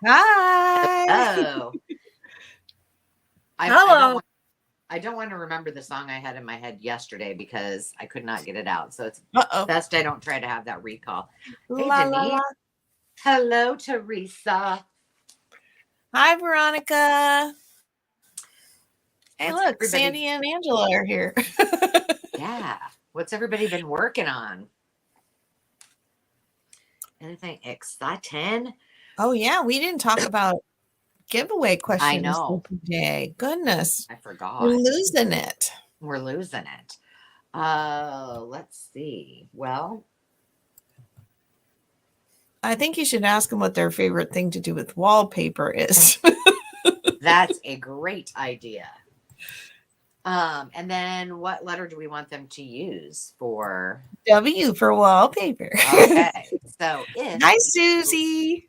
Hi. Oh, I don't Hello. want I don't want to remember the song I had in my head yesterday because I could not get it out. So it's Uh-oh. best I don't try to have that recall. Hey, La la Denise. la. Hello, Teresa. Hi, Veronica. Hey, What's look, everybody? Sandy and Angela are here. Yeah. What's everybody been working on? Anything exciting? Oh, yeah, we didn't talk about giveaway I questions know. today. Goodness, I we're forgot. losing it. We're losing it. Let's see. Well, I think you should ask them what their favorite thing to do with wallpaper is. that's a great idea. And then what letter do we want them to use for? W for wallpaper. Okay. So Hi, Susie.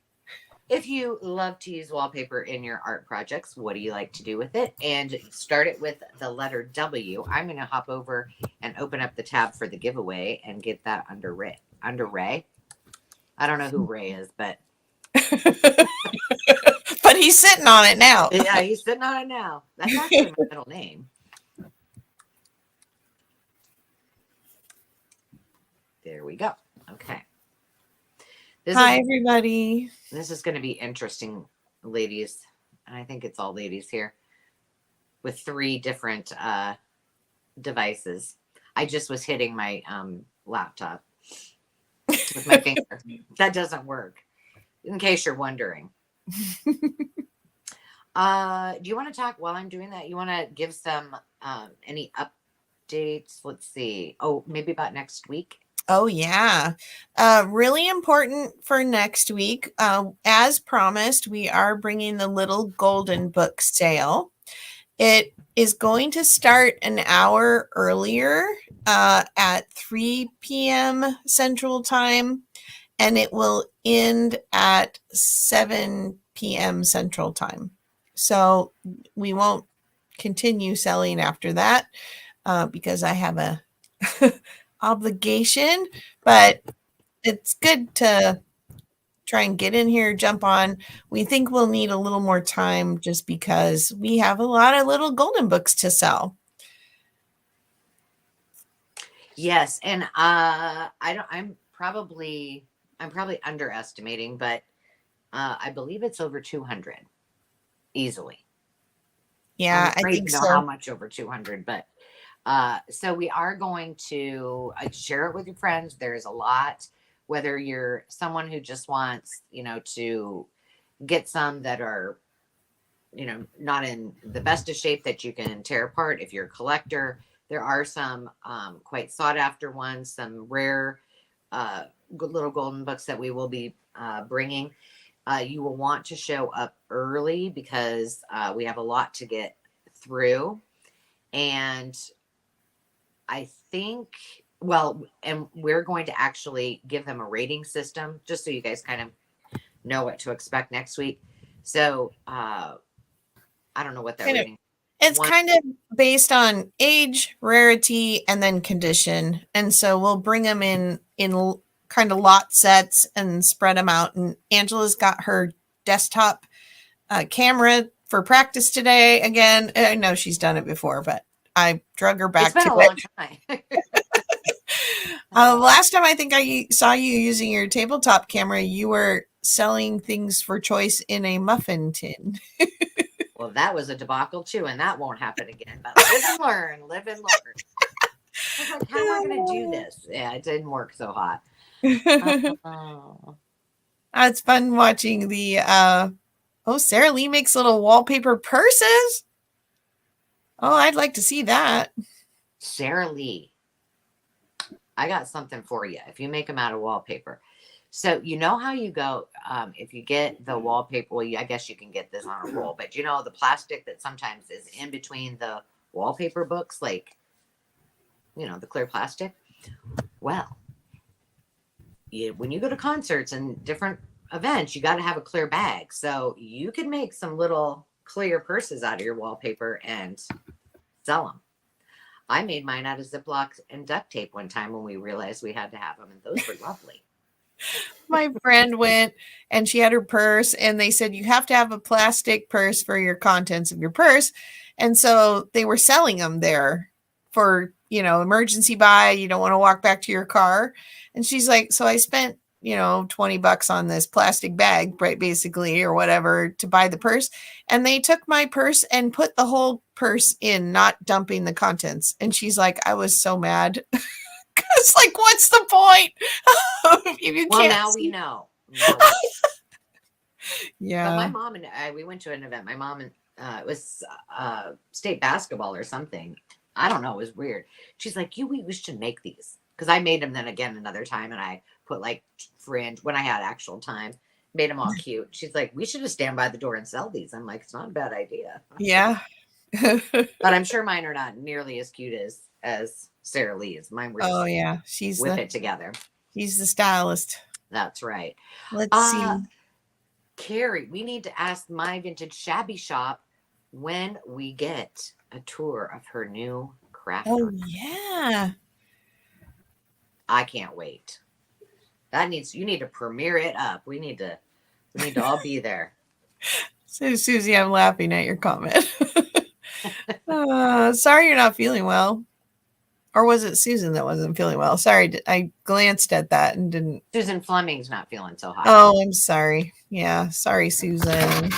if you love to use wallpaper in your art projects, what do you like to do with it? And start it with the letter W. I'm going to hop over and open up the tab for the giveaway and get that under Ray. Under Ray. I don't know who Ray is, but But he's sitting on it now. yeah, he's sitting on it now. That's actually my middle name. There we go. Okay. This is Hi, everybody. this is going to be interesting, ladies. And I think it's all ladies here with three different devices. I just was hitting my laptop with my finger. That doesn't work. In case you're wondering. Do you want to talk while I'm doing that? You want to give some any updates? Let's see. Oh, maybe about next week. Oh, yeah. Really important for next week. As promised, we are bringing the Little Golden Book sale. It is going to start an hour earlier at 3 p.m. Central Time, and it will end at 7 p.m. Central Time. So we won't continue selling after that because I have a obligation, but it's good to try and get in here, jump on. We think we'll need a little more time just because we have a lot of little golden books to sell. Yes, and I don't. I'm probably underestimating, but I believe it's over 200 easily. I'm Yeah, I afraid think to know how so. much over 200, but so we are going to share it with your friends. There's a lot, whether you're someone who just wants, to get some that are, not in the best of shape that you can tear apart. If you're a collector, there are some quite sought after ones, some rare little golden books that we will be bringing. You will want to show up early because we have a lot to get through. And I think, well, and we're going to actually give them a rating system just so you guys kind of know what to expect next week. So I don't know what that Kind of, rating it's one. kind of based on age, rarity, and then condition. And so we'll bring them in kind of lot sets and spread them out. And Angela's got her desktop camera for practice today. Again, I know she's done it before, but I drug her It's back been to a it. long time. Last time I think I saw you using your tabletop camera, you were selling things for choice in a muffin tin. Well, that was a debacle too, and that won't happen again. But live and learn, live and learn. I was like, how am I going to do this? Yeah, it didn't work so hot. Oh. It's fun watching the oh, Sarah Lee makes little wallpaper purses. Oh, I'd like to see that. Sarah Lee, I got something for you. If you make them out of wallpaper, so you know how you go if you get the wallpaper. Well, I guess you can get this on a roll, but the plastic that sometimes is in between the wallpaper books, like the clear plastic. Well, when you go to concerts and different events, you got to have a clear bag. So you can make some little clear purses out of your wallpaper and sell them. I made mine out of Ziploc and duct tape one time when we realized we had to have them, and those were lovely. My friend went and she had her purse, and they said you have to have a plastic purse for your contents of your purse. And so they were selling them there for, emergency buy. You don't want to walk back to your car. And she's like, so I spent, $20 on this plastic bag, right, basically, or whatever, to buy the purse. And they took my purse and put the whole purse in, not dumping the contents. And she's like, I was so mad. It's like, what's the point? If you Well, can't now we see. know. Now we know. But my Yeah. mom and I, we went to an event. My mom and it was state basketball or something. I don't know. It was weird. She's like, we should make these. Because I made them then again another time, and I put like fringe when I had actual time, made them all cute. She's like, we should just stand by the door and sell these. I'm like, it's not a bad idea. Yeah. But I'm sure mine are not nearly as cute as Sarah Lee's. Mine were Oh just yeah. whip it together. He's the stylist. That's right. Let's see. Carrie, we need to ask My Vintage Shabby Shop when we get a tour of her new craft Oh room. yeah. I can't wait. You need to premiere it up. We need to all be there. So Susie, I'm laughing at your comment. Sorry you're not feeling well. Or was it Susan that wasn't feeling well? Sorry, I glanced at that and didn't. Susan Fleming's not feeling so hot. Oh, I'm sorry. Yeah, sorry, Susan.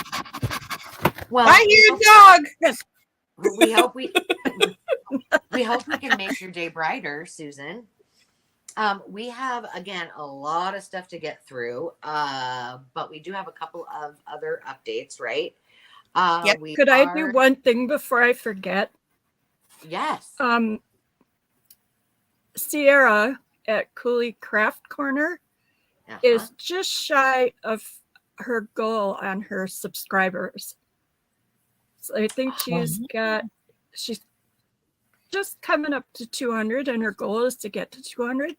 Well, I hear a dog. We hope we can make your day brighter, Susan. We have, again, a lot of stuff to get through, but we do have a couple of other updates, right? Yep. Could I do one thing before I forget? Yes. Sierra at Cooley Craft Corner is just shy of her goal on her subscribers. So I think she's just coming up to 200, and her goal is to get to 200.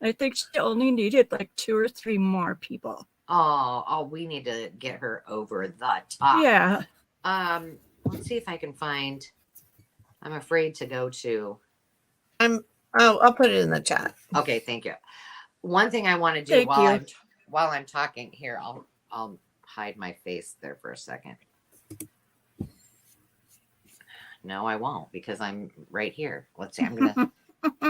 I think she only needed like 2 or 3 more people. Oh, we need to get her over the top. Yeah. Let's see if I can find. I'm afraid to go to. I'll put it in the chat. Okay, thank you. One thing I want to do while I'm talking here, I'll hide my face there for a second. No, I won't, because I'm right here. Let's see. I'm gonna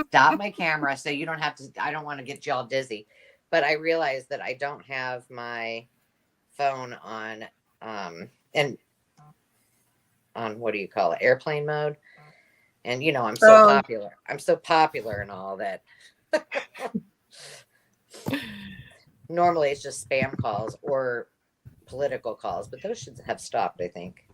stop my camera so you don't have to. I don't want to get you all dizzy, but I realize that I don't have my phone on and on, what do you call it, airplane mode. And I'm so popular. I'm so popular and all that. Normally it's just spam calls or political calls, but those should have stopped, I think.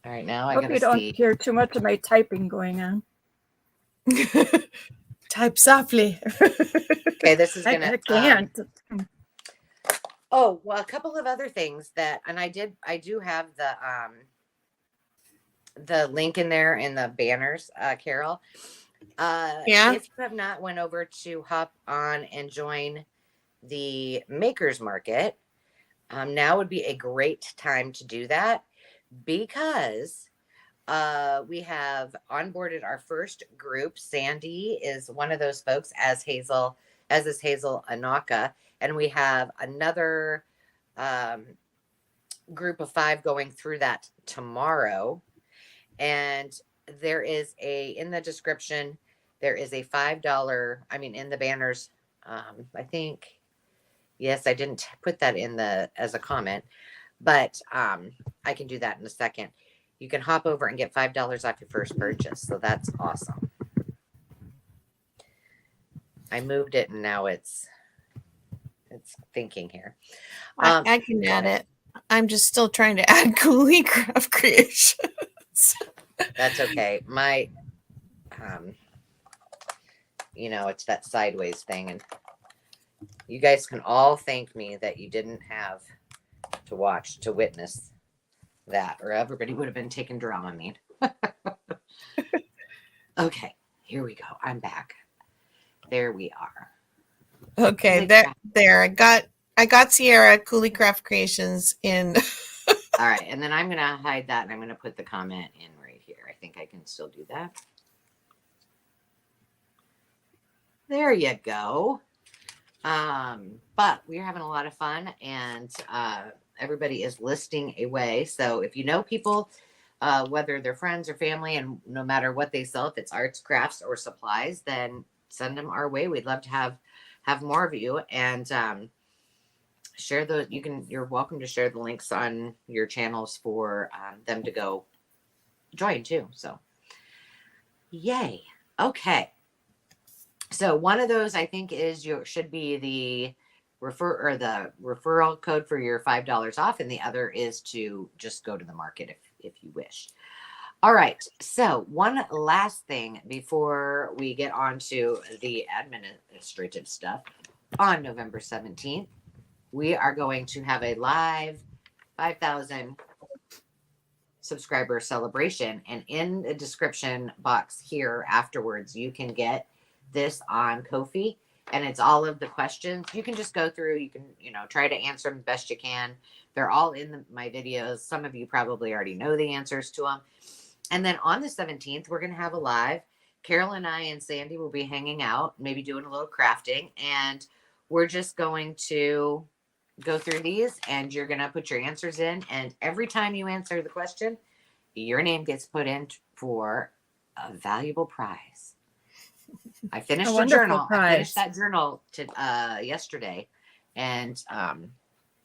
All right, now I hope gotta you don't see. hear too much of my typing going on. Type softly. Okay, this is gonna. I can't. Oh, well, a couple of other things and I do have the link in there in the banners, Carol. Yeah. If you have not went over to hop on and join the Makers Market, now would be a great time to do that, because we have onboarded our first group. Sandy is one of those folks, as is Hazel Anaka. And we have another group of 5 going through that tomorrow. And there is in the description, there is a $5, in the banners. I think, yes, I didn't put that as a comment, but I can do that in a second. You can hop over and get $5 off your first purchase. So that's awesome. I moved it and now it's thinking here. I can add it. I'm just still trying to add Cooley Craft Creations. That's okay. My, it's that sideways thing, and you guys can all thank me that you didn't have to witness that, or everybody would have been taking Dramamine. Okay, here we go. I'm back. There we are. Okay, there. I got Sierra Cooley Craft Creations in. All right, and then I'm gonna hide that, and I'm gonna put the comment in right here. I think I can still do that. There you go. But we're having a lot of fun, and everybody is listing away. So if you know people, whether they're friends or family, and no matter what they sell, if it's arts, crafts, or supplies, then send them our way. We'd love to have more of you, and share the. You're welcome to share the links on your channels for them to go join too. So, yay! Okay. So one of those I think should be the referral code for your $5 off, and the other is to just go to the market if you wish. All right. So one last thing before we get on to the administrative stuff. On November 17th, we are going to have a live 5,000 subscriber celebration, and in the description box here afterwards, you can get this on Ko-fi, and it's all of the questions. You can just go through, you can try to answer them the best you can. They're all in my videos. Some of you probably already know the answers to them. And then on the 17th, we're going to have a live. Carol and I and Sandy will be hanging out, maybe doing a little crafting, and we're just going to go through these, and you're going to put your answers in, and every time you answer the question, your name gets put in for a valuable prize. I finished a journal. I finished that journal yesterday, and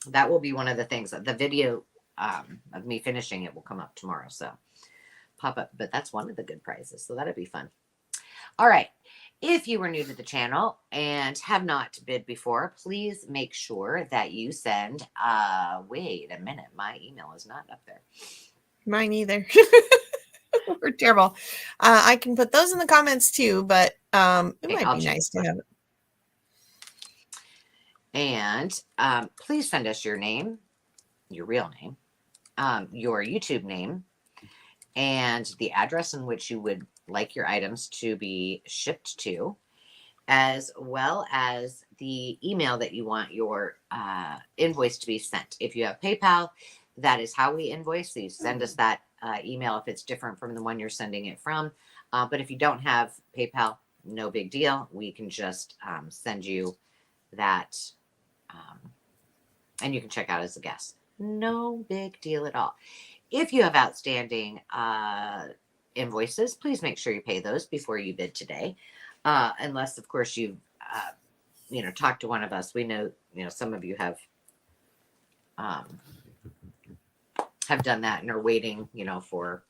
that will be one of the things. The video of me finishing it will come up tomorrow, so pop up. But that's one of the good prizes, so that'll be fun. All right. If you were new to the channel and have not bid before, please make sure that you send. Wait a minute, my email is not up there. Mine either. We're terrible. I can put those in the comments too, but it might be nice to have it. And please send us your name, your real name, your YouTube name, and the address in which you would like your items to be shipped to, as well as the email that you want your invoice to be sent. If you have PayPal, that is how we invoice. So you send us that email if it's different from the one you're sending it from. But if you don't have PayPal, no big deal. We can just send you that, and you can check out as a guest. No big deal at all. If you have outstanding invoices, please make sure you pay those before you bid today. Unless, of course, you've talked to one of us. We know, some of you have done that and are waiting, for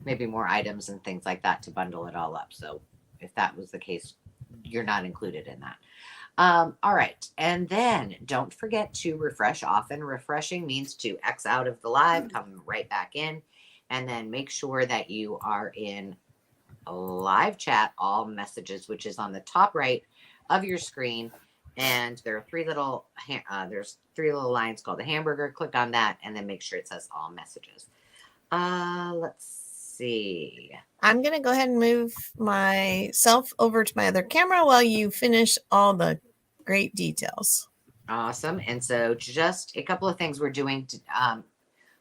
maybe more items and things like that to bundle it all up. So if that was the case, you're not included in that. All right. And then don't forget to refresh often. Refreshing means to X out of the live, come right back in, and then make sure that you are in a live chat, all messages, which is on the top right of your screen. And there are there's three little lines called a hamburger. Click on that and then make sure it says all messages. Let's see. I'm going to go ahead and move myself over to my other camera while you finish all the great details. Awesome. And so just a couple of things we're doing to,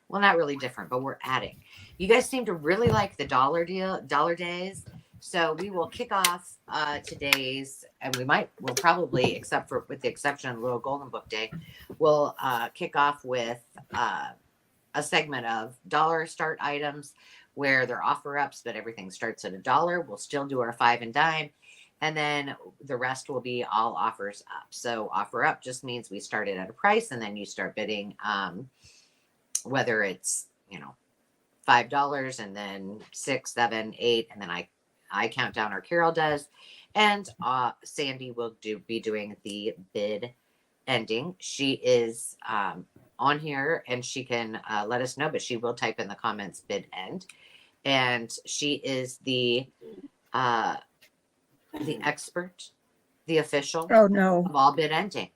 well, not really different, but we're adding. You guys seem to really like the dollar days. So we will kick off today's, and we'll probably, with the exception of Little Golden Book Day, we'll kick off with a segment of dollar start items where they're offer ups, but everything starts at $1. We'll still do our 5 and dime. And then the rest will be all offers up. So offer up just means we started at a price and then you start bidding, whether it's, $5 and then 6, 7, 8, and then I count down, or Carol does. And Sandy will be doing the bid ending. She is on here and she can let us know, but she will type in the comments bid end. And she is the expert, the official of all bid ending.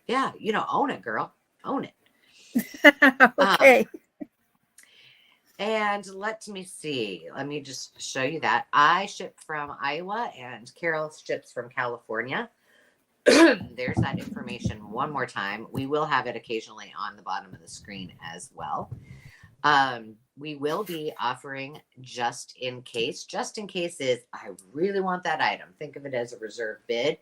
Yeah, own it, girl. Own it. Okay. And let me see. Let me just show you that. I ship from Iowa and Carol ships from California. There's that information one more time. We will have it occasionally on the bottom of the screen as well. We will be offering just in case. Just in case is I really want that item. Think of it as a reserve bid.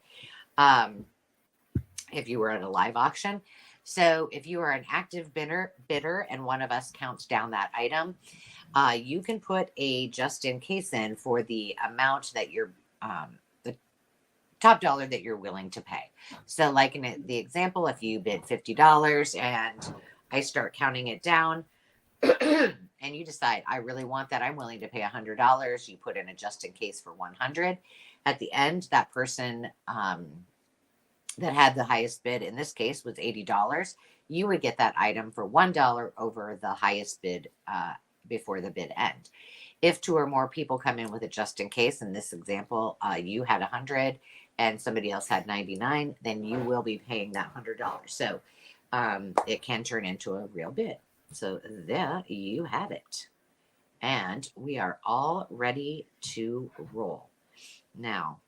If you were at a live auction. So if you are an active bidder and one of us counts down that item, you can put a just in case in for the amount that you're the top dollar that you're willing to pay. So like in the example, if you bid $50 and I start counting it down and you decide I really want that, I'm willing to pay $100, you put in a just in case for 100. At the end, that person that had the highest bid in this case was $80. You would get that item for $1 over the highest bid before the bid end. If two or more people come in with a just in case, in this example, you had 100 and somebody else had 99, then you will be paying that $100. So it can turn into a real bid. So there you have it. And we are all ready to roll. Now,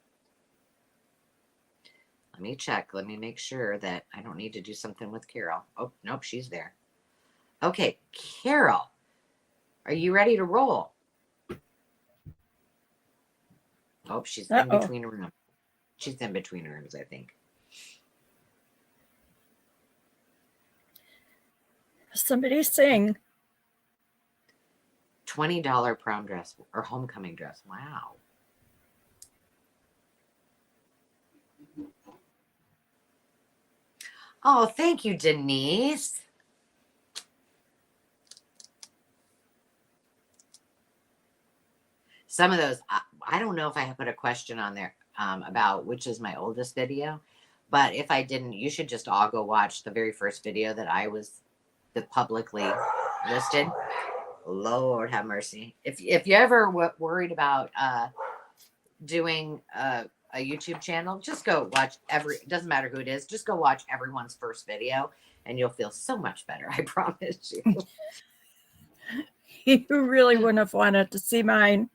let me check. Let me make sure that I don't need to do something with Carol. Oh, nope, she's there. Okay, Carol, are you ready to roll? Oh, she's in between rooms. She's in between rooms, I think. Somebody sing. $20 prom dress or homecoming dress. Wow. Oh, thank you, Denise. Some of those, I don't know if I put a question on there about which is my oldest video, but if I didn't, you should just all go watch the very first video that I was publicly listed. Lord have mercy. If you ever worried about doing a YouTube channel, just go watch it doesn't matter who it is, just go watch everyone's first video and you'll feel so much better. I promise you. You really wouldn't have wanted to see mine.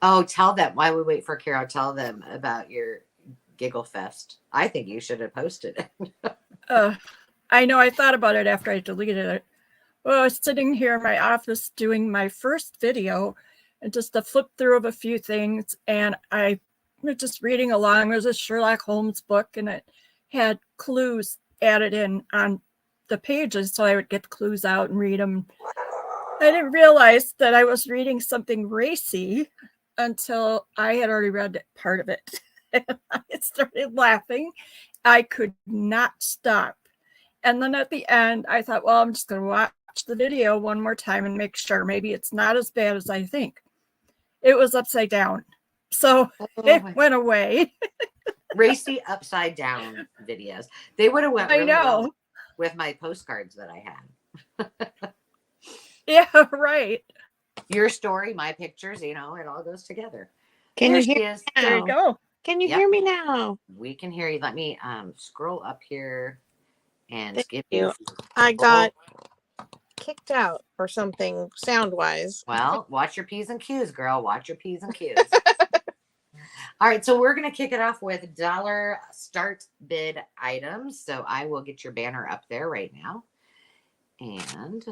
Oh, tell them. While we wait for Carol, tell them about your giggle fest. I think you should have posted it. I know. I thought about it after I deleted it. Well, I was sitting here in my office doing my first video and just a flip through of a few things. And I was just reading along. It was a Sherlock Holmes book and it had clues added in on the pages. So I would get the clues out and read them. I didn't realize that I was reading something racy until I had already read part of it. And I started laughing. I could not stop. And then at the end, I thought, well, I'm just going to watch the video one more time and make sure maybe it's not as bad as I think. It was upside down. So it went away. Racy upside down videos. They would have went really well with my postcards that I had. Yeah, right. Your story, my pictures, it all goes together. Can you hear me now? There you go. Can you hear me now? We can hear you. Let me scroll up here and skip you. I got kicked out or something sound-wise. Well, watch your P's and Q's, girl. Watch your P's and Q's. All right, so we're going to kick it off with dollar start bid items. So I will get your banner up there right now. And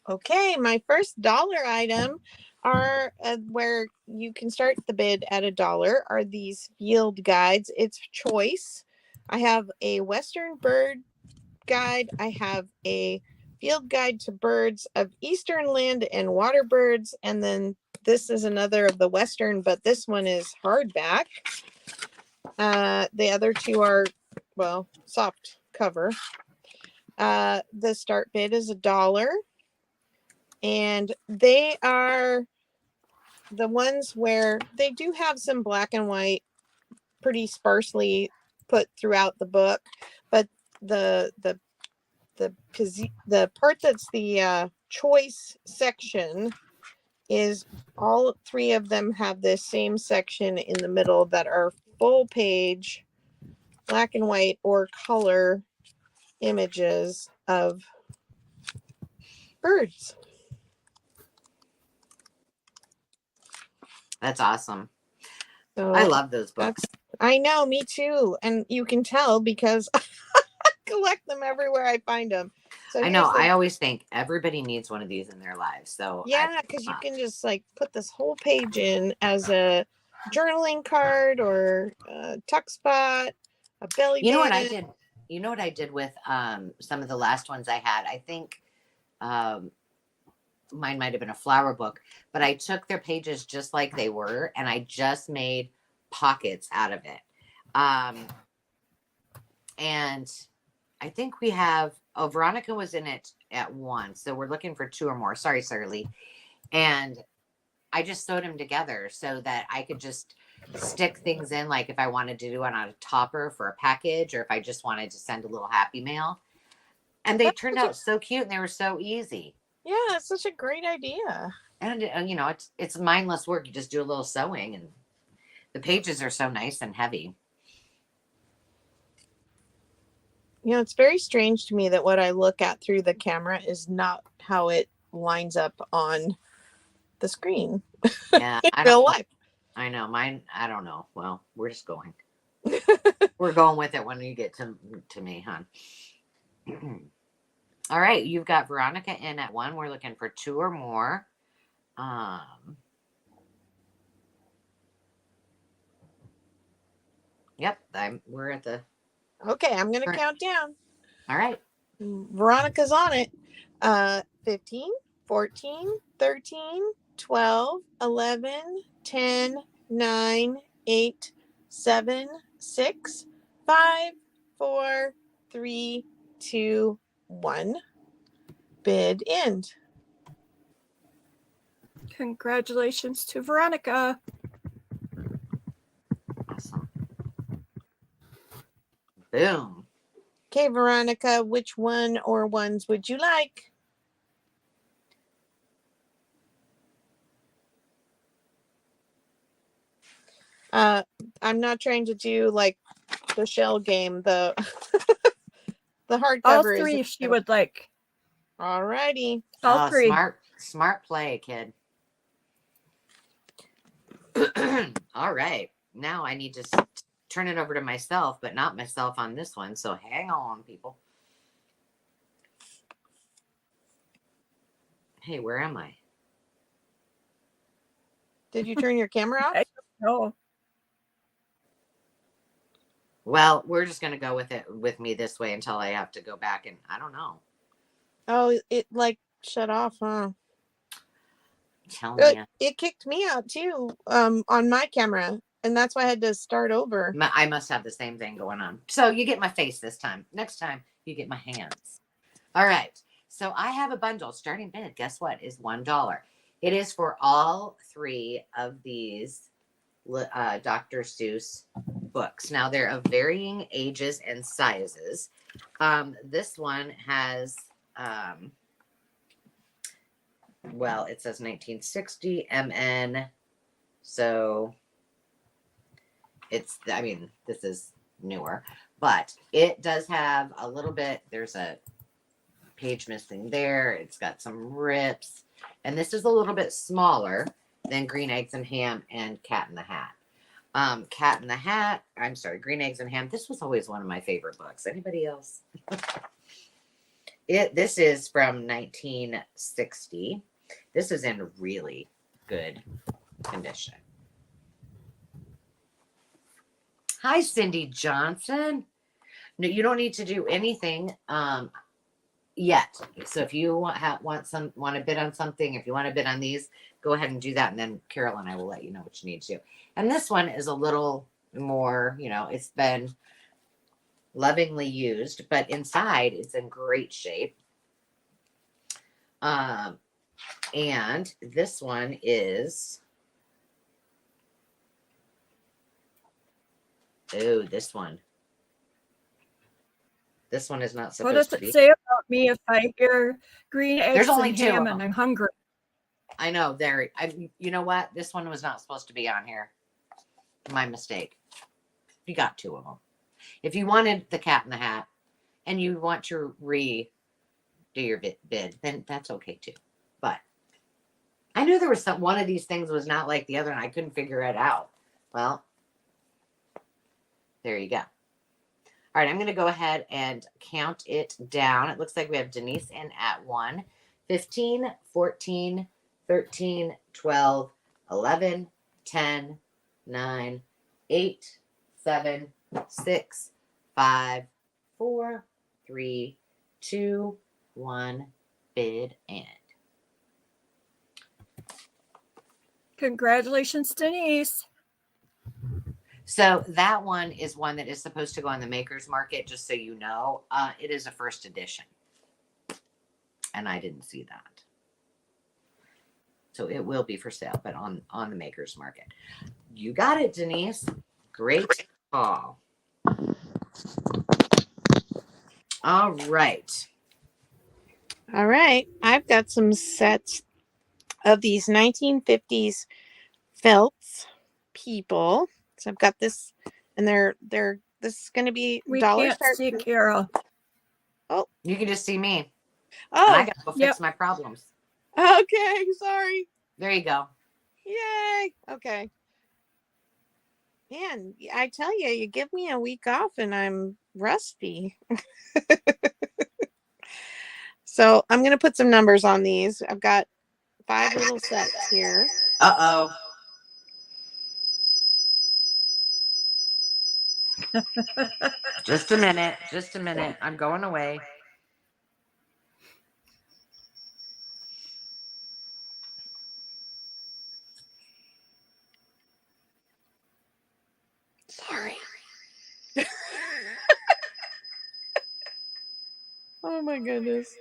okay, my first dollar item are where you can start the bid at $1 are these field guides. It's choice. I have a Western bird guide. I have a field guide to birds of Eastern land and water birds. And then this is another of the Western, but this one is hardback. The other two are, well, soft cover. The start bid is $1. And they are the ones where they do have some black and white pretty sparsely put throughout the book, but the part that's the choice section is all three of them have this same section in the middle that are full page black and white or color images of birds. That's awesome. So I love those books. I know, me too. And you can tell because I collect them everywhere I find them. So I know. here's I the, always think everybody needs one of these in their lives. So yeah, because you can just like put this whole page in as a journaling card or a tuck spot, a belly you know what I band. did? You know what I did with some of the last ones I had? I think um, mine might have been a flower book, but I took their pages just like they were and I just made pockets out of it. And I think we have, oh, Veronica was in it at one. So we're looking for two or more. Sorry, Surly. And I just sewed them together so that I could just stick things in, like if I wanted to do it on a topper for a package or if I just wanted to send a little happy mail. And they That's turned such out so cute and they were so easy. yeah, it's such a great idea. And you know, it's mindless work. You just do a little sewing and the pages are so nice and heavy. You know, it's very strange to me that what I look at through the camera is not how it lines up on the screen Yeah, in I don't real know. life. I know mine. I don't know. Well, we're just going. We're going with it when you get to me, hon. All right, you've got Veronica in at one. We're looking for two or more. Yep, we're at the. Okay, I'm gonna count down. All right. Veronica's on it. 15, 14, 13, 12, 11, 10, 9, 8, 7, 6, 5, 4, 3, 2, 1. Bid end. Congratulations to Veronica. Awesome. Boom. Okay, Veronica, which one or ones would you like? I'm not trying to do like the shell game. The the All hardcover three, is. if she would like. Alrighty. All three. Smart play, kid. All right. Now I need to turn it over to myself, but not myself on this one. So hang on, people. Hey, where am I? Did you turn your camera off? No. Well, we're just gonna go with it with me this way until I have to go back and I don't know. Oh, it like shut off, huh? Tell me. It kicked me out too, on my camera, and that's why I had to start over. I must have the same thing going on. So you get my face this time. Next time you get my hands. All right. So I have a bundle. Starting bid, guess what, is $1. It is for all three of these Dr. Seuss books. Now they're of varying ages and sizes. This one has, well, it says 1960 MN. So it's, I mean, this is newer, but it does have a little bit, there's a page missing there. It's got some rips. And this is a little bit smaller than Green Eggs and Ham and Cat in the Hat. Cat in the Hat, I'm sorry, Green Eggs and Ham. This was always one of my favorite books. Anybody else? This is from 1960. This is in really good condition. Hi, Cindy Johnson. No, you don't need to do anything yet. So if you want to bid on something, if you want to bid on these, go ahead and do that, and then Carol and I will let you know what you need to do. And this one is a little more, you know, it's been lovingly used, but inside it's in great shape. And this one is, this one. This one is not supposed to be. What does it say about me if I hear green eggs only and two ham of and them. I'm hungry? I know. You know what? This one was not supposed to be on here. My mistake. You got two of them. If you wanted the Cat in the Hat and you want to do your bid, then that's okay too. But I knew there was one of these things was not like the other and I couldn't figure it out. Well, there you go. All right, I'm going to go ahead and count it down. It looks like we have Denise in at 1, 15, 14, 13, 12, 11, 10, 9, 8, 7, 6, 5, 4, 3, 2, 1. Bid end. Congratulations, Denise. So that one is one that is supposed to go on the Maker's Market, just so you know. It is a first edition. And I didn't see that. So it will be for sale, but on the Maker's Market. You got it, Denise. Great call. All right. All right. I've got some sets of these 1950s felts people. So I've got this, and they're this is going to be We dollar can't start. see Carol. Oh, you can just see me. Oh, and I got to go fix my problems. Okay, sorry. There you go. Yay. Okay. Man, I tell you, you give me a week off and I'm rusty. So I'm going to put some numbers on these. I've got 5 little sets here. Uh-oh. Just a minute. Just a minute. I'm going away. Sorry. Oh my goodness.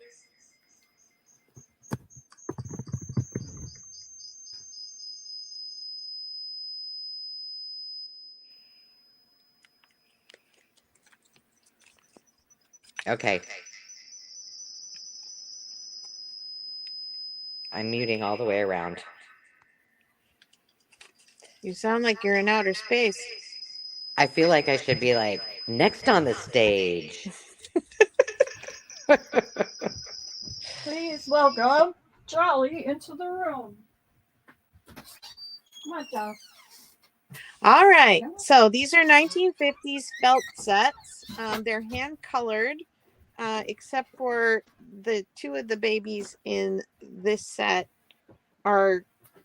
Okay. I'm muting all the way around. You sound like you're in outer space. I feel like I should be like, next on the stage. Please welcome Jolly into the room. Come on, Jolly. All right. So these are 1950s felt sets. They're hand colored, except for the 2 of the babies in this set are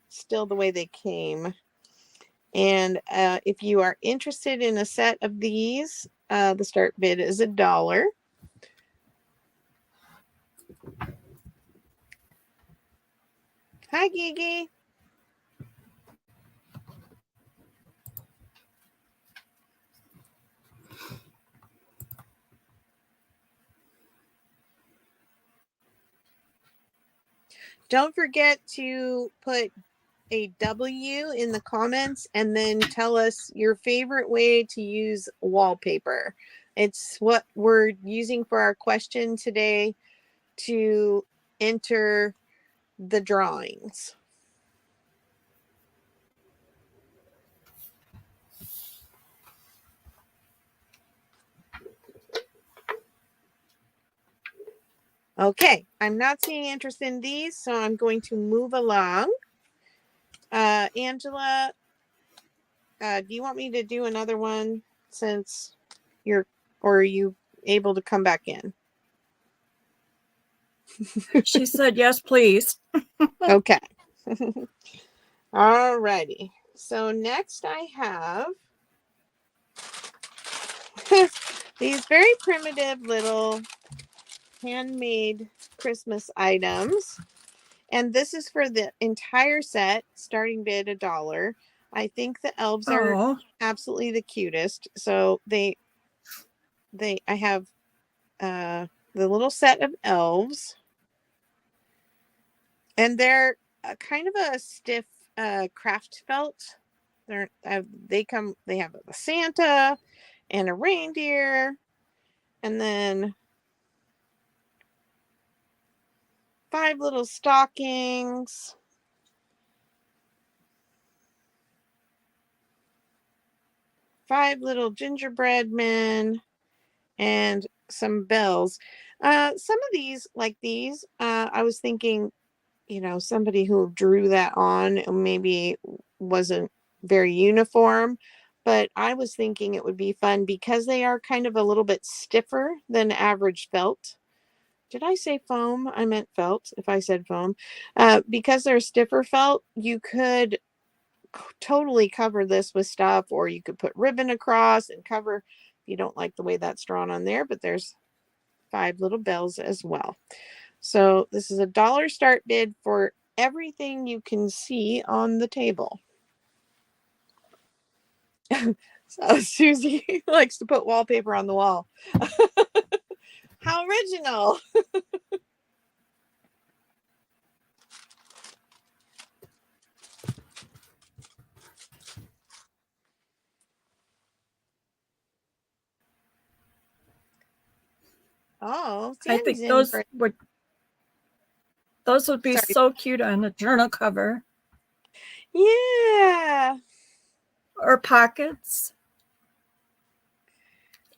still the way they came. And if you are interested in a set of these, the start bid is $1. Hi, Gigi. Don't forget to put a W in the comments and then tell us your favorite way to use wallpaper. It's what we're using for our question today to enter the drawings. Okay, I'm not seeing interest in these, so I'm going to move along. Angela, do you want me to do another one since or are you able to come back in? She said, yes, please. Okay. All righty. So next I have these very primitive little handmade Christmas items. And this is for the entire set, starting bid $1. I think the elves are absolutely the cutest. So I have the little set of elves. And they're kind of a stiff craft felt. They have a Santa and a reindeer, and then 5 little stockings. 5 little gingerbread men, and some bells. Some of these, like these, I was thinking, somebody who drew that on maybe wasn't very uniform, but I was thinking it would be fun because they are kind of a little bit stiffer than average felt. Did I say foam? I meant felt if I said foam. Because they're stiffer felt, you could totally cover this with stuff, or you could put ribbon across and cover if you don't like the way that's drawn on there, but there's 5 little bells as well. So this is $1 start bid for everything you can see on the table. So Susie likes to put wallpaper on the wall. How original. Oh, I Sandy's think in for it. those would be Sorry. so cute on a journal cover. Yeah. Or pockets.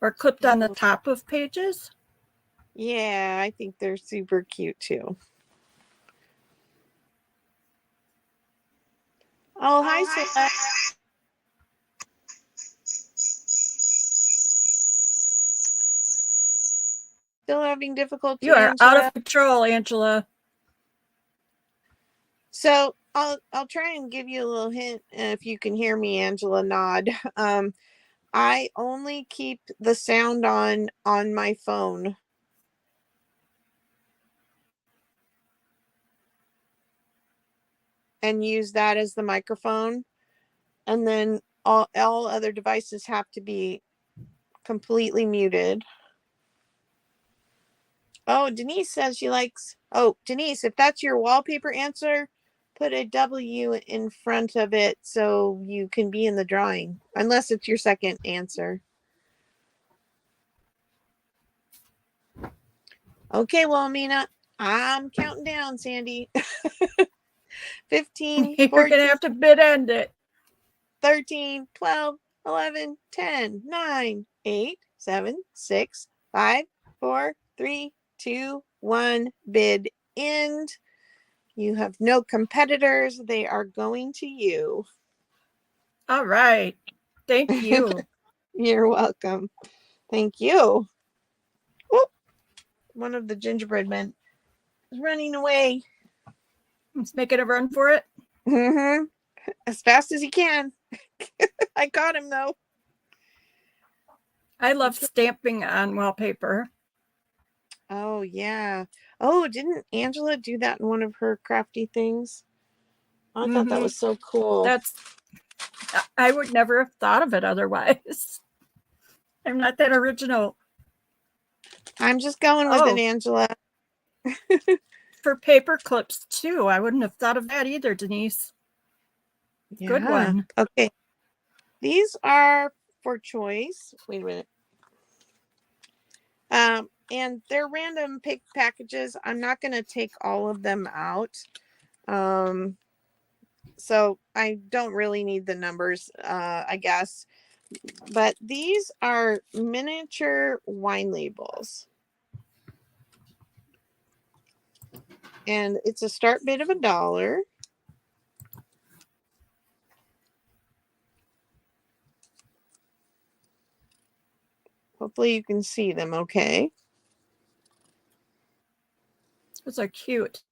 Or clipped on the top of pages. Yeah, I think they're super cute too. Oh, hi, Sarah. Still having difficulty, You are out Angela? of control, Angela. So I'll try and give you a little hint if you can hear me, Angela. Nod. I only keep the sound on my phone. And use that as the microphone. And then all other devices have to be completely muted. Oh, Denise says she likes. Oh, Denise, if that's your wallpaper answer, put a W in front of it so you can be in the drawing, unless it's your second answer. Okay, well, Amina, I'm counting down, Sandy. 15, You're 14, going to have to bid end it. 13, 12, 11, 10, 9, 8, 7, 6, 5, 4, 3, 2, 1. Bid end. You have no competitors. They are going to you. All right. Thank you. You're welcome. Thank you. Whoop. One of the gingerbread men is running away. He's making a run for it. Mm-hmm. As fast as he can. I caught him though. I love stamping on wallpaper. Oh yeah. Oh, didn't Angela do that in one of her crafty things? I thought that was so cool. I would never have thought of it otherwise. I'm not that original. I'm just going with it, Angela. For paper clips too. I wouldn't have thought of that either, Denise. Yeah. Good one. Okay. These are for choice. Wait a minute. And they're random pick packages. I'm not going to take all of them out. So I don't really need the numbers, I guess. But these are miniature wine labels. And it's a start bid of $1. Hopefully you can see them okay. Those are cute.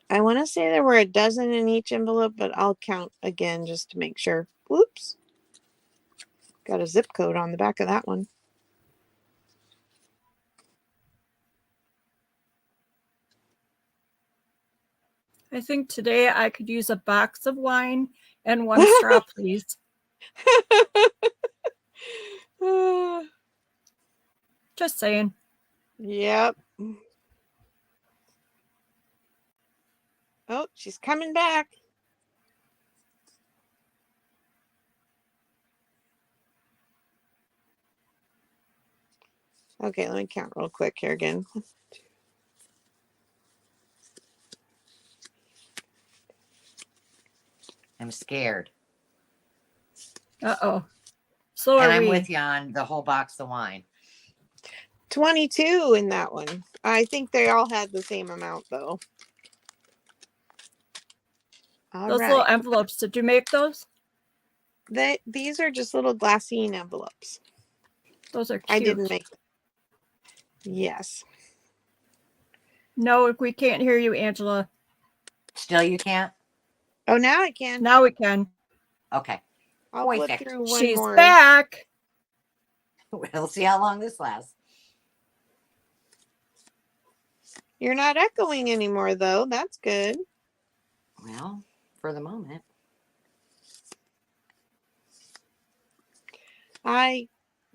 I want to say there were a dozen in each envelope, but I'll count again just to make sure. Whoops. Got a zip code on the back of that one. I think today I could use a box of wine and 1 straw, please. Just saying. Yep. Oh, she's coming back. Okay, let me count real quick here again. I'm scared. Uh-oh. So and are I'm we. with you on the whole box of wine. 22 in that one. I think they all had the same amount though. All Those right. little envelopes, did you make those? These are just little glassine envelopes. Those are cute. I didn't make them. Yes. No, we can't hear you, Angela. Still you can't? Oh, now I can. Now we can. Okay. I'll flip Perfect. through one She's more. back. We'll see how long this lasts. You're not echoing anymore though. That's good. Well, for the moment. I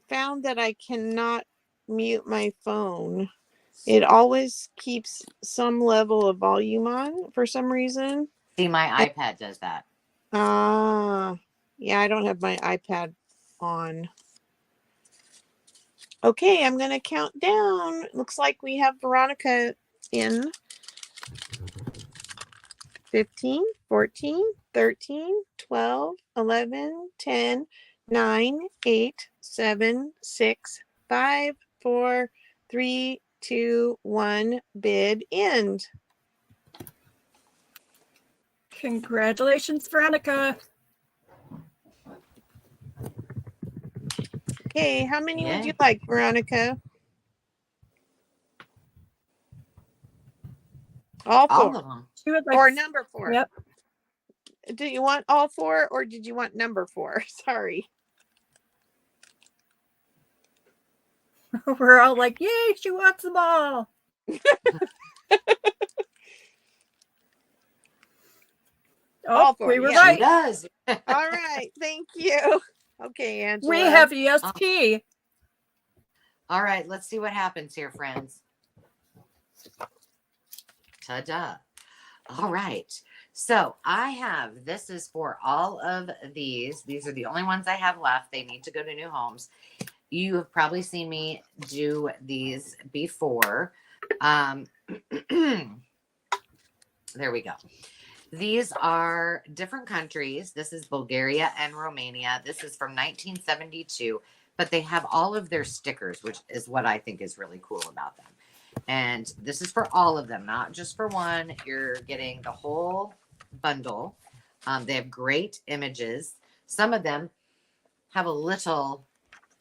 found that I cannot mute my phone. It always keeps some level of volume on for some reason. See, my iPad does that. Yeah, I don't have my iPad on. Okay, I'm going to count down. Looks like we have Veronica in. 15, 14, 13, 12, 11, 10, 9, 8, 7, 6, 5, 4, 3, 2, 1. Bid end. Congratulations, Veronica. Okay, how many would Yay. you like, Veronica? All All four. of them. She would like Or number 4. Yep. Do you want all 4 or did you want number 4? Sorry. We're all like, yay, she wants them all. All Oh, 4. we were Yeah. She right. does. All right. Thank you. Okay, Angela. We have ESP. All right, let's see what happens here, friends. Ta-da. All right. So I have, this is for all of these. These are the only ones I have left. They need to go to new homes. You have probably seen me do these before. There we go. These are different countries. This is Bulgaria and Romania. This is from 1972, but they have all of their stickers, which is what I think is really cool about them. And this is for all of them, not just for one. You're getting the whole bundle. They have great images. Some of them have a little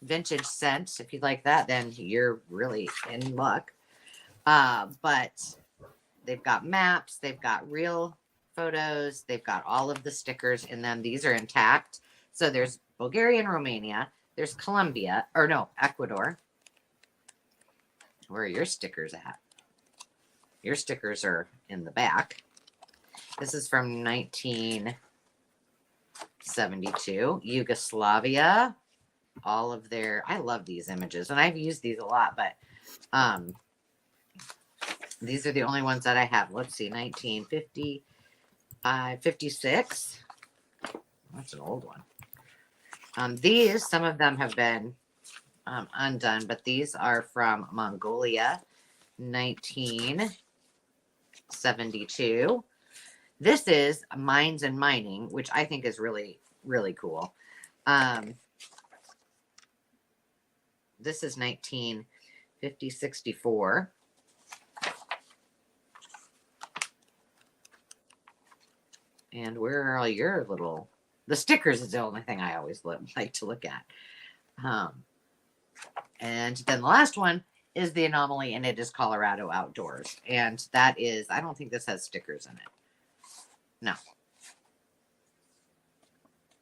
vintage scent. If you like that, then you're really in luck. But they've got maps. They've got real photos. They've got all of the stickers in them. These are intact. So there's Bulgaria and Romania. There's Colombia, or no, Ecuador. Where are your stickers at? Your stickers are in the back. This is from 1972. Yugoslavia. All of their, I love these images, and I've used these a lot, but these are the only ones that I have. Let's see, 1955, 56. That's an old one. These, some of them have been undone, but these are from Mongolia, 1972. This is Mines and Mining, which I think is really, really cool. This is 1950, 64. And where are all your little, the stickers is the only thing I always like to look at. And then the last one is the Anomaly, and it is Colorado Outdoors. And that is, I don't think this has stickers in it. No.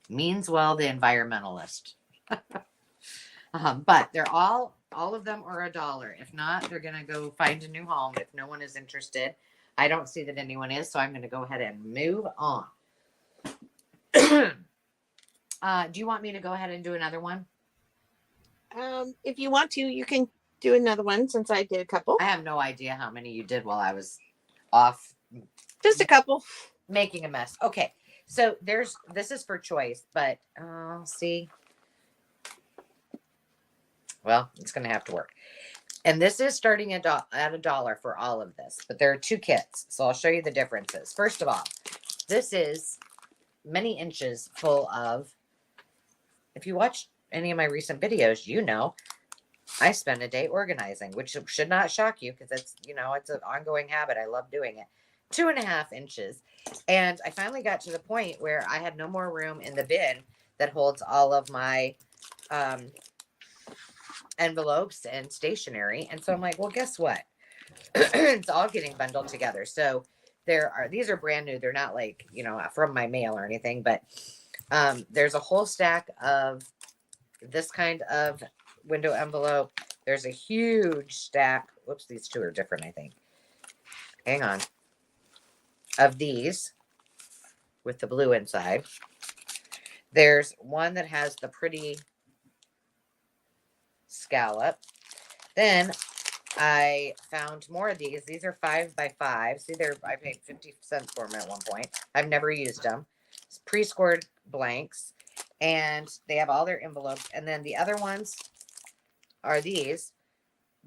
Means well, the environmentalist. But they're all of them are $1. If not, they're going to go find a new home if no one is interested. I don't see that anyone is, so I'm going to go ahead and move on. Do you want me to go ahead and do another one? If you want to, you can do another one since I did a couple. I have no idea how many you did while I was off. Just a couple. Making a mess. Okay. So this is for choice, but see. Well, it's going to have to work. And this is starting at $1 for all of this, but there are 2 kits. So I'll show you the differences. First of all, this is many inches full of, if you watch any of my recent videos, you know, I spend a day organizing, which should not shock you because it's, it's an ongoing habit. I love doing it. 2.5 inches. And I finally got to the point where I had no more room in the bin that holds all of my envelopes and stationery. And so I'm like, well, guess what? It's all getting bundled together. So these are brand new. They're not like, from my mail or anything, but there's a whole stack of this kind of window envelope. There's a huge stack. Whoops, these two are different, I think. Hang on. Of these with the blue inside. There's one that has the pretty scallop. Then I found more of these. These are 5x5. See, I paid 50 cents for them at one point. I've never used them. It's pre-scored blanks, and they have all their envelopes. And then the other ones are these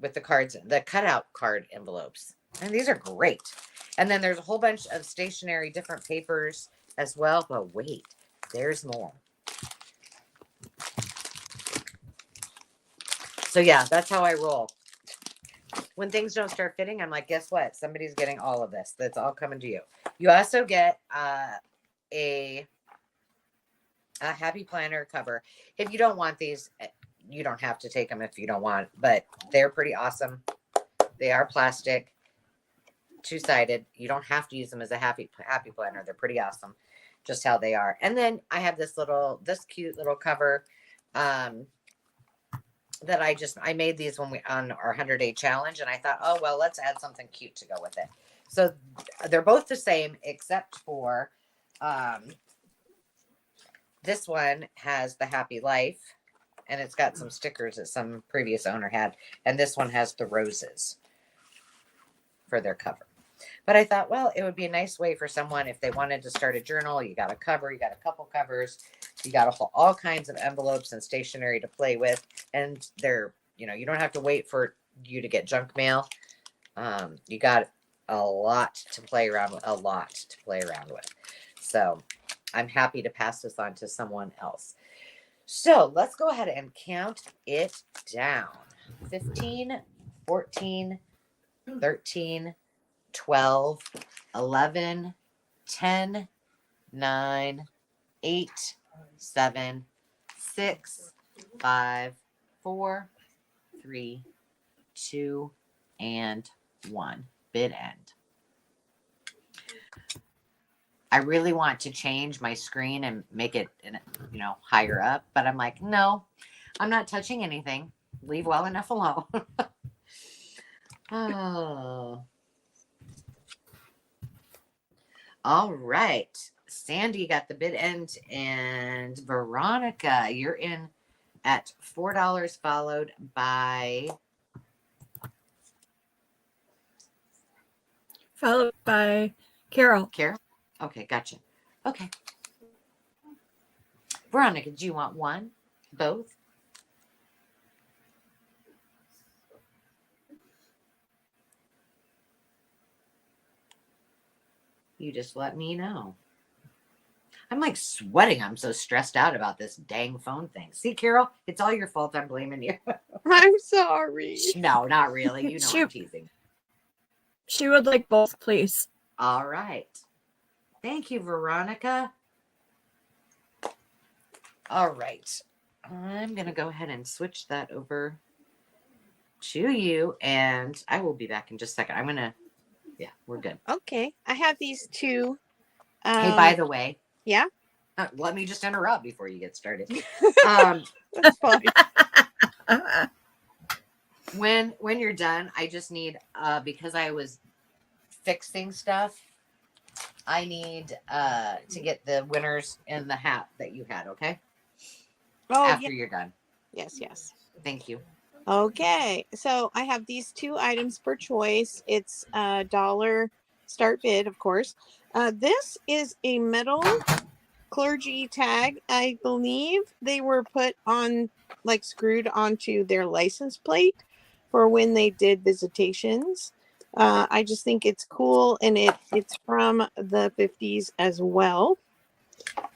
with the cards, the cutout card envelopes. And these are great. And then there's a whole bunch of stationery, different papers as well. But wait, there's more. So yeah, that's how I roll. When things don't start fitting, I'm like, guess what? Somebody's getting all of this. That's all coming to you. You also get a happy planner cover. If you don't want these, you don't have to take them if you don't want, but they're pretty awesome. They are plastic, two-sided. You don't have to use them as a happy planner. They're pretty awesome, just how they are. And then I have this cute little cover that I made these when on our 100-day challenge, and I thought, oh, well, let's add something cute to go with it. So they're both the same, except for this one has the happy life, and it's got some stickers that some previous owner had. And this one has the roses for their cover. But I thought, well, it would be a nice way for someone if they wanted to start a journal. You got a cover, you got a couple covers, you got all kinds of envelopes and stationery to play with. And they're, you don't have to wait for you to get junk mail. You got a lot to play around with. So I'm happy to pass this on to someone else. So let's go ahead and count it down. 15, 14, 13, 12, 11, 10, 9, 8, 7, 6, 5, 4, 3, 2, and 1. Bid end. I really want to change my screen and make it, higher up, but I'm like, no, I'm not touching anything. Leave well enough alone. Oh. All right. Sandy got the bid end, and Veronica, you're in at $4, followed by Carol. Carol. Okay, gotcha. Okay. Veronica, do you want one? Both? You just let me know. I'm like sweating. I'm so stressed out about this dang phone thing. See, Carol, it's all your fault. I'm blaming you. I'm sorry. No, not really. You know I'm teasing. She would like both, please. All right. Thank you, Veronica. All right. I'm going to go ahead and switch that over to you, and I will be back in just a second. Yeah, we're good. Okay. I have these two. Hey, by the way. Yeah? Let me just interrupt before you get started. That's fine. When you're done, I just need, because I was fixing stuff, I need to get the winners in the hat that you had, okay? Oh, after you're done. Yes, yes. Thank you. Okay, so I have these two items for choice. It's $1 start bid, of course. This is a metal clergy tag. I believe they were put on, like screwed onto their license plate for when they did visitations. I just think it's cool, and it's from the 50s as well.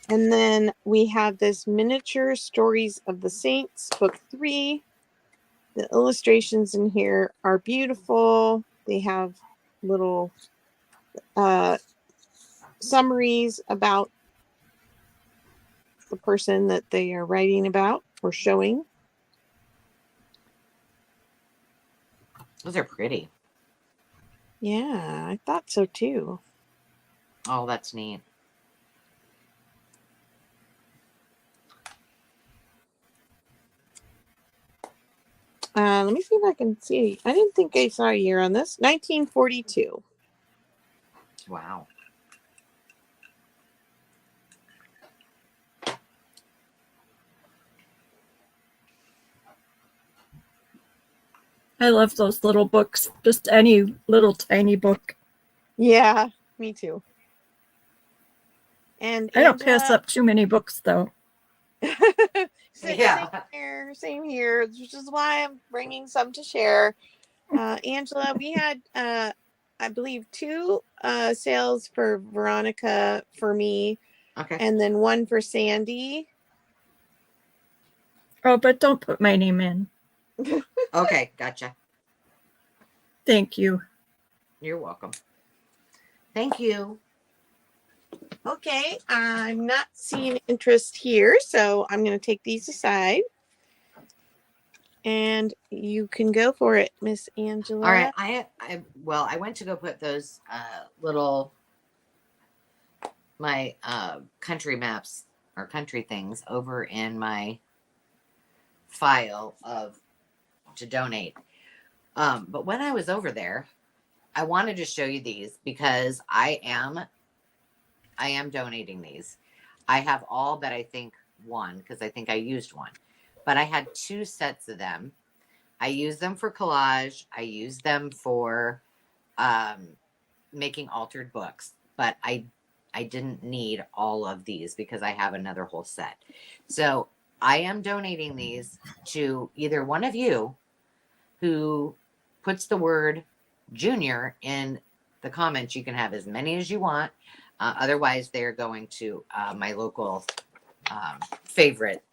And then we have this Miniature Stories of the Saints, book 3. The illustrations in here are beautiful. They have little summaries about the person that they are writing about or showing. Those are pretty. Yeah, I thought so too. Oh, that's neat. Let me see if I can see. I didn't think I saw a year on this. 1942. Wow. I love those little books. Just any little tiny book. Yeah, me too. And I don't pass Angela, up too many books, though. Yeah. same here, which is why I'm bringing some to share. Angela, we had, I believe, 2 sales for Veronica for me, Okay. and then 1 for Sandy. Oh, but don't put my name in. Okay, gotcha. Thank you. You're welcome. Thank you. Okay, I'm not seeing interest here, so I'm going to take these aside. And you can go for it, Miss Angela. All right. I went to go put those little my country maps or country things over in my file of to donate. But when I was over there, I wanted to show you these because I am donating these. I have all but I think one because I think I used one. But I had 2 sets of them. I use them for collage. I use them for making altered books. But I didn't need all of these because I have another whole set. So I am donating these to either one of you who puts the word junior in the comments. You can have as many as you want. Otherwise, they're going to my local favorite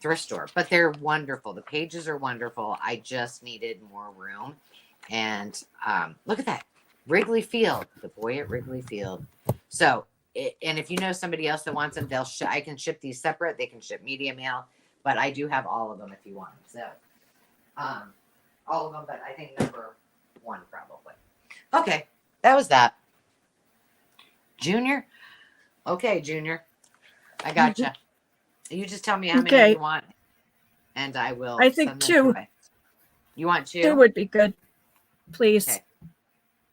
thrift store. But they're wonderful. The pages are wonderful. I just needed more room. And look at that. Wrigley Field. The boy at Wrigley Field. So, and if you know somebody else that wants them, I can ship these separate. They can ship media mail. But I do have all of them if you want them. So, all of them, but I think number 1 probably. Okay, that was that. Junior? Okay, Junior. I gotcha. You just tell me how many you want, and I will I think send them 2. away. You want 2? 2 would be good. Please. Okay.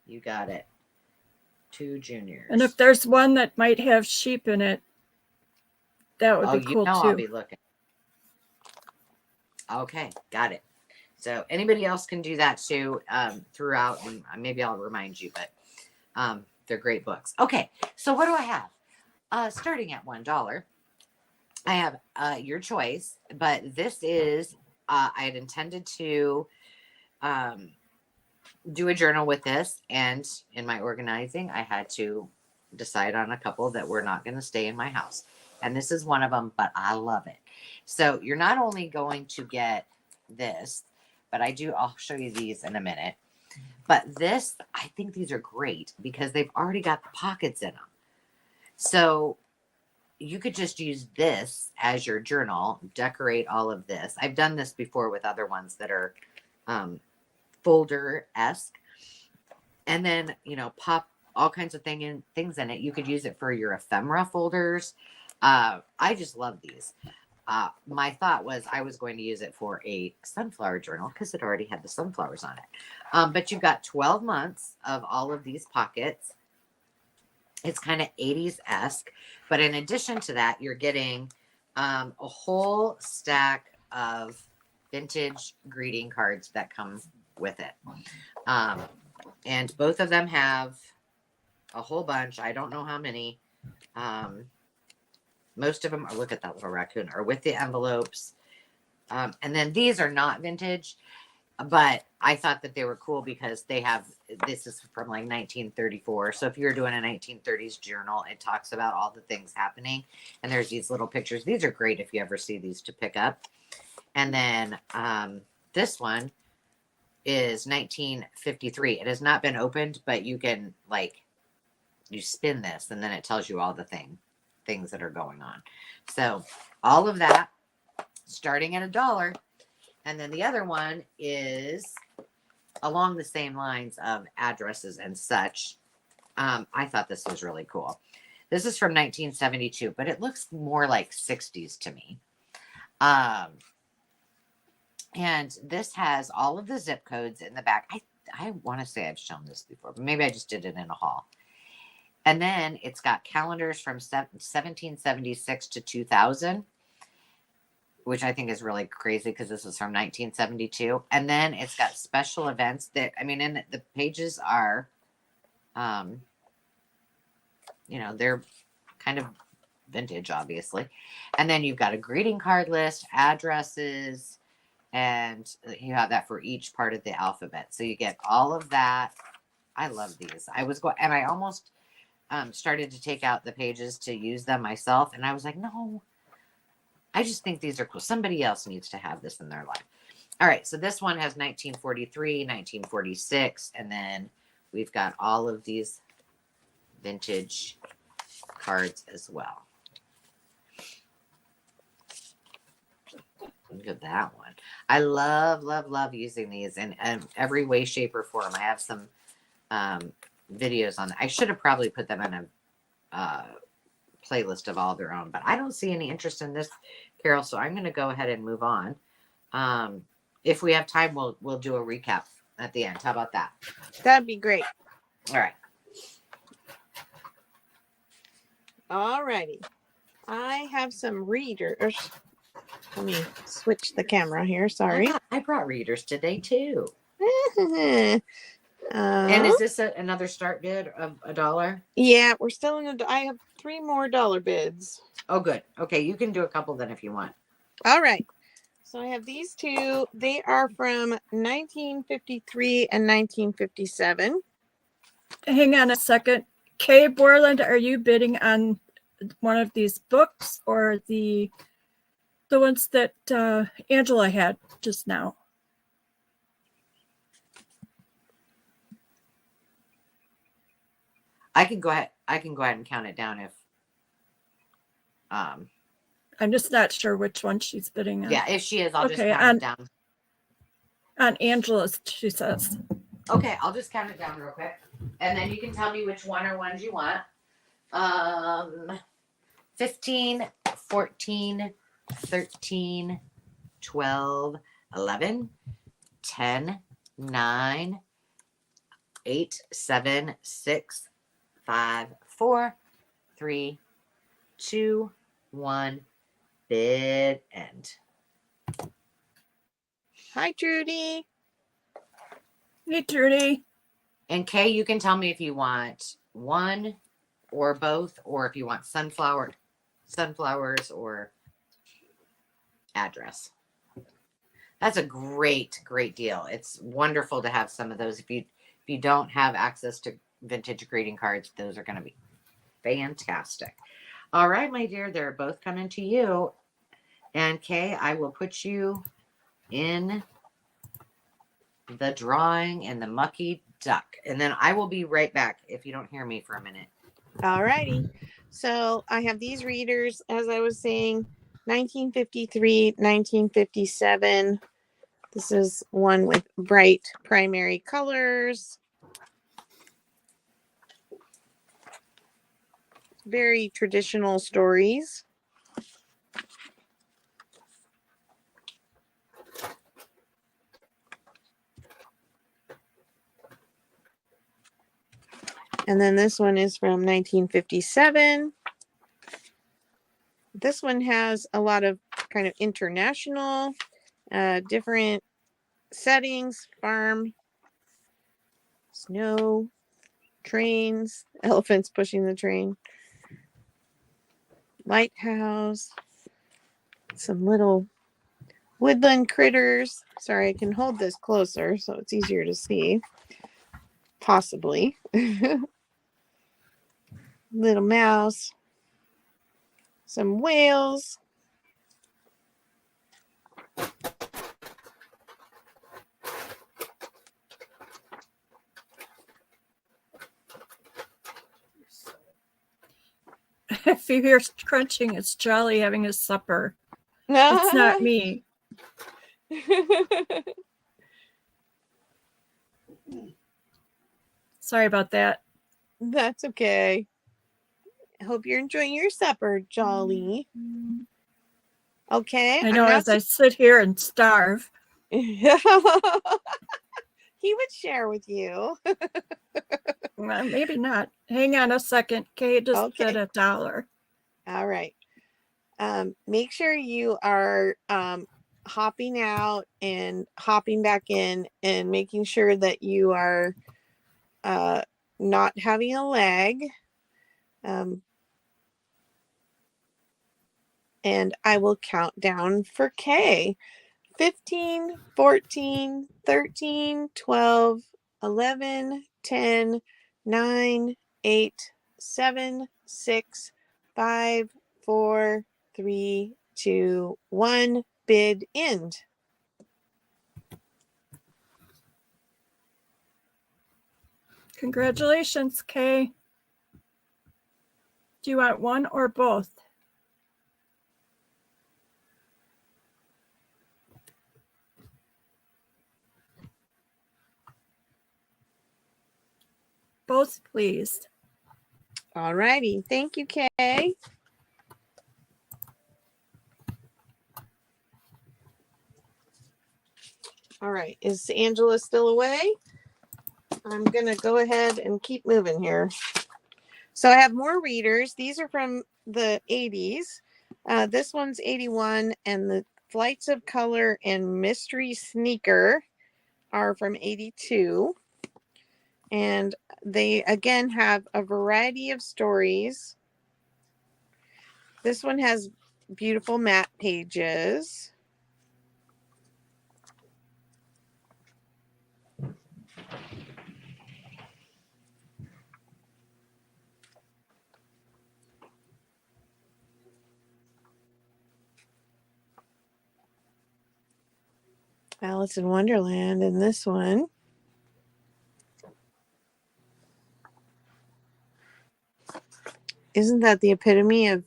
You got it. 2 juniors. And if there's one that might have sheep in it, that would be cool too. I'll be looking. Okay, got it. So anybody else can do that too throughout, and maybe I'll remind you, but they're great books. Okay, so what do I have? Starting at $1, I have your choice, but this is, I had intended to do a journal with this, and in my organizing, I had to decide on a couple that were not going to stay in my house. And this is one of them, but I love it. So you're not only going to get this, but I'll show you these in a minute. But this, I think these are great because they've already got the pockets in them. So you could just use this as your journal, decorate all of this. I've done this before with other ones that are folder-esque. And then, pop all kinds of things in it. You could use it for your ephemera folders. I just love these. My thought was I was going to use it for a sunflower journal because it already had the sunflowers on it. But you've got 12 months of all of these pockets. It's kind of 80s-esque. But in addition to that, you're getting a whole stack of vintage greeting cards that come with it. And both of them have a whole bunch. I don't know how many. Most of them look at that little raccoon, are with the envelopes. And then these are not vintage, but I thought that they were cool because this is from like 1934. So if you're doing a 1930s journal, it talks about all the things happening. And there's these little pictures. These are great if you ever see these to pick up. And then this one is 1953. It has not been opened, but you can you spin this and then it tells you all the things that are going on. So all of that starting at $1. And then the other one is along the same lines of addresses and such. I thought this was really cool. This is from 1972, but it looks more like 60s to me. And this has all of the zip codes in the back. I want to say I've shown this before, but maybe I just did it in a haul. And then it's got calendars from 1776 to 2000, which I think is really crazy because this is from 1972. And then it's got special events that, I mean, and the pages are, they're kind of vintage, obviously. And then you've got a greeting card list, addresses, and you have that for each part of the alphabet. So you get all of that. I love these. I almost started to take out the pages to use them myself. And I was like, no, I just think these are cool. Somebody else needs to have this in their life. All right. So this one has 1943, 1946. And then we've got all of these vintage cards as well. Look at that one. I love using these in every way, shape, or form. I have some videos on that. I should have probably put them in a playlist of all their own, but I don't see any interest in this, Carol, so I'm going to go ahead and move on. If we have time, we'll do a recap at the end. How about that? That'd be great. All right. All righty. I have some readers. Let me switch the camera here. Sorry. I brought readers today too. And And is this another start bid of $1? Yeah, we're still in I have 3 more dollar bids. Oh, good. Okay, you can do a couple then if you want. All right. So I have these two. They are from 1953 and 1957. Hang on a second. Kay Borland, are you bidding on one of these books or the ones that Angela had just now? I can go ahead and count it down if I'm just not sure which one she's bidding on. yeah, if she is, I'll just Okay, count it down. On Angela's, she says. Okay, I'll just count it down real quick. And then you can tell me which one or ones you want. 15, 14, 13, 12, 11, 10, 9, 8, 7, 6, 5, 4, 3, 2, 1. Bid end. Hi, Trudy. Hey, Trudy. And Kay, you can tell me if you want one or both, or if you want sunflowers or address. That's a great deal. It's wonderful to have some of those. If you don't have access to vintage greeting cards, those are going to be fantastic. All right, my dear, they're both coming to you. And Kay, I will put you in the drawing in the mucky duck. And then I will be right back if you don't hear me for a minute. All righty. So I have these readers, as I was saying, 1953, 1957. This is one with bright primary colors. Very traditional stories. And then this one is from 1957. This one has a lot of kind of international, different settings, farm, snow, trains, elephants pushing the train, lighthouse, some little woodland critters. Sorry, I can hold this closer so it's easier to see. Possibly. Little mouse, some whales, If you hear crunching, it's Jolly having his supper. It's not me. Sorry about that. That's okay. I hope you're enjoying your supper, Jolly. Okay. I know as I sit here and starve. He would share with you. Well, maybe not. Hang on a second. Kay just said $1. All right. Make sure you are hopping out and hopping back in and making sure that you are not having a lag. And I will count down for Kay. 15, 14, 13, 12, 11, 10, 9, 8, 7, 6, 5, 4, 3, 2, 1. Bid end. Congratulations, Kay. Do you want one or both? Both, please. All righty. Thank you, Kay. All right. Is Angela still away? I'm going to go ahead and keep moving here. So I have more readers. These are from the 80s. This one's 81, and the Flights of Color and Mystery Sneaker are from 82. And they, again, have a variety of stories. This one has beautiful matte pages. Alice in Wonderland in this one. Isn't that the epitome of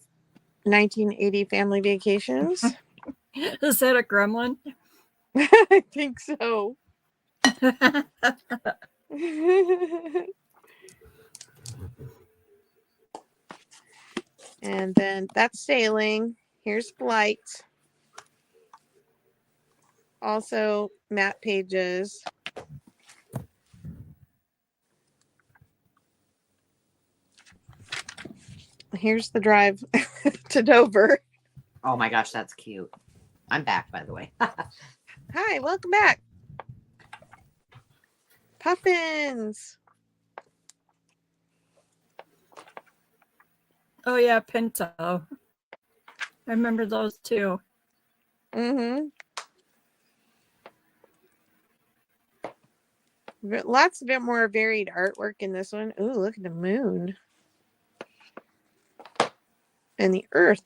1980 family vacations? Is that a gremlin? I think so. And then that's sailing. Here's flight. Also matte pages. Here's the drive to Dover. Oh my gosh, that's cute. I'm back, by the way. Hi, welcome back. Puffins. Oh yeah, Pinto. I remember those too. Mm-hmm. Lots of bit more varied artwork in this one. Ooh, look at the moon. And the earth.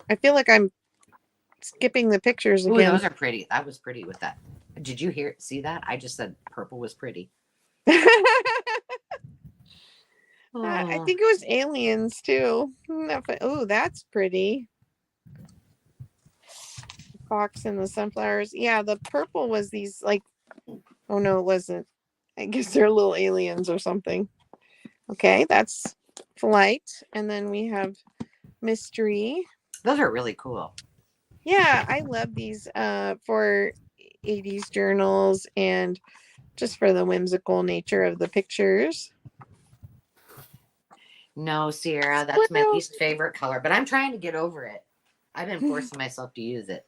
I feel like I'm skipping the pictures Ooh, again. those are pretty. That was pretty with that. Did you see that? I just said purple was pretty. I think it was aliens too. Oh, that's pretty. Fox and the sunflowers. Yeah, the purple was these like, oh no, it wasn't. I guess they're little aliens or something. Okay, that's flight. And then we have mystery. Those are really cool. Yeah, I love these for 80s journals and just for the whimsical nature of the pictures. No, Sierra, that's my least favorite color, but I'm trying to get over it. I've been forcing myself to use it.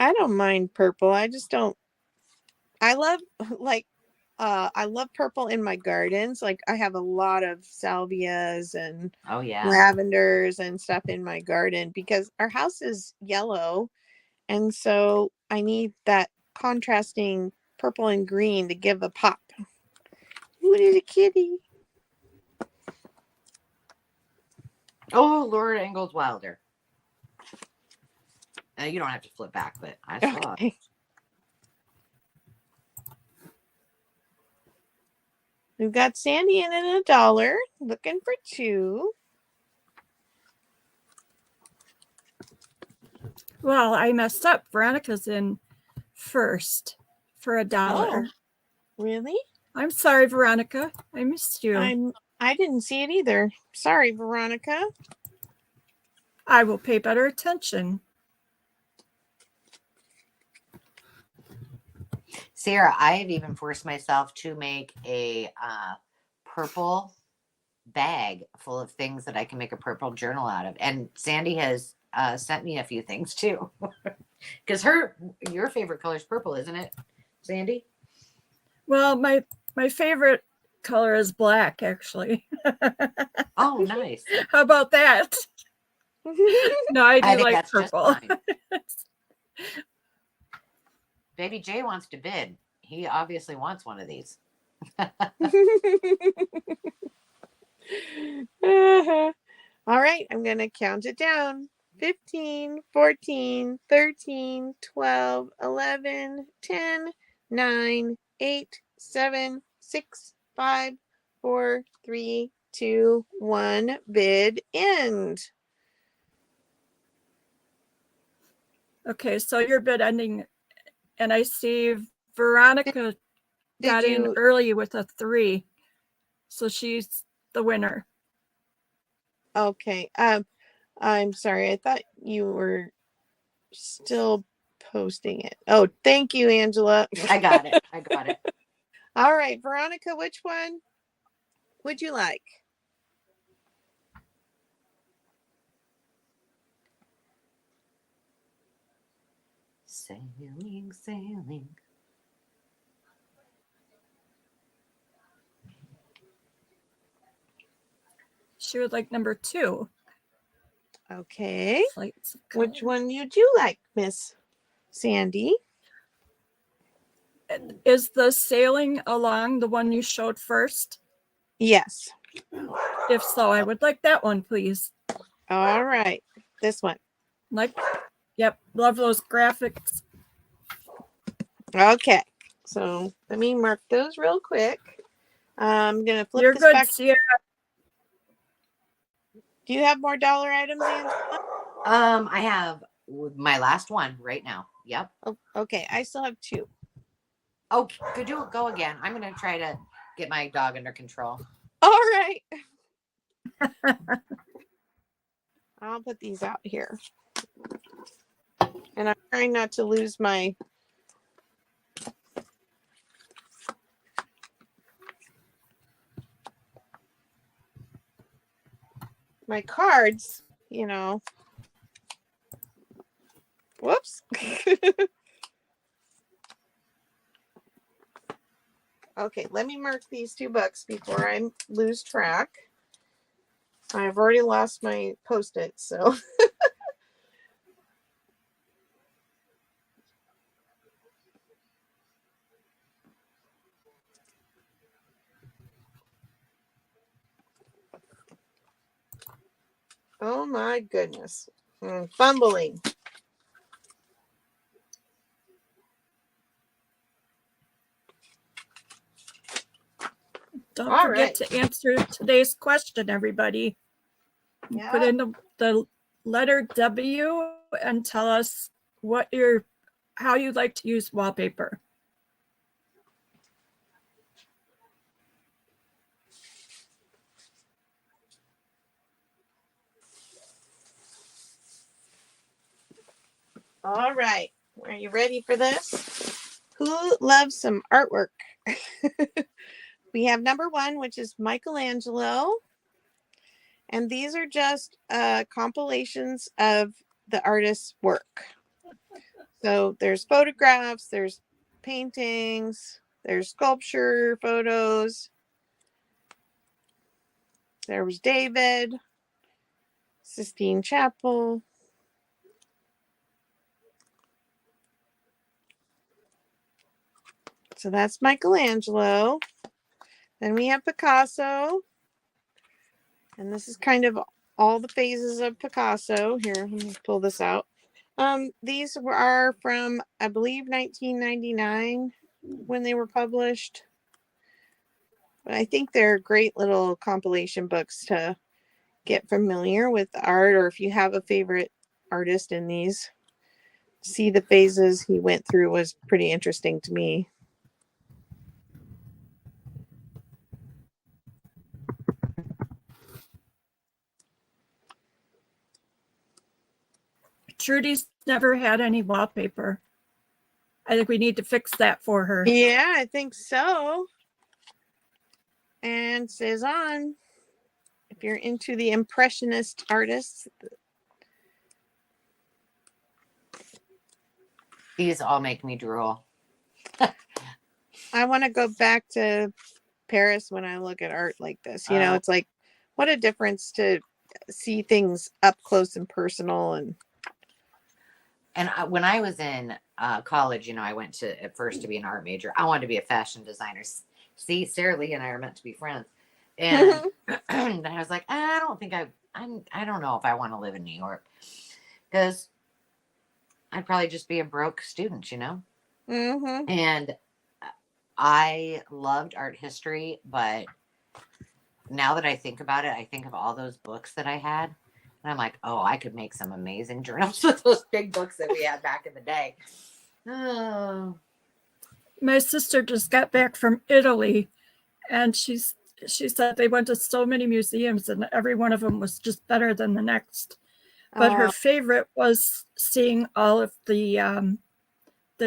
I don't mind purple. I just don't. I love I love purple in my gardens. Like I have a lot of salvias and lavenders and stuff in my garden because our house is yellow. And so I need that contrasting purple and green to give a pop. What is a kitty? Oh, Laura Ingalls Wilder. You don't have to flip back, but I saw it. Okay. We've got Sandy in at $1, looking for 2. Well, I messed up. Veronica's in first for $1. Oh, really? I'm sorry, Veronica. I missed you. I didn't see it either. Sorry, Veronica. I will pay better attention. Sarah, I have even forced myself to make a purple bag full of things that I can make a purple journal out of. And Sandy has sent me a few things too. Because your favorite color is purple, isn't it, Sandy? Well, my favorite color is black, actually. Oh, nice. How about that? No, I do like that's purple. just fine. Baby Jay wants to bid. He obviously wants one of these. All right, I'm going to count it down. 15, 14, 13, 12, 11, 10, 9, 8, 7, 6, 5, 4, 3, 2, 1. Bid end. Okay, so your bid ending, and I see Veronica got in early with a 3. So she's the winner. Okay. I'm sorry. I thought you were still posting it. Oh, thank you, Angela. I got it. All right, Veronica, which one would you like? Sailing, sailing. She would like number 2. Okay. Flights of Which color. one would you like, Miss Sandy? Is the sailing along the one you showed first? Yes. If so, I would like that one, please. All right. This one. Yep. Love those graphics. Okay. So let me mark those real quick. I'm going to flip You're this good, back. Sierra. Do you have more dollar items, Angela? I have my last one right now. Yep. Oh, okay. I still have 2. Oh, could you go again? I'm going to try to get my dog under control. All right. I'll put these out here. And I'm trying not to lose my cards, Whoops. Okay, let me mark these 2 books before I lose track. I've already lost my Post-it, so. Oh my goodness. Fumbling. Don't forget to answer today's question, everybody. Yeah. Put in the letter W and tell us how you'd like to use wallpaper. All right. Are you ready for this? Who loves some artwork? We have number 1, which is Michelangelo. And these are just compilations of the artist's work. So there's photographs, there's paintings, there's sculpture photos. There was David, Sistine Chapel. So that's Michelangelo. Then we have Picasso. And this is kind of all the phases of Picasso. Here, let me pull this out. These are from, I believe, 1999 when they were published. But I think they're great little compilation books to get familiar with the art, or if you have a favorite artist in these, see the phases he went through was pretty interesting to me. Trudy's never had any wallpaper. I think we need to fix that for her. Yeah, I think so. And says on, if you're into the impressionist artists, These all make me drool. I want to go back to Paris when I look at art like this. You know, it's like, what a difference to see things up close and personal. And when I was in college, you know, I went to at first to be an art major. I wanted to be a fashion designer. See, Sarah Lee and I are meant to be friends. And then I was like, I don't think I don't know if I want to live in New York, because I'd probably just be a broke student, you know? mm-hmm. And I loved art history, but now that I think about it, I think of all those books that I had. And I'm like, oh, I could make some amazing journals with those big books that we had back in the day. Oh. My sister just got back from Italy, and she said they went to so many museums, and every one of them was just better than the next. But her favorite was seeing all of the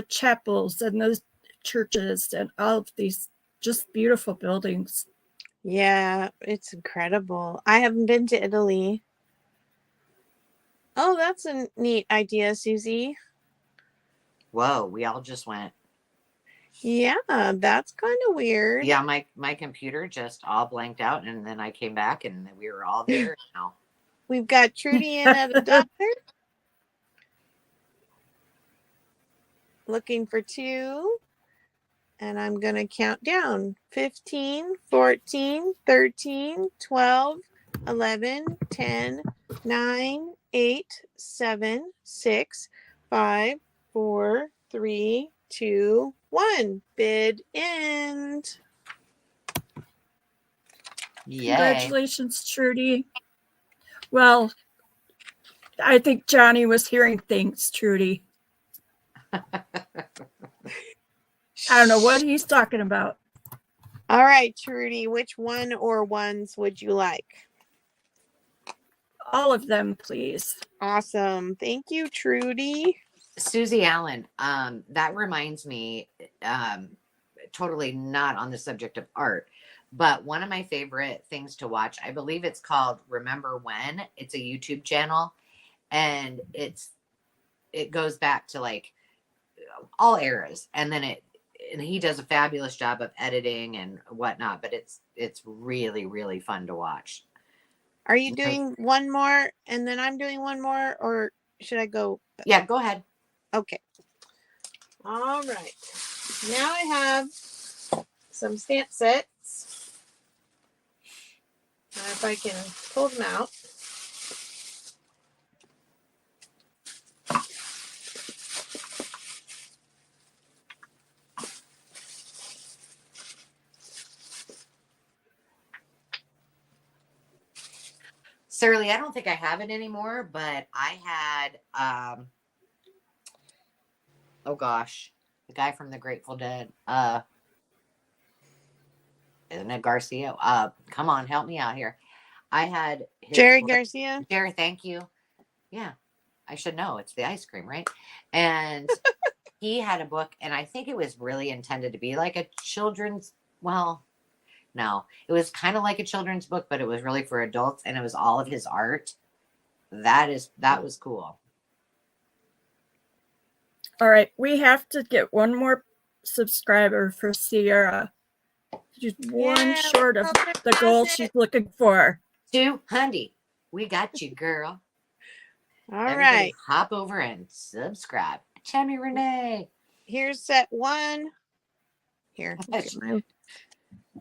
chapels and the churches and all of these just beautiful buildings. Yeah, it's incredible. I haven't been to Italy. Oh, that's a neat idea, Susie. Whoa, we all just went. Yeah, that's kind of weird. Yeah, my computer just all blanked out, and then I came back and we were all there now. We've got Trudy in at $1. Looking for 2. And I'm going to count down. 15, 14, 13, 12, 11, 10, 9, 8, 7, 6, 5, 4, 3, 2, 1. Bid end. Yay. Congratulations, Trudy. Well, I think Johnny was hearing things, Trudy. I don't know what he's talking about. All right, Trudy, which one or ones would you like? All of them, please. Awesome. Thank you, Trudy. Susie Allen, that reminds me, totally not on the subject of art, but one of my favorite things to watch, I believe it's called Remember When. It's a YouTube channel, and it goes back to like all eras, and he does a fabulous job of editing and whatnot, but it's really, really fun to watch. Are you doing one more and then I'm doing one more, or should I go? Yeah, go ahead. Okay. All right. Now I have some stamp sets. Now if I can pull them out. Sarah Lee, I don't think I have it anymore, but I had, oh gosh, the guy from the Grateful Dead, isn't it Garcia? Come on, help me out here. I had Jerry Garcia. Jerry, thank you. Yeah, I should know. It's the ice cream, right? And he had a book, and I think it was really intended to be like a children's, well, no, it was kind of like a children's book, but it was really for adults, and it was all of his art. That was cool. All right, we have to get one more subscriber for Sierra. She's one short of the goal she's looking for. 200. We got you, girl. All Everybody right. hop over and subscribe. Tammy Renee. Here's set 1. Here. Get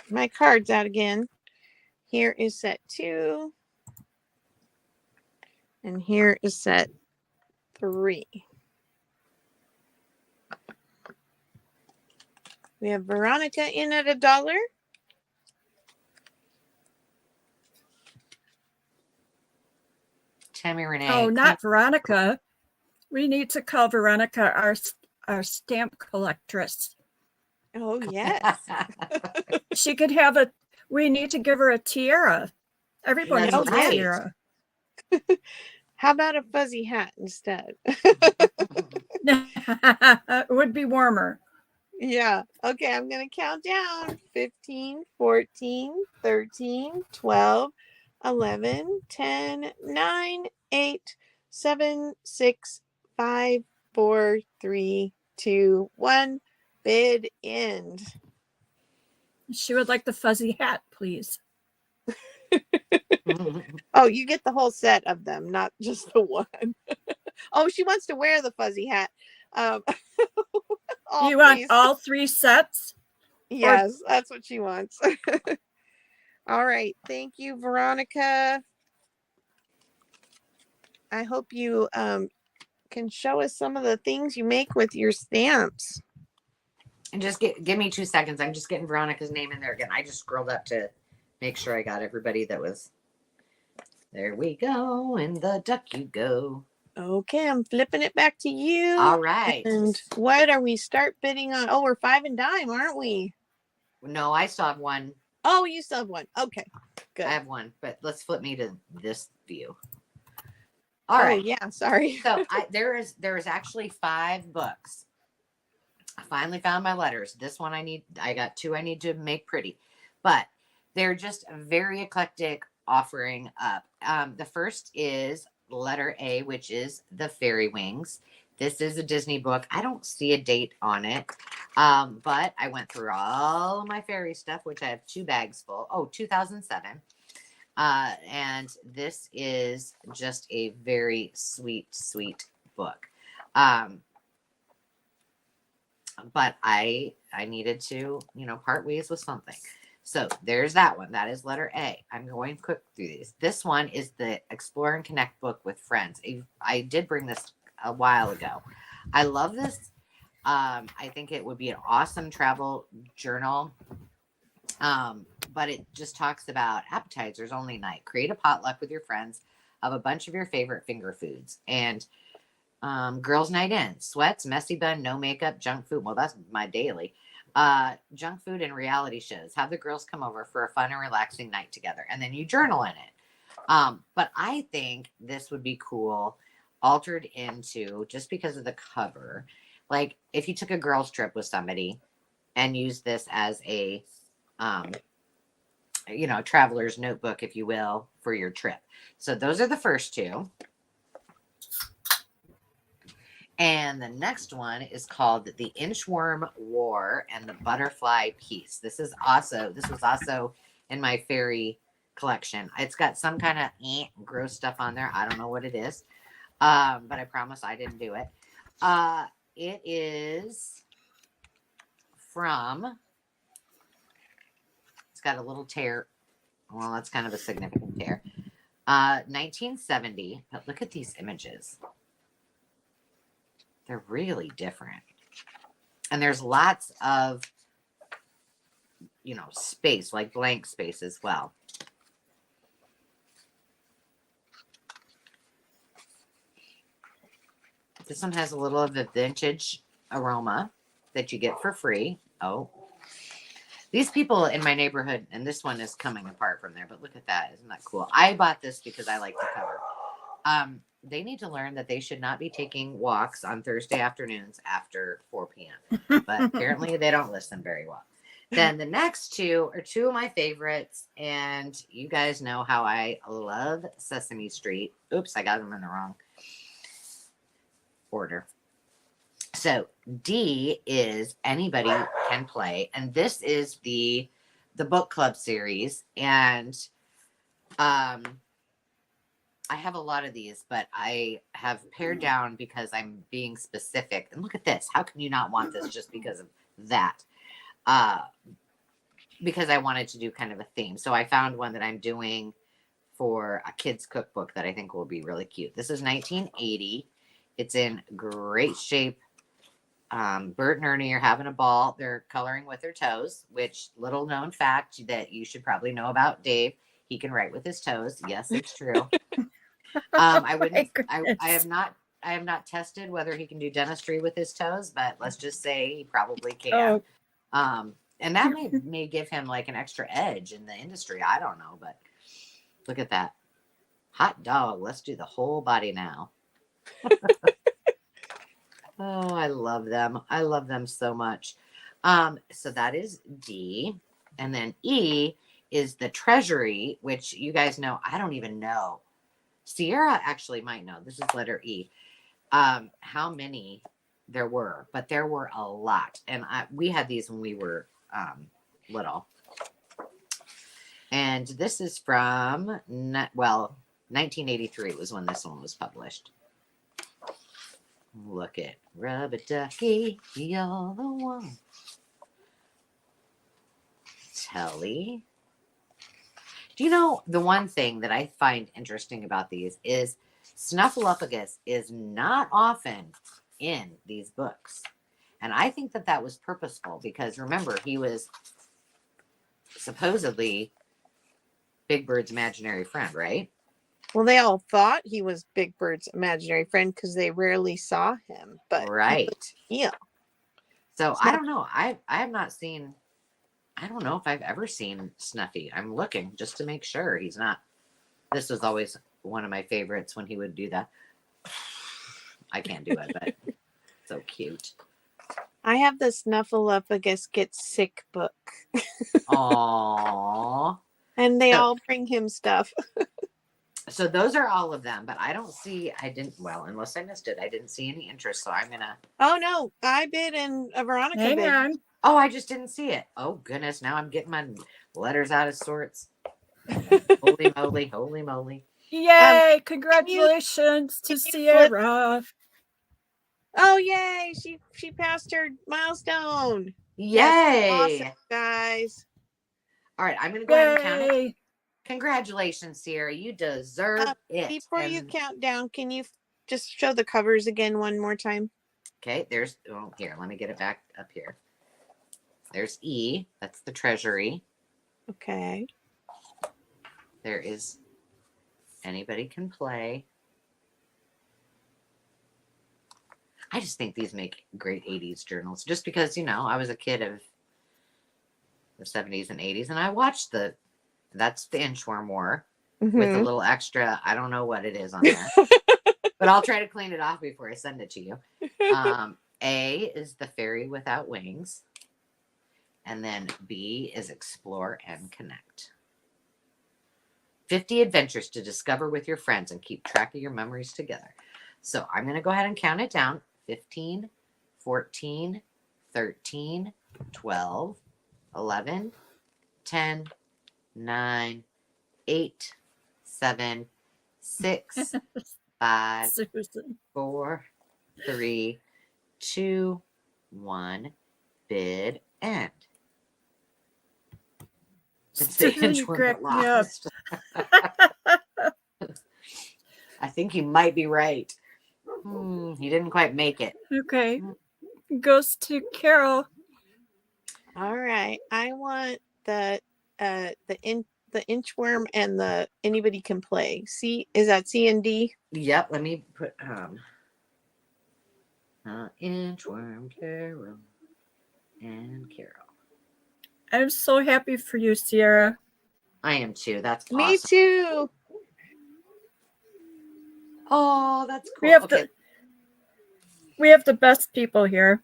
my cards out again. Here is set 2. And here is set 3. We have Veronica in at $1. Tammy Renee. Oh, not Veronica. We need to call Veronica our stamp collectress. Oh, yes. She could have we need to give her a tiara. Everybody That's needs a right. tiara. How about a fuzzy hat instead? It would be warmer. Yeah. Okay, I'm going to count down. 15, 14, 13, 12, 11, 10, 9, 8, 7, 6, 5, 4, 3, 2, 1. Bid end. She would like the fuzzy hat, please. Oh, you get the whole set of them, not just the one. Oh, she wants to wear the fuzzy hat. Oh, You want please. all 3 sets? Yes, that's what she wants. All right. Thank you, Veronica. I hope you can show us some of the things you make with your stamps. And just give me 2 seconds. I'm just getting Veronica's name in there again. I just scrolled up to make sure I got everybody that was. There we go. And the duck you go. Okay, I'm flipping it back to you. All right. And what are we start bidding on? Oh, we're 5 and dime, aren't we? No, I still have one. Oh, you still have one. Okay, good. I have one, but let's flip me to this view. All right. Yeah, sorry. So there is actually 5 books. I finally found my letters. This one I got 2 I need to make pretty, but they're just very eclectic offering up. The first is letter A, which is the Fairy Wings. This is a Disney book. I don't see a date on it. But I went through all of my fairy stuff, which I have 2 bags full. Oh, 2007. And this is just a very sweet, sweet book. But I needed to, part ways with something. So there's that one. That is letter A. I'm going quick through these. This one is the Explore and Connect book with friends. I did bring this a while ago. I love this. I think it would be an awesome travel journal. But it just talks about appetizers only night. Create a potluck with your friends of a bunch of your favorite finger foods. And girls' night in, sweats, messy bun, no makeup, junk food. Well, that's my daily. Junk food and reality shows. Have the girls come over for a fun and relaxing night together. And then you journal in it. But I think this would be cool, altered into, just because of the cover. Like if you took a girls' trip with somebody and used this as a, traveler's notebook, if you will, for your trip. So those are the first 2. And the next one is called The Inchworm War and the Butterfly Peace. This was also in my fairy collection. It's got some kind of gross stuff on there. I don't know what it is. But I promise I didn't do it. It is from, it's got a little tear. Well, that's kind of a significant tear. 1970. But look at these images. They're really different. And there's lots of, space, like blank space as well. This one has a little of the vintage aroma that you get for free. Oh, these people in my neighborhood, and this one is coming apart from there, but look at that. Isn't that cool? I bought this because I like the cover. They need to learn that they should not be taking walks on Thursday afternoons after 4 p.m. But apparently they don't listen very well. Then the next 2 are 2 of my favorites. And you guys know how I love Sesame Street. Oops, I got them in the wrong order. So D is Anybody Can Play. And this is the book club series. And I have a lot of these, but I have pared down because I'm being specific. And look at this. How can you not want this just because of that? Because I wanted to do kind of a theme. So I found one that I'm doing for a kid's cookbook that I think will be really cute. This is 1980. It's in great shape. Bert and Ernie are having a ball. They're coloring with their toes, which little known fact that you should probably know about Dave. He can write with his toes. Yes, it's true. I wouldn't. I have not tested whether he can do dentistry with his toes, but let's just say he probably can. And that may give him like an extra edge in the industry. I don't know, but look at that. Hot dog. Let's do the whole body now. Oh, I love them. I love them so much. So that is D. And then E is the treasury, which you guys know. I don't even know. Sierra actually might know. This is letter E. How many there were, but there were a lot. And we had these when we were little. And this is from, 1983 was when this one was published. Look at Rubber Ducky, you're the one. Telly. Do you know the one thing that I find interesting about these is Snuffleupagus is not often in these books. And I think that that was purposeful because remember, he was supposedly Big Bird's imaginary friend, right? Well, they all thought he was Big Bird's imaginary friend because they rarely saw him. But right. Yeah. So I don't know. I have not seen. I don't know if I've ever seen Snuffy. I'm looking just to make sure he's not. This was always one of my favorites when he would do that. I can't do it, but so cute. I have the Snuffleupagus Gets Sick book. Aww. And they all bring him stuff. So those are all of them, but I don't see, unless I missed it, I didn't see any interest. So I'm going to. Oh, no. I bid and Veronica Hang bid. on. Oh, I just didn't see it. Oh, goodness. Now I'm getting my letters out of sorts. Holy moly. Holy moly. Yay. Congratulations to Sierra. Oh, yay. She passed her milestone. Yay. Yes, awesome, guys. All right. I'm going to go ahead and count it. Congratulations, Sierra. You deserve it. Before you count down, can you just show the covers again one more time? Okay, here, let me get it back up here. There's E. That's the treasury. Okay. There is Anybody Can Play. I just think these make great 80s journals just because, I was a kid of the 70s and 80s and I watched that's the Inchworm War with a little extra. I don't know what it is on there, but I'll try to clean it off before I send it to you. A is The Fairy Without Wings. And then B is Explore and Connect. 50 adventures to discover with your friends and keep track of your memories together. So I'm going to go ahead and count it down. 15, 14, 13, 12, 11, 10, 9, 8, 7, 6, 5, 4, 3, 2, 1. Bid end. It's the Inchworm lost. I think you might be right. He didn't quite make it. Okay. Goes to Carol. All right. I want the Inchworm and the Anybody Can Play. C, is that C and D? Yep. Let me put Inchworm, Carol, and Carol. I'm so happy for you, Sierra. I am too. That's awesome. Me too. Oh, that's cool. We have the best people here.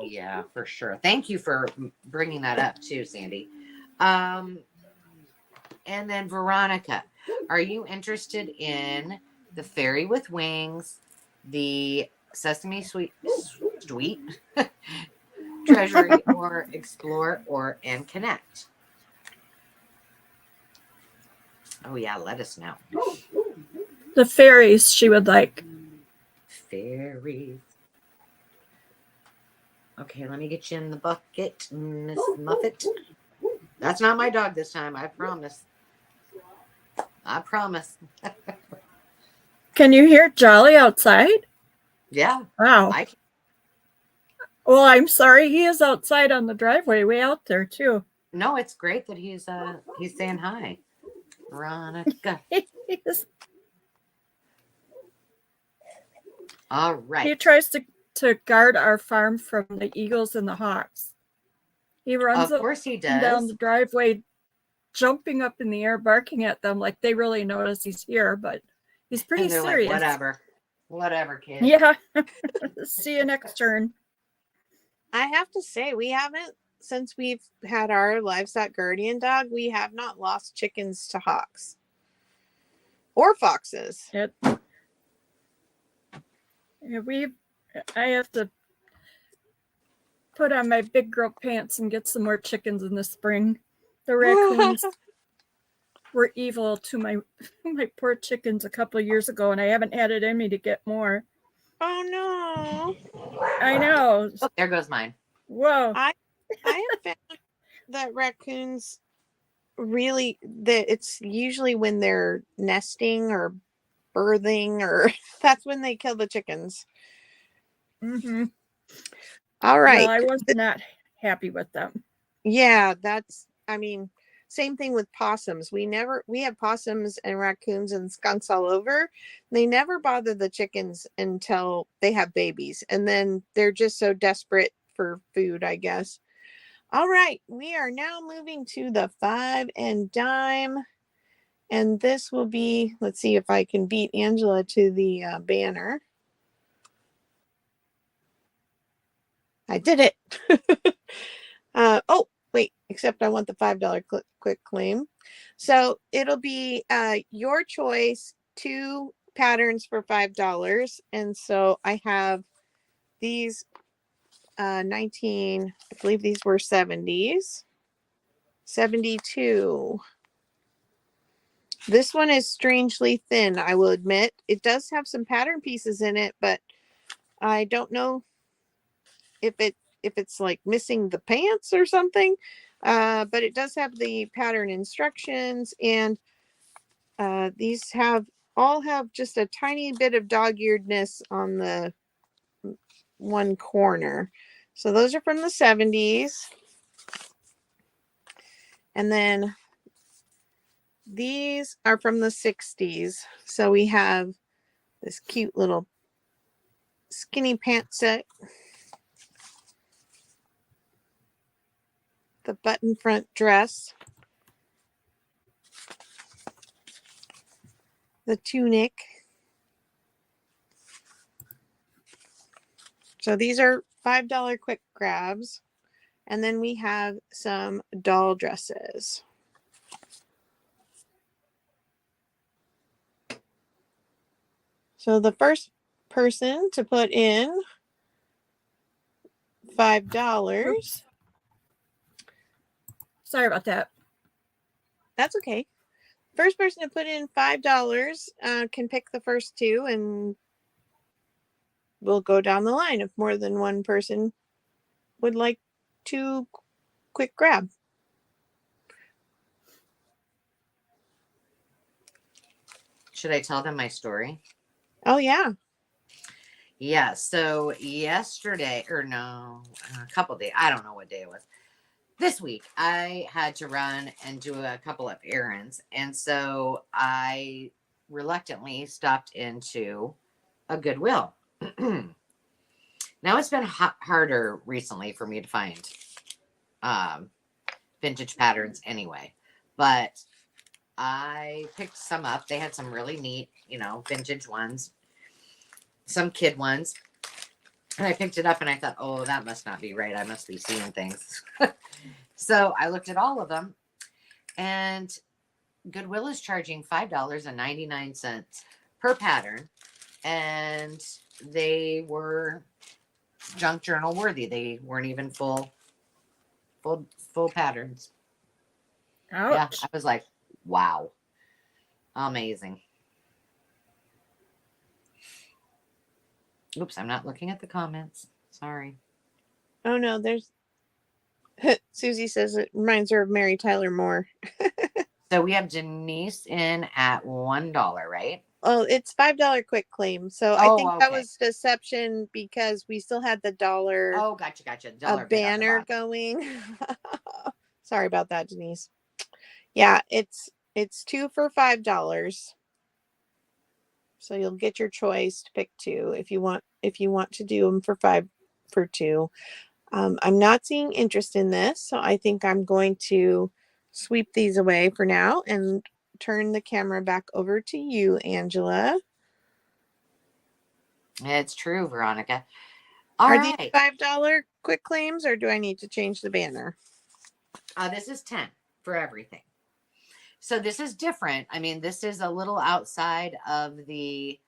Yeah, for sure. Thank you for bringing that up too, Sandy. And then Veronica, are you interested in The Fairy with Wings, the Sesame Sweet Treasury, or Explore and Connect? Oh yeah, let us know. The fairies she would like. Fairies. Okay, let me get you in the bucket, Miss Muffet. That's not my dog this time, I promise. I promise. Can you hear Jolly outside? Yeah. Wow. Well, I'm sorry. He is outside on the driveway, way out there too. No, it's great that he's saying hi. Veronica. All right. He tries to guard our farm from the eagles and the hawks. He runs Of course he down does. the driveway, jumping up in the air, barking at them like they really notice he's here, but he's pretty And they're serious. like, whatever, kid. Yeah. See you next turn. I have to say, we haven't, since we've had our livestock guardian dog, we have not lost chickens to hawks or foxes. I have to put on my big girl pants and get some more chickens in the spring. The raccoons were evil to my poor chickens a couple of years ago, and I haven't had it in me to get more. Oh no! I know. Oh, there goes mine. Whoa! I have found that raccoons really, that it's usually when they're nesting or birthing, or that's when they kill the chickens. Mm-hmm. All right. Well, I was not happy with them. Yeah, same thing with possums. We have possums and raccoons and skunks all over. They never bother the chickens until they have babies. And then they're just so desperate for food, I guess. All right. We are now moving to the 5 and dime. And this will be, let's see if I can beat Angela to the banner. I did it. Oh, wait, except I want the $5 quick claim. So it'll be your choice, 2 patterns for $5. And so I have these 19, I believe these were 70s. 72. This one is strangely thin, I will admit. It does have some pattern pieces in it, but I don't know if it's like missing the pants or something. But it does have the pattern instructions, and these all have just a tiny bit of dog-earedness on the one corner. So those are from the 70s. And then these are from the 60s. So we have this cute little skinny pant set, the button front dress, the tunic. So these are $5 quick grabs. And then we have some doll dresses. So the first person to put in $5. Oops. Sorry about that. That's okay. First person to put in $5 can pick the first 2, and we'll go down the line if more than one person would like to quick grab. Should I tell them my story? Oh, yeah. Yeah. So yesterday, or no, a couple days, I don't know what day it was. This week, I had to run and do a couple of errands. And so I reluctantly stopped into a Goodwill. Now it's been harder recently for me to find vintage patterns anyway. But I picked some up. They had some really neat, vintage ones, some kid ones. And I picked it up and I thought, oh, that must not be right. I must be seeing things. So I looked at all of them, and Goodwill is charging $5.99 per pattern. And they were junk journal worthy. They weren't even full patterns. Ouch. Yeah, I was like, wow, amazing. Oops, I'm not looking at the comments. Sorry. Oh, no, there's Susie says it reminds her of Mary Tyler Moore. So we have Denise in at $1, right? Oh, it's $5 quick claim. So I Oh, think that okay. was deception because we still had the dollar Oh, gotcha. a Dollar bid on the banner bottom. going. Sorry about that, Denise. Yeah, it's 2 for $5. So you'll get your choice to pick two if you want to do them for 5 for 2. I'm not seeing interest in this, so I think I'm going to sweep these away for now and turn the camera back over to you, Angela. It's true, Veronica. All Are these right. $5 quick claims or do I need to change the banner? This is 10 for everything. So this is different. I mean, this is a little outside of the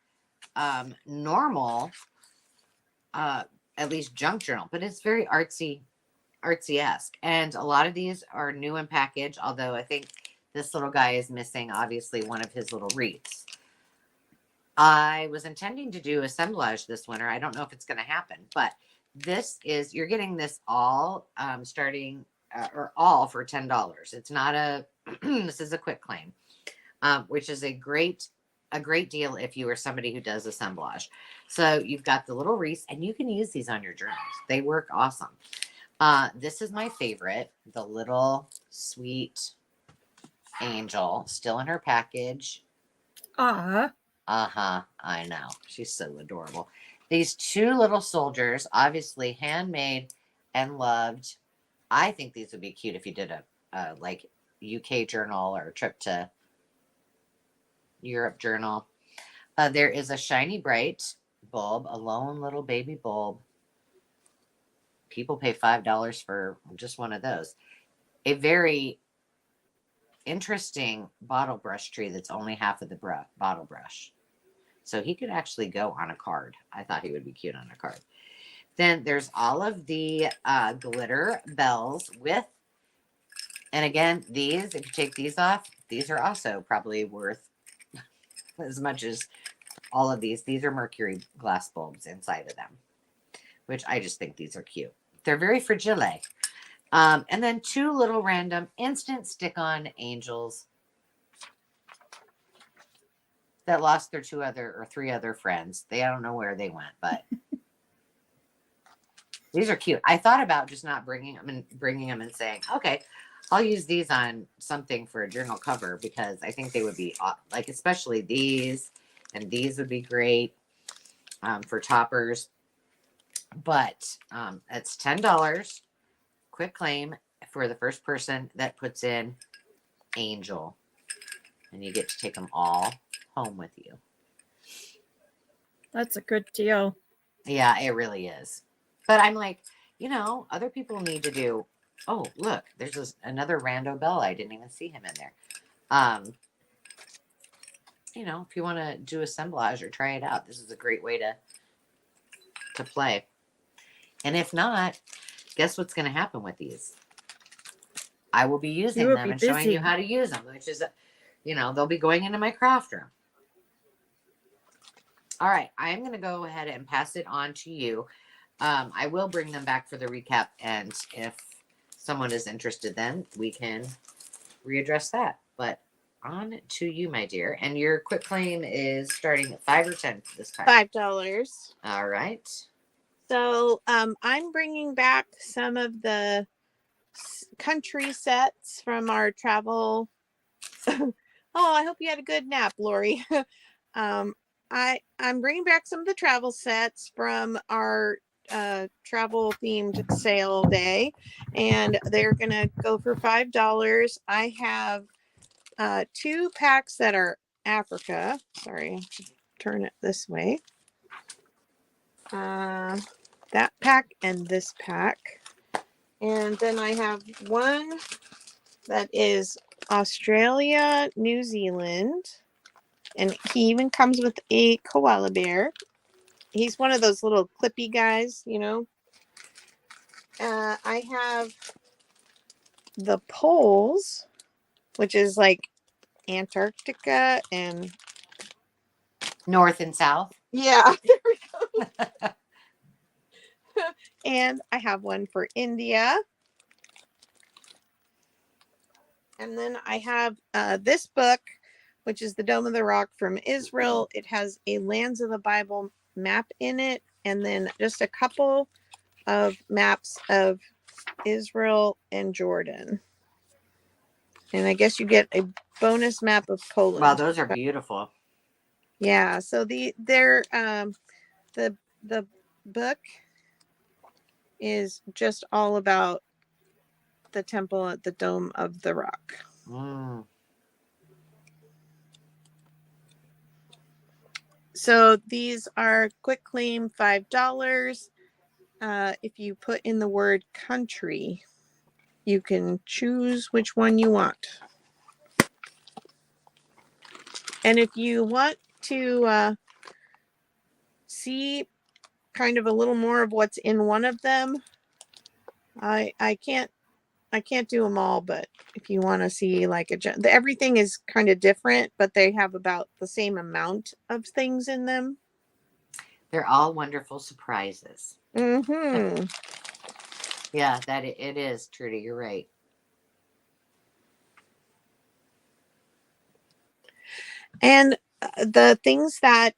normal, at least junk journal, but it's very artsy-esque. And a lot of these are new in package, although I think this little guy is missing, obviously, one of his little wreaths. I was intending to do assemblage this winter. I don't know if it's going to happen, but you're getting this all starting or all for $10. It's not this is a quick claim, which is a great deal if you are somebody who does assemblage. So you've got the little wreaths, and you can use these on your journals. They work awesome. This is my favorite, the little sweet angel, still in her package. Ah, I know. She's so adorable. These two little soldiers, obviously handmade and loved. I think these would be cute if you did a like UK journal or a trip to Europe journal. There is a shiny bright bulb, a lone little baby bulb. People pay $5 for just one of those. A very interesting bottle brush tree that's only half of the bottle brush. So he could actually go on a card. I thought he would be cute on a card. Then there's all of the glitter bells with, and again, these, if you take these off, these are also probably worth as much as all of these. These are mercury glass bulbs inside of them, which I just think these are cute. They're very fragile. And then two little random instant stick-on angels that lost their three other friends. I don't know where they went, but these are cute. I thought about just not bringing them and saying, okay, I'll use these on something for a journal cover because I think they would be like, especially these, and these would be great for toppers. But it's $10 quick claim for the first person that puts in angel, and you get to take them all home with you. that's a good deal. Yeah, it really is. But I'm like, other people need to do. Oh, look, there's another rando bell. I didn't even see him in there. If you want to do assemblage or try it out, this is a great way to play. And if not, guess what's going to happen with these? I will be using them and showing you how to use them, which is, they'll be going into my craft room. All right, I am going to go ahead and pass it on to you. I will bring them back for the recap, and if someone is interested, then we can readdress that. But on to you, my dear. And your quick claim is starting at 5 or 10 this time. $5. All right. So I'm bringing back some of the country sets from our travel. Oh, I hope you had a good nap, Lori. I'm bringing back some of the travel sets from our travel themed sale day, and they're gonna go for $5. I have 2 packs that are Africa. Sorry, I have to turn it this way. That pack and this pack. And then I have one that is Australia, New Zealand. And he even comes with a koala bear. He's one of those little clippy guys, I have the poles, which is like Antarctica and North and South. Yeah, there we go. And I have one for India. And then I have this book, which is the Dome of the Rock from Israel. It has a Lands of the Bible map in it, and then just a couple of maps of Israel and Jordan. And I guess you get a bonus map of Poland. Wow, those are beautiful. Yeah, so the book is just all about the temple at the Dome of the Rock. Mm. So these are quick claim $5. If you put in the word country, you can choose which one you want. And if you want to see kind of a little more of what's in one of them, I can't do them all, but if you want to see like everything is kind of different, but they have about the same amount of things in them. They're all wonderful surprises. Mm-hmm. Yeah, that it is, Trudy. You're right. And the things that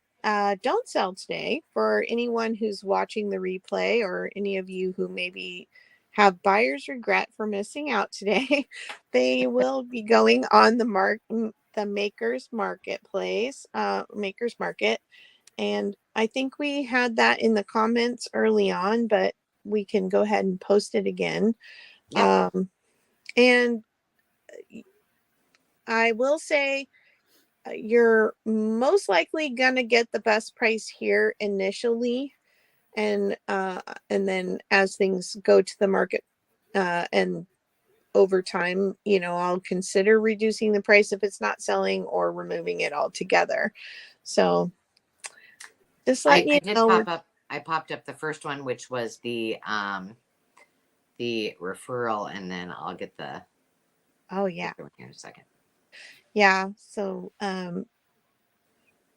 don't sell today, for anyone who's watching the replay or any of you who maybe have buyer's regret for missing out today, they will be going on the Makers Marketplace, Makers Market. And I think we had that in the comments early on, but we can go ahead and post it again. Yep. And I will say, you're most likely going to get the best price here initially. And then as things go to the market and over time, I'll consider reducing the price if it's not selling or removing it altogether. So just let you know. I popped up the first one, which was the referral, and then I'll get the. Oh yeah. Here in a second. Yeah. So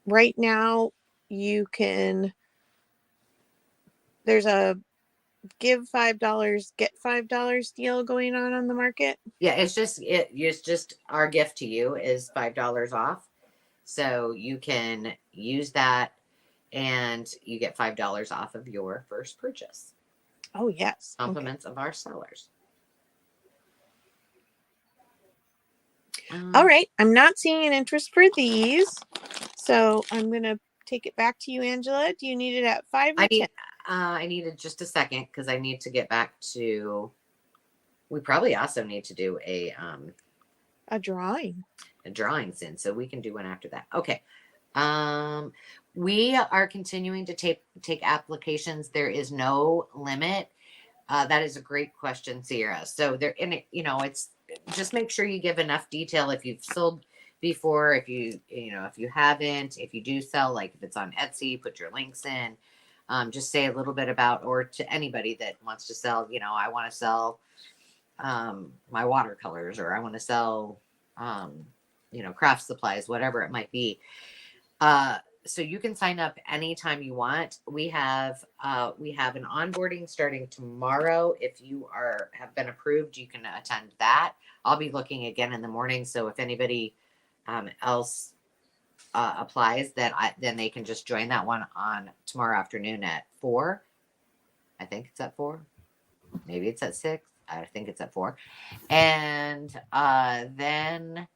right now you can. There's a give $5, get $5 deal going on the market. Yeah, it's just our gift to you is $5 off. So you can use that and you get $5 off of your first purchase. Oh yes. Compliments of our sellers. All right. I'm not seeing an interest for these. So I'm going to take it back to you, Angela. Do you need it at 5 or 10? I needed just a second because I need to get back to. We probably also need to do a drawing. A drawing soon, so we can do one after that. Okay. We are continuing to take applications. There is no limit. That is a great question, Sierra. So there, in it, it's just make sure you give enough detail if you've sold before, if you haven't, if you do sell, like if it's on Etsy, put your links in. Just say a little bit about, or to anybody that wants to sell, I want to sell my watercolors, or I want to sell, craft supplies, whatever it might be. So you can sign up anytime you want. We have an onboarding starting tomorrow. If you have been approved, you can attend that. I'll be looking again in the morning. So if anybody else applies, then they can just join that one on tomorrow afternoon at 4. I think it's at 4. Maybe it's at 6. I think it's at 4. And then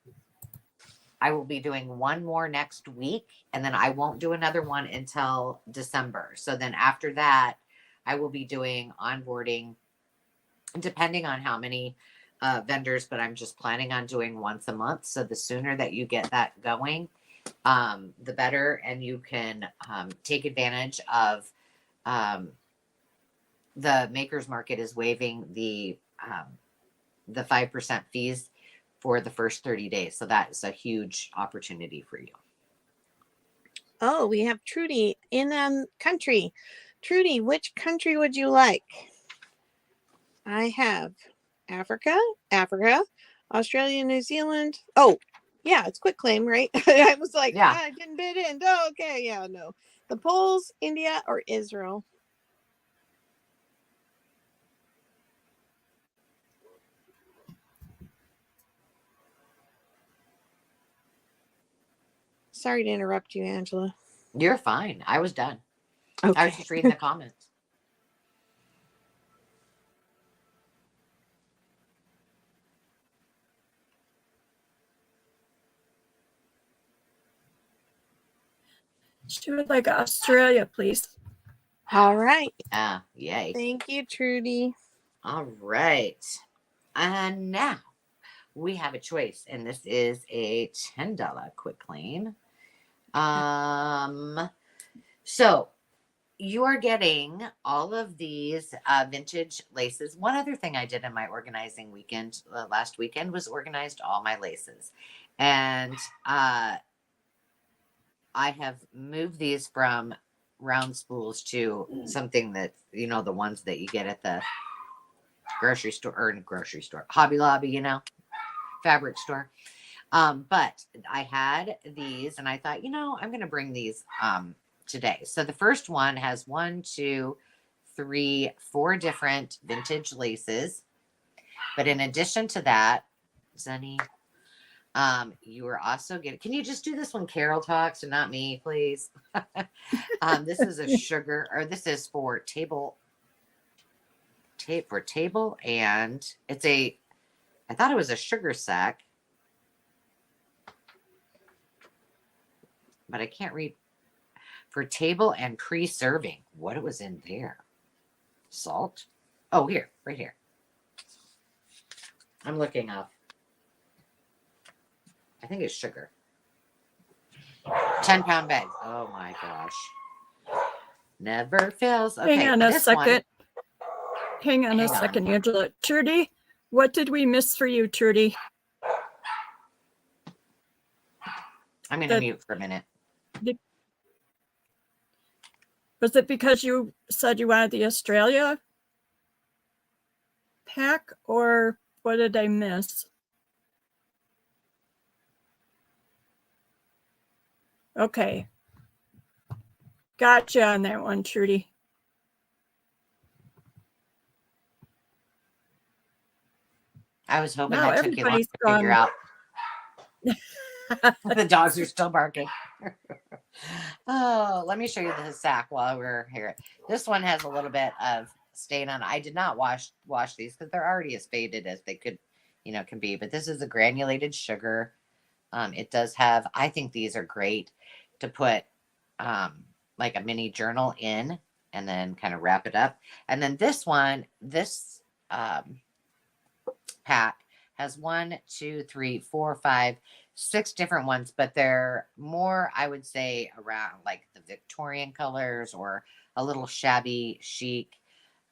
I will be doing one more next week, and then I won't do another one until December. So then after that, I will be doing onboarding, depending on how many vendors, but I'm just planning on doing once a month. So the sooner that you get that going, the better. And you can take advantage of the Makers Market is waiving the 5% fees for the first 30 days. So that is a huge opportunity for you. Oh, we have Trudy in country. Trudy, which country would you like? I have Africa, Australia, New Zealand. Oh, yeah, it's quick claim, right? I was like, Yeah. I didn't bid in. Oh, okay, yeah, no. The Poles, India, or Israel? Sorry to interrupt you, Angela. You're fine. I was done. Okay. I was just reading the comments. She would like Australia, please. All right. Yay. Thank you, Trudy. All right. And now we have a choice, and this is a $10 quick clean. So you are getting all of these vintage laces. One other thing I did in my organizing weekend last weekend was organized all my laces. And I have moved these from round spools to something that, you know, the ones that you get at the grocery store, Hobby Lobby, fabric store. But I had these and I thought, I'm going to bring these today. So the first one has 4 different vintage laces. But in addition to that, Zenny, you are also getting, can you just do this when Carol talks and not me, please? This is this is for table, and I thought it was a sugar sack, but I can't read. For table and pre-serving. What it was in there? Salt? Oh, right here. I'm looking up. I think it's sugar. 10-pound bags. Oh my gosh. Never fails. Okay, Hang on a second. Hang on a second, Angela. Trudy, what did we miss for you, Trudy? I'm going to mute for a minute. Was it because you said you wanted the Australia pack, or what did I miss? Okay. Gotcha on that one, Trudy. I was hoping Now that took you long to figure out. The dogs are still barking. Oh, let me show you the sack while we're here. This one has a little bit of stain on it. I did not wash these because they're already as faded as they could, can be. But this is a granulated sugar. It does have, I think these are great to put like a mini journal in and then kind of wrap it up. And then this pack has 6 different ones, but they're more, I would say, around like the Victorian colors or a little shabby chic.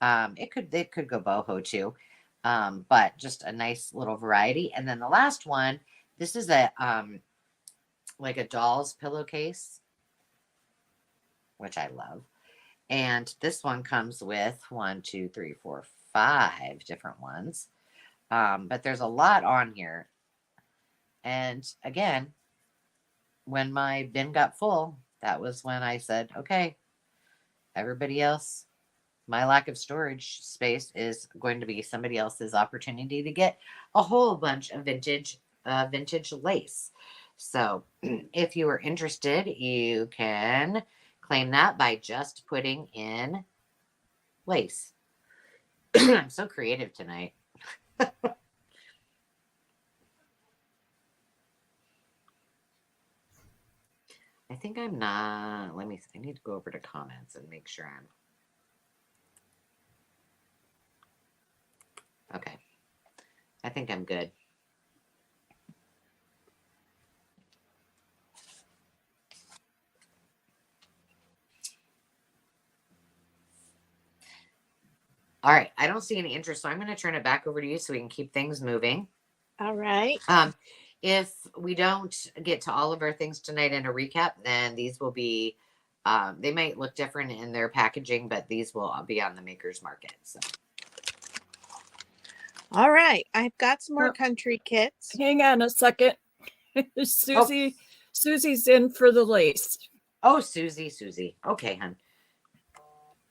It could go boho too, but just a nice little variety. And then the last one, this is a like a doll's pillowcase, which I love. And this one comes with 5 different ones. But there's a lot on here. And again, when my bin got full, that was when I said, okay, everybody else, my lack of storage space is going to be somebody else's opportunity to get a whole bunch of vintage lace. So if you are interested, you can claim that by just putting in lace. I'm so creative tonight. I think I'm not. I need to go over to comments and make sure I'm. Okay. I think I'm good. All right. I don't see any interest, so I'm going to turn it back over to you so we can keep things moving. All right. If we don't get to all of our things tonight in a recap, then these will be, they might look different in their packaging, but these will be on the Maker's Market. So. All right. I've got some more country kits. Hang on a second. Susie's in for the lace. Oh, Susie. Okay, hon.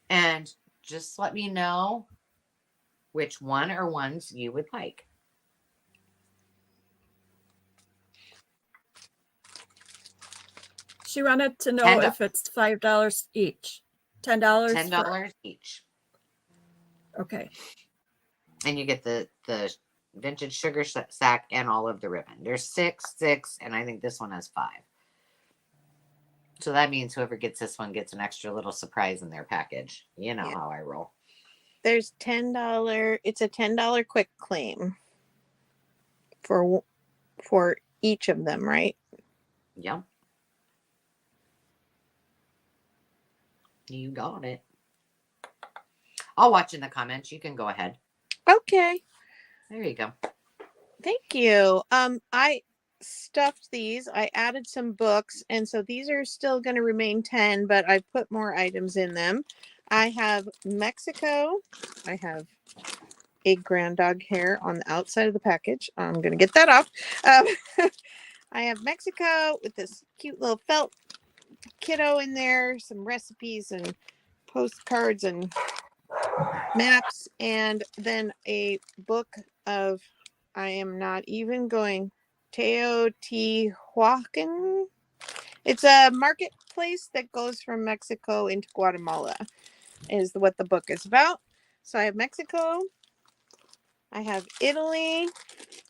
And just let me know which one or ones you would like. She wanted to know $10. if it's $5 each. $10. $10 each. Okay. And you get the vintage sugar sack and all of the ribbon. There's 6, and I think this one has 5. So that means whoever gets this one gets an extra little surprise in their package. You know how I roll. There's $10. It's a $10 quick claim for each of them, right? Yep. You got it. I'll watch in the comments. You can go ahead. Okay. There you go. Thank you. I stuffed these. I added some books, and so these are still going to remain 10, but I put more items in them. I have Mexico. I have a grand dog hair on the outside of the package. I'm going to get that off. I have Mexico with this cute little felt kiddo in there, some recipes and postcards and maps, and then a book of, I am not even going, Teotihuacan. It's a marketplace that goes from Mexico into Guatemala, is what the book is about. So I have Mexico. I have Italy,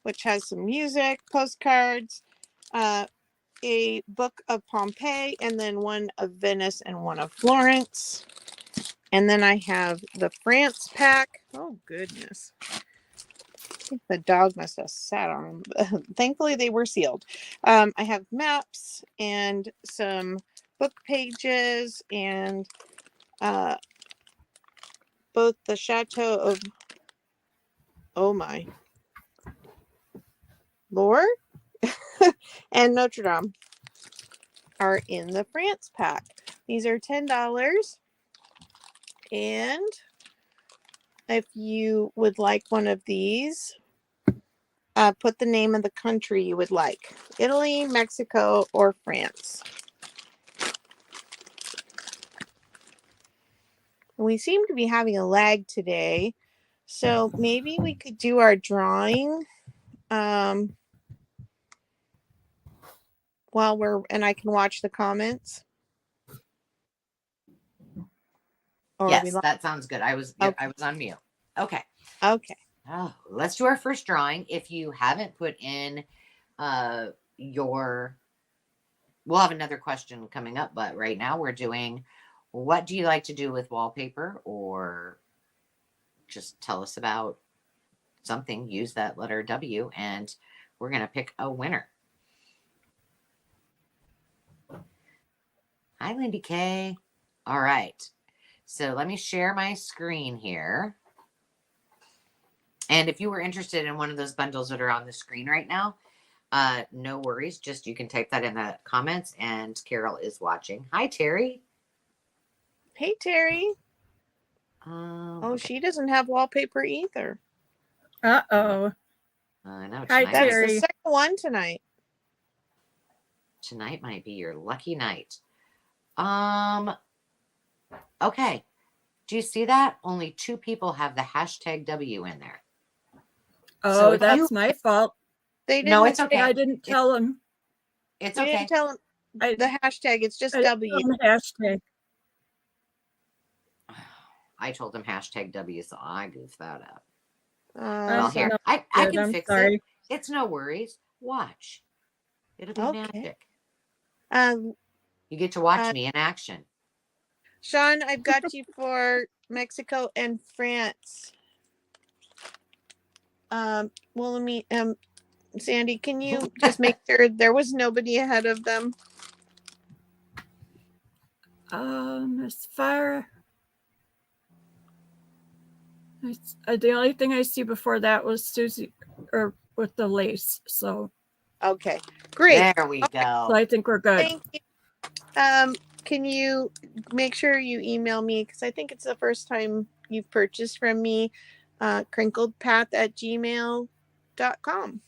which has some music, postcards, a book of Pompeii, and then one of Venice and one of Florence. And then I have the France pack. Oh, goodness. I think the dog must have sat on them. Thankfully, they were sealed. I have maps and some book pages and both the Chateau of, oh my Lord, and Notre Dame are in the France pack. These are $10. And if you would like one of these, put the name of the country you would like. Italy, Mexico, or France. We seem to be having a lag today. So maybe we could do our drawing and I can watch the comments. Or Yes, that sounds good. I was on mute. Okay. Okay. Oh, let's do our first drawing. If you haven't put in we'll have another question coming up, but right now we're doing, what do you like to do with wallpaper, or just tell us about something. Use that letter W, and we're going to pick a winner. Hi, Lindy K. All right. So let me share my screen here. And if you were interested in one of those bundles that are on the screen right now, no worries. Just you can type that in the comments, and Carol is watching. Hi, Terry. Hey, Terry. Oh, she doesn't have wallpaper either. Uh-oh. I know. Hi, That's Terry. the second one tonight. Tonight might be your lucky night. Okay. Do you see that? Only 2 people have the hashtag W in there. Oh, so that's my fault. They didn't. No, it's okay. I didn't tell them. It's okay. Didn't tell them the hashtag. It's just W. Hashtag. I told them hashtag W, so I goofed that up. Well, here, I can fix it. It's no worries. Watch. It'll be magic. You get to watch me in action. Sean, I've got you for Mexico and France. Well, let me, Sandy, can you just make sure there was nobody ahead of them? As far, the only thing I see before that was Susie, or with the lace. So, okay, great. There we go. So I think we're good. Thank you. Can you make sure you email me, because I think it's the first time you've purchased from me, crinkledpath@gmail.com.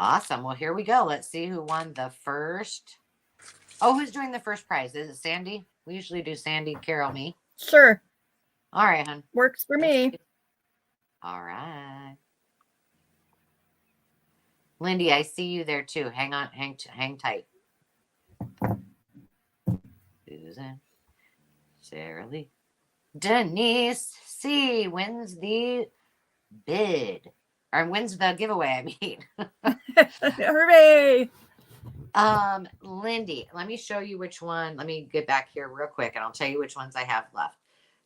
Awesome. Well, here we go. Let's see who won the first. Oh, who's doing the first prize? Is it Sandy? We usually do Sandy, Carol, me. Sure. All right, hon. Works for me. All right. Lindy, I see you there too. Hang on, hang tight. Susan, Sarah Lee, Denise C wins the bid. Or wins the giveaway, I mean. Hooray! Lindy, let me show you which one. Let me get back here real quick and I'll tell you which ones I have left.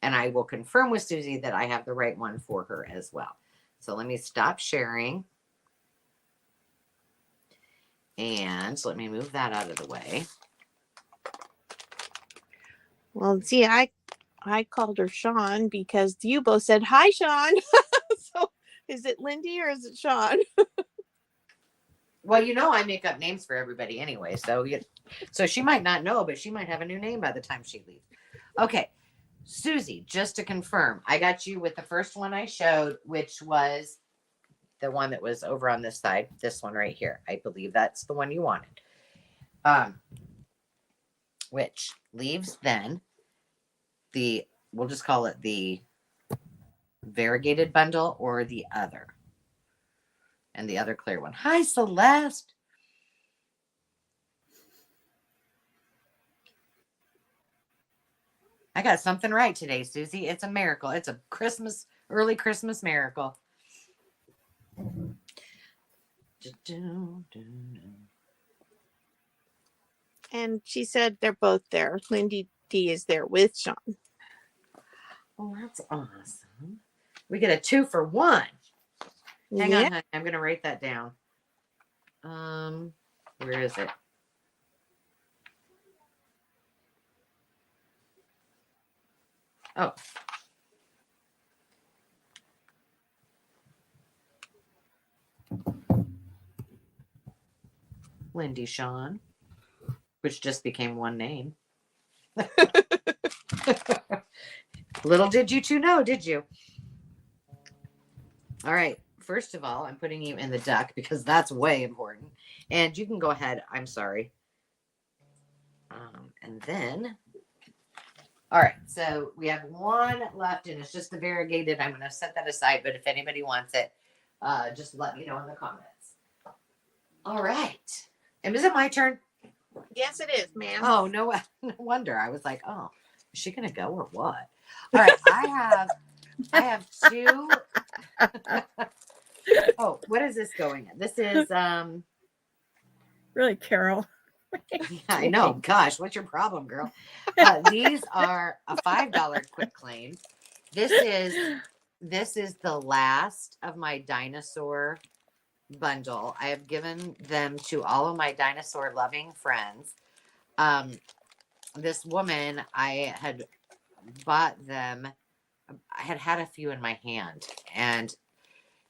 And I will confirm with Susie that I have the right one for her as well. So let me stop sharing. And so let me move that out of the way. Well, see, I called her Sean because you both said hi, Sean. So is it Lindy or is it Sean? Well, you know, I make up names for everybody anyway. So she might not know, but she might have a new name by the time she leaves. Okay. Susie, just to confirm, I got you with the first one I showed, which was the one that was over on this side. This one right here. I believe that's the one you wanted. Which leaves then we'll just call it the variegated bundle or the other. And the other clear one. Hi, Celeste. I got something right today, Susie. It's a miracle. It's a early Christmas miracle. And she said they're both there. Lindy D is there with Sean. Oh, that's awesome. We get a 2 for 1. Hang on, honey. I'm going to write that down. Where is it? Oh. Lindy Sean, which just became one name. Little did you two know, did you? All right. First of all, I'm putting you in the duck because that's way important. And you can go ahead. I'm sorry. And then, all right. So we have one left and it's just the variegated. I'm going to set that aside. But if anybody wants it, just let me know in the comments. All right. And is it my turn? Yes, it is, ma'am. Oh, no wonder. I was like, oh, is she going to go or what? All right. I have 2. Oh, what is this going in? This is Really, Carol. yeah, I know. Gosh, what's your problem, girl? These are a $5 quick claim. This is the last of my dinosaur bundle. I have given them to all of my dinosaur loving friends. This woman, I had bought them. I had a few in my hand and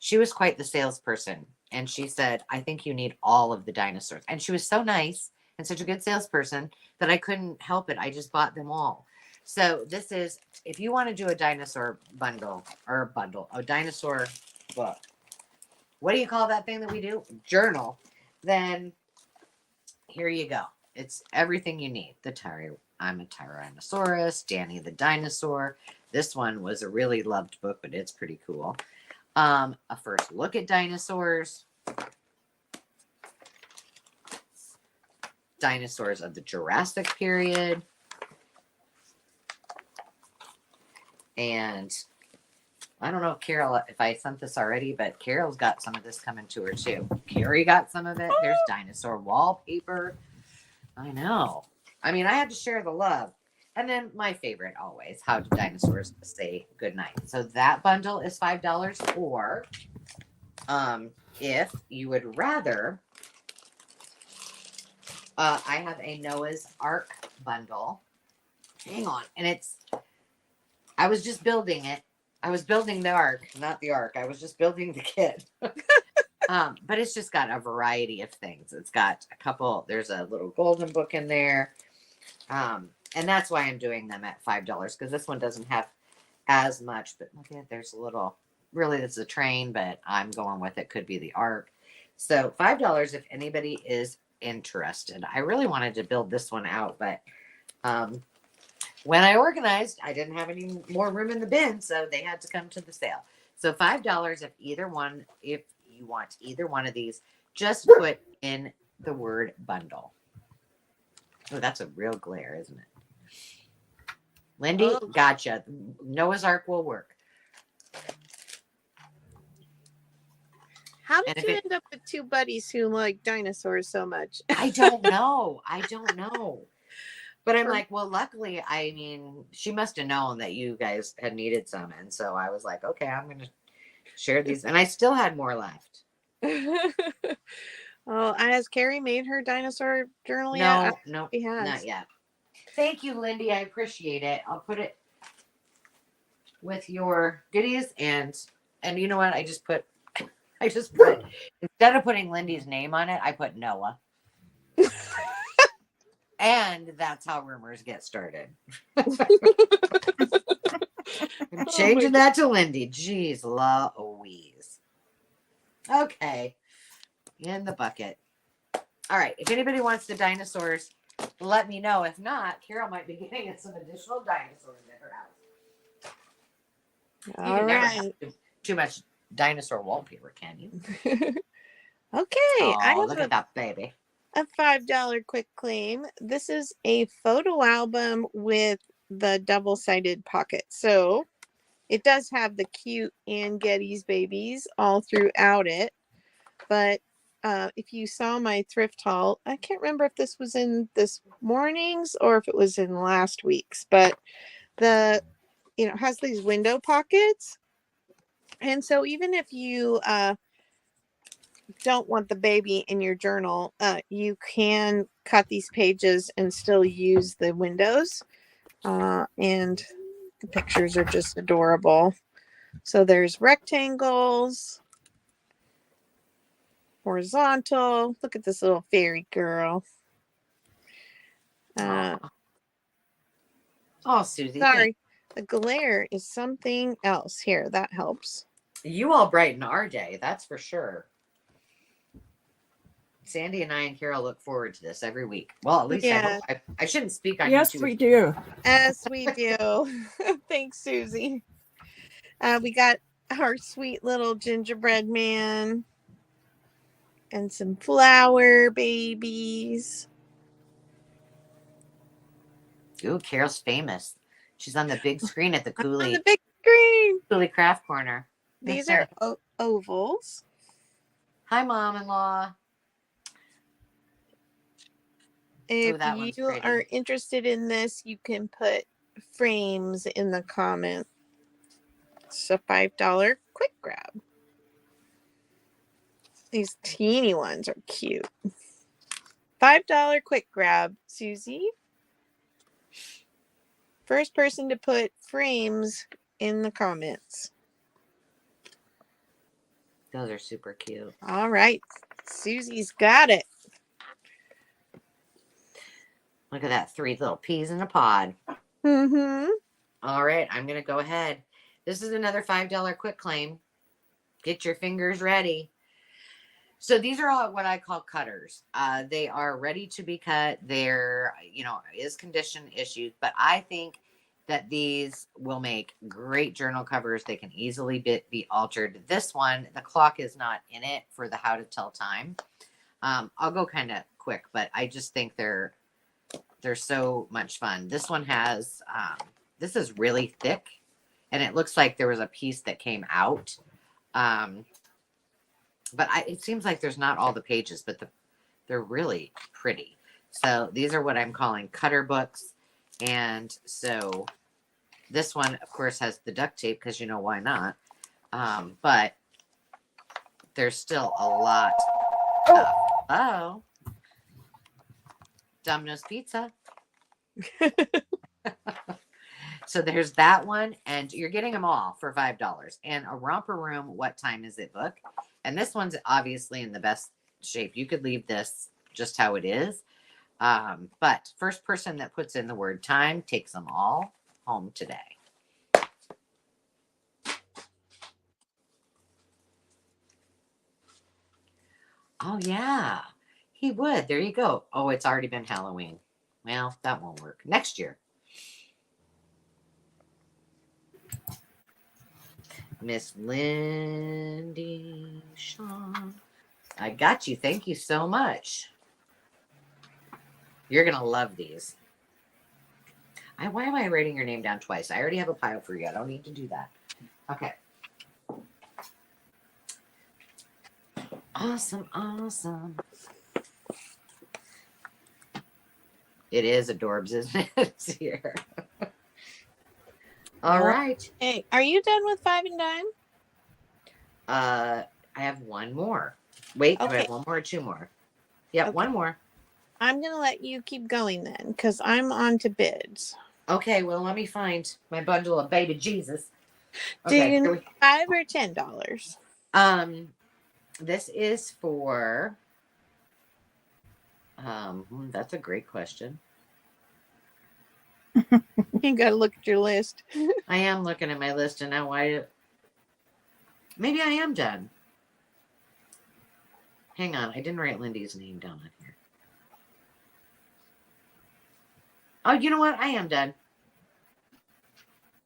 she was quite the salesperson. And she said, I think you need all of the dinosaurs. And she was so nice and such a good salesperson that I couldn't help it. I just bought them all. So this is, if you want to do a dinosaur a dinosaur book, what do you call that thing that we do? Journal. Then here you go. It's everything you need. I'm a Tyrannosaurus, Danny the dinosaur. This one was a really loved book, but it's pretty cool. A first look at dinosaurs. Dinosaurs of the Jurassic period. And I don't know, Carol, if I sent this already, but Carol's got some of this coming to her too. Carrie got some of it. There's dinosaur wallpaper. I know. I mean, I had to share the love. And then my favorite always, how do dinosaurs say goodnight? So that bundle is $5. Or if you would rather, I have a Noah's Ark bundle. Hang on. And I was just building it. I was building the ark, not the ark. I was just building the kit. But it's just got a variety of things. It's got there's a little golden book in there. And that's why I'm doing them at $5 because this one doesn't have as much. But look at it, there's a little, really, this is a train, but I'm going with it. Could be the ark. So $5 if anybody is interested. I really wanted to build this one out, but when I organized, I didn't have any more room in the bin, so they had to come to the sale. So $5 if you want either one of these, just put in the word bundle. Oh, that's a real glare, isn't it? Lindy, Oh. gotcha. Noah's Ark will work. How And did if you it- end up with two buddies who like dinosaurs so much? I don't know. I don't know. But I'm For- like, well, luckily, I mean, she must have known that you guys had needed some. And so I was like, okay, I'm going to share these. And I still had more left. Oh, has Carrie made her dinosaur journal yet? No, no, She has. not yet. Thank you, Lindy. I appreciate it. I'll put it with your goodies. And you know what? I just put, instead of putting Lindy's name on it, I put Noah. And that's how rumors get started. I'm changing that to Lindy. Jeez Louise. Okay. In the bucket. All right. If anybody wants the dinosaurs, let me know. If not, Carol might be getting us some additional dinosaurs at her house. You All can never right. have too much dinosaur wallpaper, can you? Okay. I Oh, have look at that baby. a $5 quick claim. This is a photo album with the double-sided pocket. So it does have the cute Ann Getty's babies all throughout it. But if you saw my thrift haul, I can't remember if this was in this morning's or if it was in last week's, but the has these window pockets. And so even if you don't want the baby in your journal, you can cut these pages and still use the windows. And the pictures are just adorable. So there's rectangles, horizontal. Look at this little fairy girl. Oh, Susie. Sorry, the glare is something else here. That helps. You all brighten our day, that's for sure. Sandy and I and Carol look forward to this every week. Well, at least Yeah. I shouldn't speak on Yes, YouTube. we do. As we do. Thanks, Susie. We got our sweet little gingerbread man and some flower babies. Ooh, Carol's famous. She's on the big screen at the On Cooley the big screen. Craft Corner. These are ovals. Hi, Mom-in-law. If that one's you pretty. are interested in this, you can put frames in the comment. It's a $5 quick grab. These teeny ones are cute. $5 quick grab, Susie. First person to put frames in the comments. Those are super cute. All right. Susie's got it. Look at that, 3 little peas in a pod. Mm-hmm. All right, I'm going to go ahead. This is another $5 quick claim. Get your fingers ready. So these are all what I call cutters. They are ready to be cut. There, is condition issues, but I think that these will make great journal covers. They can easily be altered. This one, the clock is not in it for the how to tell time. I'll go kind of quick, but I just think they're so much fun. This one has, this is really thick, and it looks like there was a piece that came out. But it seems like there's not all the pages, but they're really pretty. So these are what I'm calling cutter books. And so this one, of course, has the duct tape because why not? But there's still a lot of, Domino's Pizza. So there's that one, and you're getting them all for $5. And a Romper Room, What Time Is It book. And this one's obviously in the best shape. You could leave this just how it is. But first person that puts in the word time takes them all home today. Oh, yeah. He would. There you go. Oh, it's already been Halloween. Well, that won't work. Next year. Miss Lindy Shaw. I got you. Thank you so much. You're going to love these. Why am I writing your name down twice? I already have a pile for you. I don't need to do that. Okay. Awesome, awesome. It is adorbs, isn't it? It's here. All right. Hey, are you done with 5 and dime? I have one more. Wait, do I Okay. have one more or two more? Yep, Okay. one more. I'm going to let you keep going then, because I'm on to bids. Okay, well, let me find my bundle of baby Jesus. Okay, Do here you we need $5 or $10? This is for that's a great question. You got to look at your list. I am looking at my list and now maybe I am done. Hang on, I didn't write Lindy's name down on here. Oh, you know what? I am done.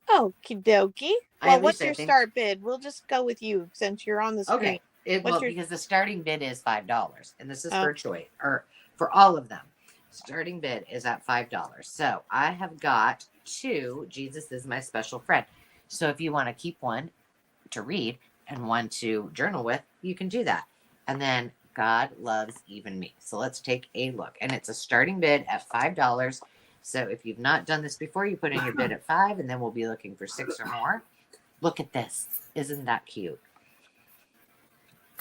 Okie dokie. At Well, least what's I your think- start bid? We'll just go with you since you're on the screen. Okay. What's your- Because the starting bid is $5, and this is Oh. for choice or for all of them. Starting bid is at $5. So I have got two. Jesus is my special friend. So if you want to keep one to read and one to journal with, you can do that. And then God loves even me. So let's take a look. And it's a starting bid at $5. So if you've not done this before, you put in your bid at $5, and then we'll be looking for 6 or more. Look at this. Isn't that cute?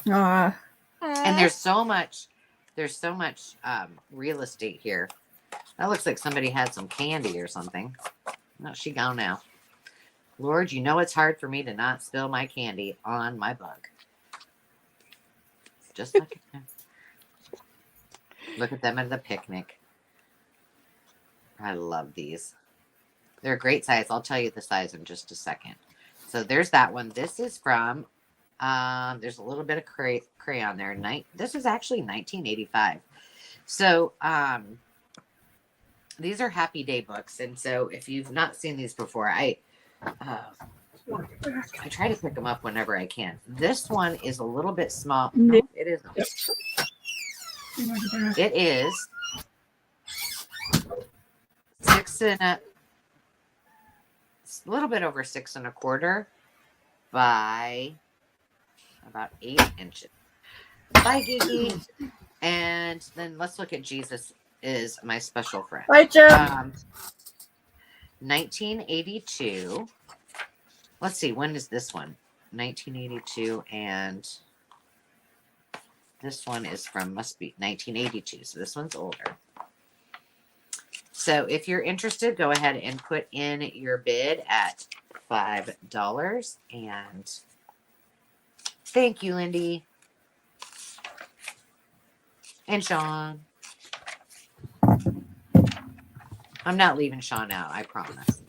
And there's so much real estate here. That looks like somebody had some candy or something. No, she gone now. Lord, you know it's hard for me to not spill my candy on my bug. Just look at them. Look at them at the picnic. I love these. They're a great size. I'll tell you the size in just a second. So there's that one. This is from, there's a little bit of crayon there. This is actually 1985. So these are Happy Day books. And so if you've not seen these before, I try to pick them up whenever I can. This one is a little bit small. No, it isn't. It is a little bit over 6 1/4 by about 8 inches. Bye, Gigi. And then let's look at Jesus is my special friend. Bye, Jim. 1982. Let's see, when is this one? 1982, and this one must be 1982. So this one's older. So if you're interested, go ahead and put in your bid at $5. And thank you, Lindy. And Sean. I'm not leaving Sean out, I promise.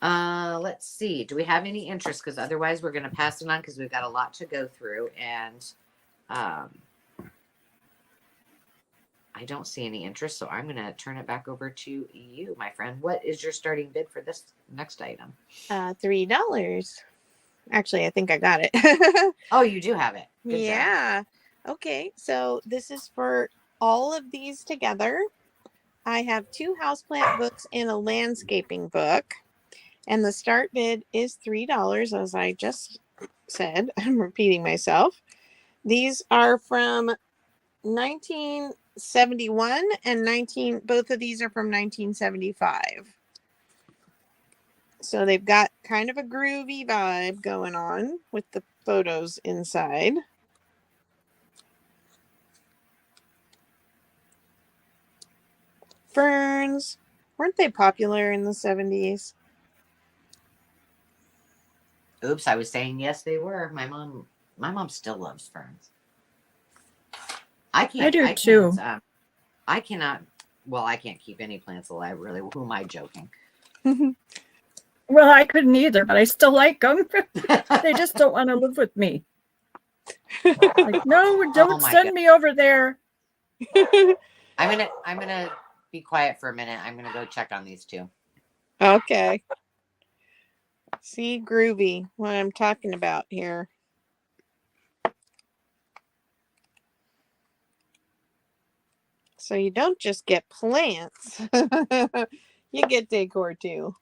Let's see. Do we have any interest? Because otherwise we're going to pass it on because we've got a lot to go through. And I don't see any interest, so I'm going to turn it back over to you, my friend. What is your starting bid for this next item? $3. Actually, I think I got it. Oh, you do have it. Good yeah. job. Okay, so this is for all of these together. I have 2 houseplant books and a landscaping book. And the start bid is $3, as I just said. I'm repeating myself. These are from 1971 and both of these are from 1975. So they've got kind of a groovy vibe going on with the photos inside. Ferns. Weren't they popular in the 70s? Oops, I was saying yes, they were. My mom still loves ferns. I do too. I cannot. Well, I can't keep any plants alive. Really, who am I joking? Well, I couldn't either, but I still like them. They just don't want to live with me. Like, no, don't send me over there. I'm gonna be quiet for a minute. I'm gonna go check on these two. Okay. See, groovy, what I'm talking about here. So you don't just get plants. You get decor too.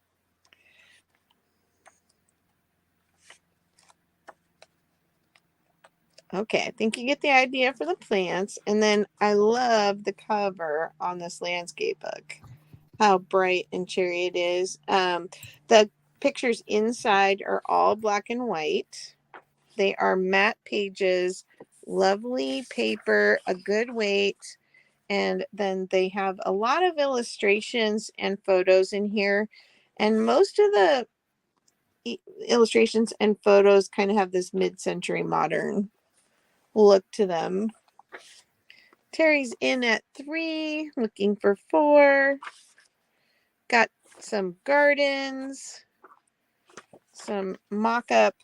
Okay, I think you get the idea for the plants. And then I love the cover on this landscape book. How bright and cherry it is. The pictures inside are all black and white. They are matte pages, lovely paper, a good weight. And then they have a lot of illustrations and photos in here. And most of the illustrations and photos kind of have this mid-century modern look to them. Terry's in at 3, looking for 4. Got some gardens, some mock-up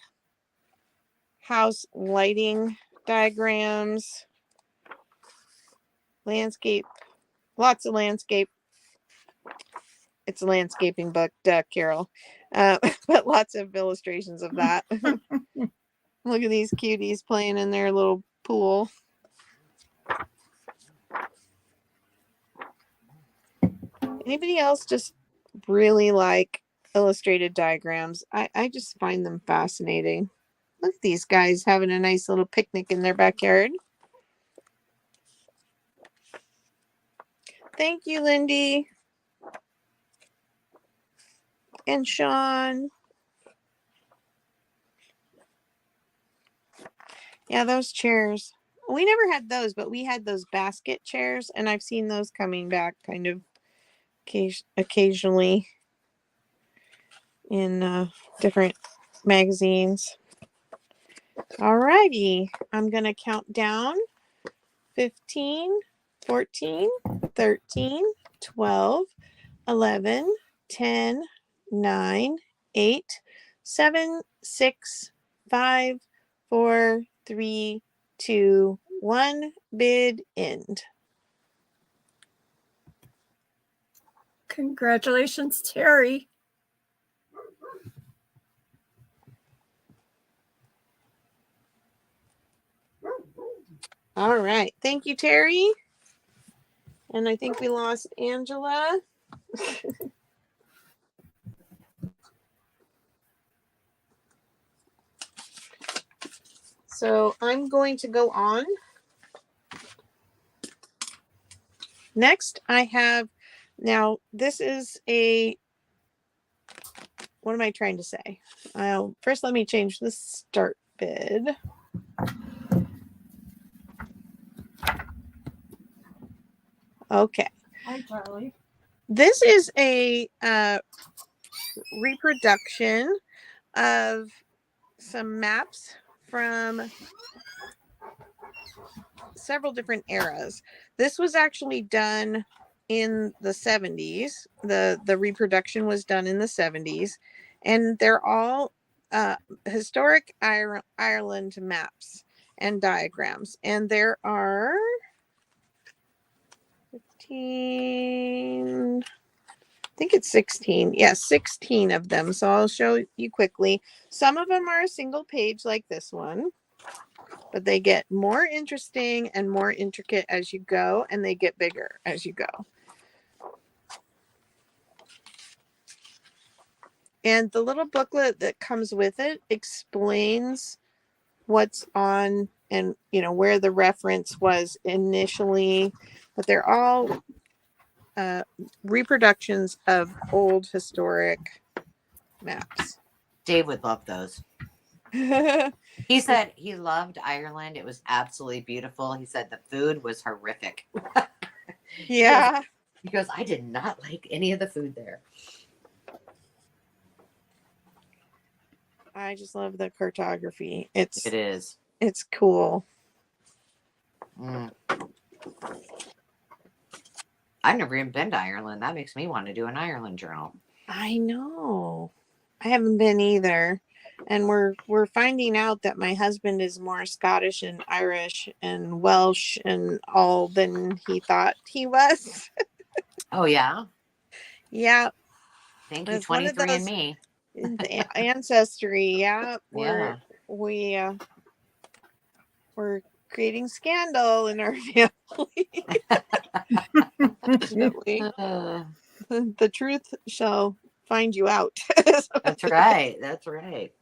house lighting diagrams, landscape, lots of landscape. It's a landscaping book, duh, Carol. But lots of illustrations of that. Look at these cuties playing in their little pool. Anybody else just really like illustrated diagrams? I just find them fascinating. Look at these guys having a nice little picnic in their backyard. Thank you, Lindy. And Sean. Yeah, those chairs. We never had those, but we had those basket chairs, and I've seen those coming back kind of occasionally in different magazines. Alrighty, I'm going to count down 15, 14, 13, 12, 11, 10, 9, 8, 7, 6, 5, 4, 3, 2, 1. Bid end. Congratulations, Terry. All right. Thank you, Terry. And I think we lost Angela. So I'm going to go on. Next, I have, now this is a, what am I trying to say? First, let me change the start bid. Okay. Hi, Charlie. This is a reproduction of some maps from several different eras. This was actually done in the 70s. The reproduction was done in the 70s, and they're all historic Ireland maps and diagrams. And there are 15, I think it's 16. Yeah, 16 of them. So I'll show you quickly. Some of them are a single page like this one, but they get more interesting and more intricate as you go, and they get bigger as you go. And the little booklet that comes with it explains what's on and, you know, where the reference was initially, but they're all reproductions of old historic maps. Dave would love those. He said he loved Ireland. It was absolutely beautiful. He said the food was horrific. Yeah. He goes, I did not like any of the food there. I just love the cartography. It is. It's cool. I've never even been to Ireland. That makes me want to do an Ireland journal. I know. I haven't been either. And we're finding out that my husband is more Scottish and Irish and Welsh and all than he thought he was. Oh, yeah? Yeah. Thank you, 23andMe. Ancestry. Yeah. Yeah. We're creating scandal in our family. Definitely. The truth shall find you out. That's right. That's right.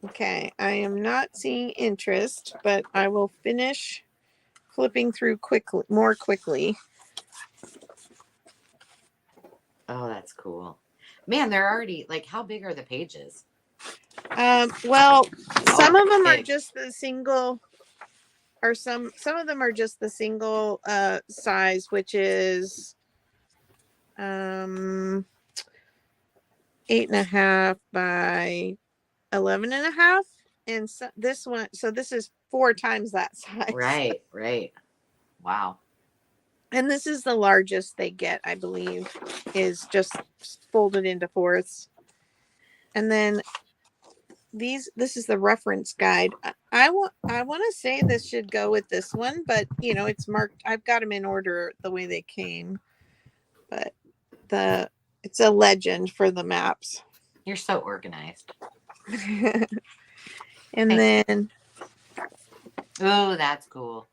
Okay, I am not seeing interest, but I will finish flipping through more quickly. Oh, that's cool. Man, they're already like, how big are the pages? Well, some of them are big. just the single, or some of them are just the single size, which is 8.5 by 11.5, and so this one, so this is 4 times that size. Right, right. Wow. And this is the largest they get, I believe, is just folded into fourths. And then this is the reference guide. I want to say this should go with this one, but you know, it's marked. I've got them in order the way they came, but it's a legend for the maps. You're so organized. And Thanks. then, oh, that's cool.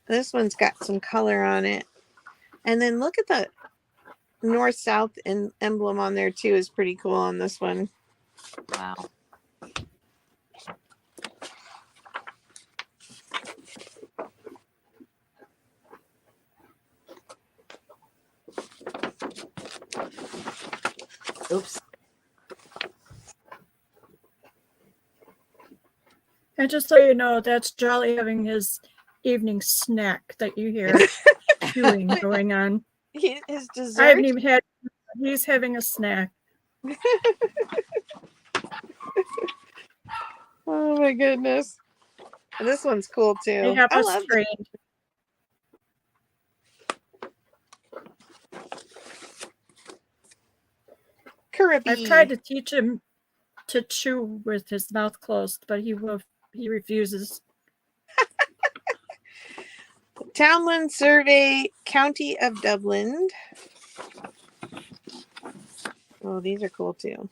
This one's got some color on it. And then look at the north-south emblem on there too, is pretty cool on this one. Wow. Oops. And just so you know, that's Jolly having his evening snack that you hear chewing going on. His dessert. I haven't even had. He's having a snack. Oh my goodness. This one's cool too. They have I us love trained. Caribbean. I've tried to teach him to chew with his mouth closed, but he refuses. Townland Survey, County of Dublin. Oh, these are cool too.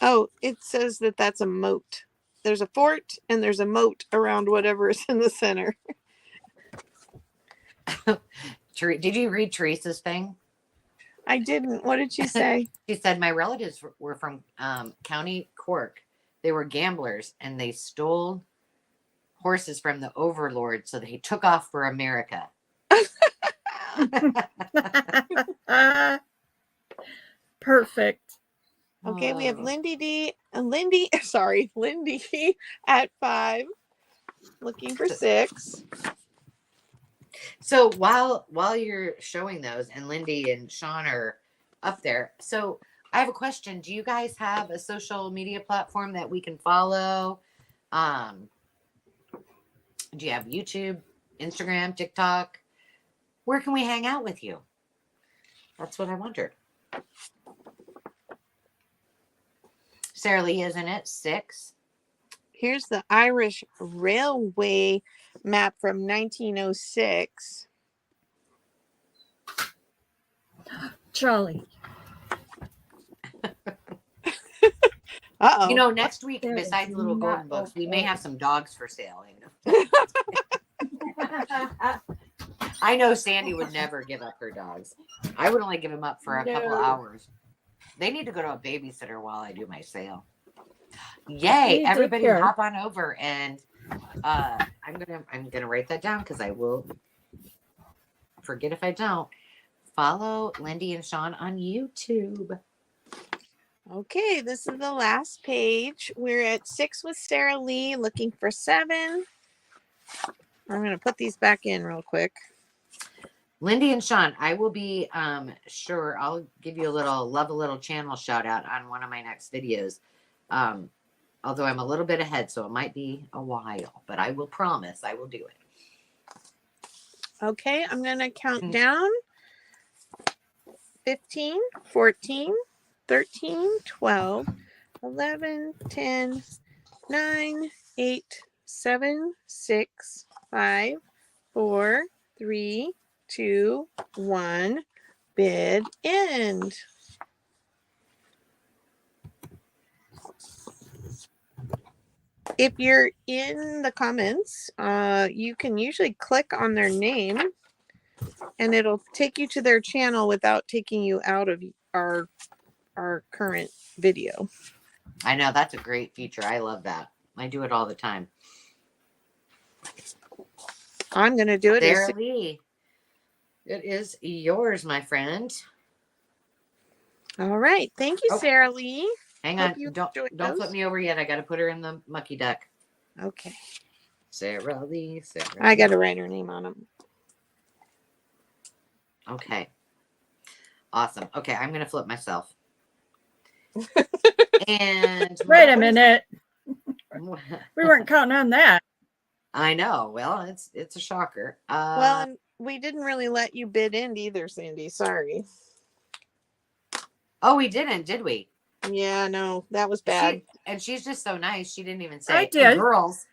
Oh, it says that that's a moat. There's a fort and there's a moat around whatever is in the center. Did you read Teresa's thing? I didn't. What did she say? She said my relatives were from County Cork. They were gamblers and they stole horses from the overlord, so they took off for America. Perfect. Okay, we have Lindy at 5, looking for 6. So while you're showing those, and Lindy and Sean are up there, so I have a question. Do you guys have a social media platform that we can follow? Do you have YouTube, Instagram, TikTok? Where can we hang out with you? That's what I wondered. Sarah Lee is in it, 6. Here's the Irish Railway map from 1906. Jolly. Uh-oh. You know, next week, There besides is Little Golden not Books, we may okay. have some dogs for sale. You know? I know Sandy would never give up her dogs. I would only give them up for a couple hours. They need to go to a babysitter while I do my sale. Yay! Everybody hop on over, and I'm gonna write that down because I will forget if I don't. Follow Lindy and Sean on YouTube. Okay, this is the last page. We're at 6 with Sarah Lee, looking for 7. I'm going to put these back in real quick. Lindy and Sean, I will be sure I'll give you a little channel shout out on one of my next videos. Although I'm a little bit ahead, so it might be a while, but I will promise I will do it. Okay, I'm going to count down. 15, 14, 13, 12, 11, 10, 9, 8, 7, 6, 5, 4, 3, 2, 1. Bid end. if you're in the comments, you can usually click on their name and it'll take you to their channel without taking you out of our current video. I know, that's a great feature. I love that. I do it all the time. I'm going to do it. Sarah Lee, it is yours, my friend. All right. Thank you, Sarah Lee. Hang Hope on. you Don't those. flip me over yet. I got to put her in the mucky duck. Okay. Sarah Lee. I got to write her name on them. Okay. Awesome. Okay, I'm going to flip myself. And Wait a minute. We weren't counting on that. I know. Well, it's a shocker. Well, and we didn't really let you bid in either, Sandy. Sorry. Oh, we didn't, did we? Yeah, no, that was bad. She's just so nice. She didn't even say, I did. Girls.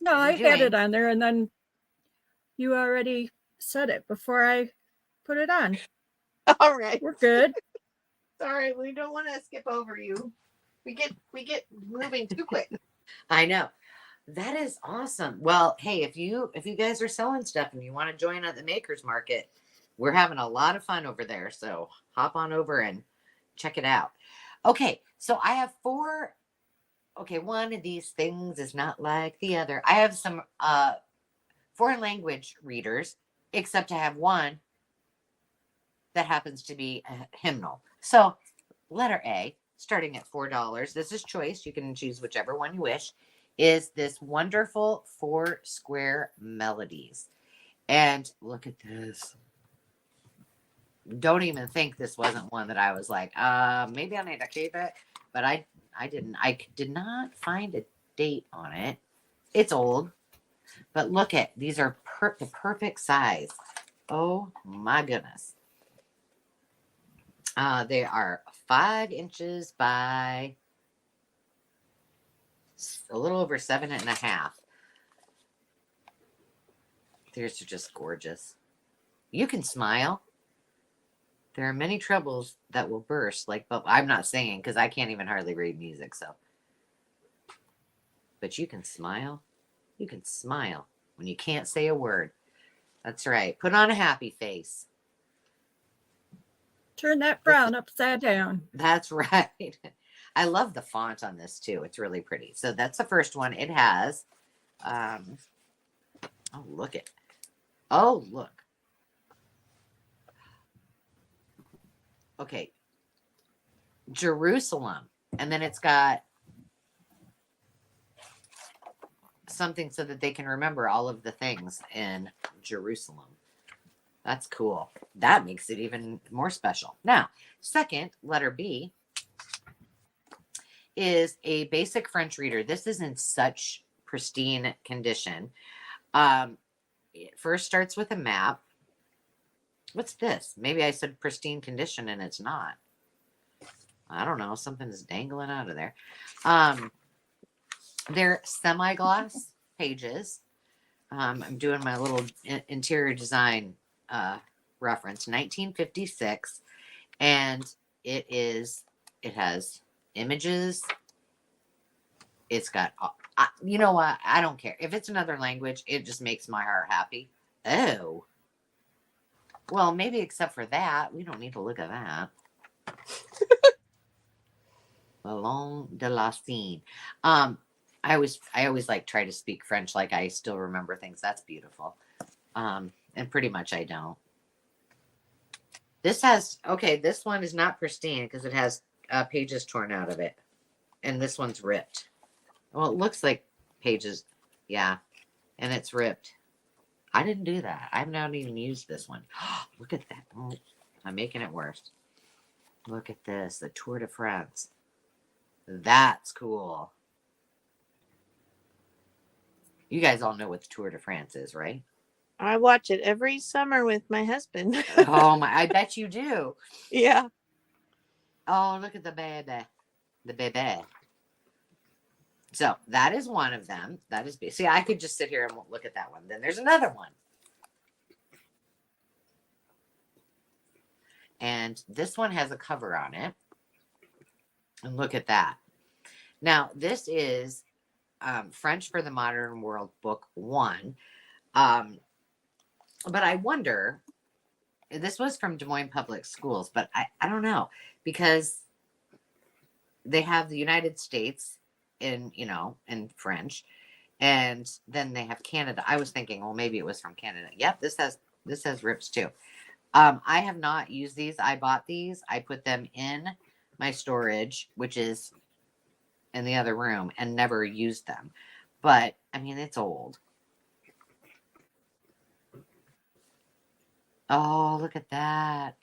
No, I had it on there, and then you already said it before I put it on. All right. We're good. Sorry, we don't want to skip over you. We get moving too quick. I know. That is awesome. Well, hey, if you guys are selling stuff and you want to join at the Makers Market, we're having a lot of fun over there. So hop on over and check it out. Okay, so I have 4. Okay, one of these things is not like the other. I have some foreign language readers, except I have one that happens to be a hymnal. So letter A, starting at $4. This is choice. You can choose whichever one you wish. Is this wonderful 4 square melodies. And look at this. Don't even think this wasn't one that I was like, maybe I need to keep it. But I didn't. I did not find a date on it. It's old. But look at, these are the perfect size. Oh my goodness. They are 5 inches by a little over 7.5. These are just gorgeous. You can smile. There are many troubles that will burst, but I'm not singing because I can't even hardly read music. So, but you can smile. You can smile when you can't say a word. That's right. Put on a happy face. Turn that frown upside down. That's right. I love the font on this too. It's really pretty. So that's the first one. It has, oh, look. Okay. Jerusalem. And then it's got something so that they can remember all of the things in Jerusalem. That's cool. That makes it even more special. Now, second, letter B, is a basic French reader. This is in such pristine condition. It first starts with a map. What's this? Maybe I said pristine condition and it's not. I don't know. Something's dangling out of there. They're semi-gloss pages. I'm doing my little interior design reference, 1956. And it has images. It's got, you know what? I don't care. If it's another language, it just makes my heart happy. Oh. Well, maybe except for that. We don't need to look at that. Ballon de la Seine. I always like try to speak French like I still remember things. That's beautiful. And pretty much I don't. This one is not pristine because it has pages torn out of it. And this one's ripped. Well, it looks like pages. Yeah. And it's ripped. I didn't do that. I've not even used this one. Look at that. Oh, I'm making it worse. Look at this. The Tour de France. That's cool. You guys all know what the Tour de France is, right? I watch it every summer with my husband. Oh my, I bet you do. Yeah. Oh, look at the baby. The baby. So that is one of them. That is, see, I could just sit here and look at that one. Then there's another one. And this one has a cover on it. And look at that. Now, this is French for the Modern World, Book 1. But I wonder, this was from Des Moines Public Schools, but I don't know, because they have the United States in, in French, and then they have Canada. I was thinking, well, maybe it was from Canada. Yep, this has rips too. I have not used these. I bought these. I put them in my storage, which is in the other room, and never used them. But I mean, it's old. Oh, look at that.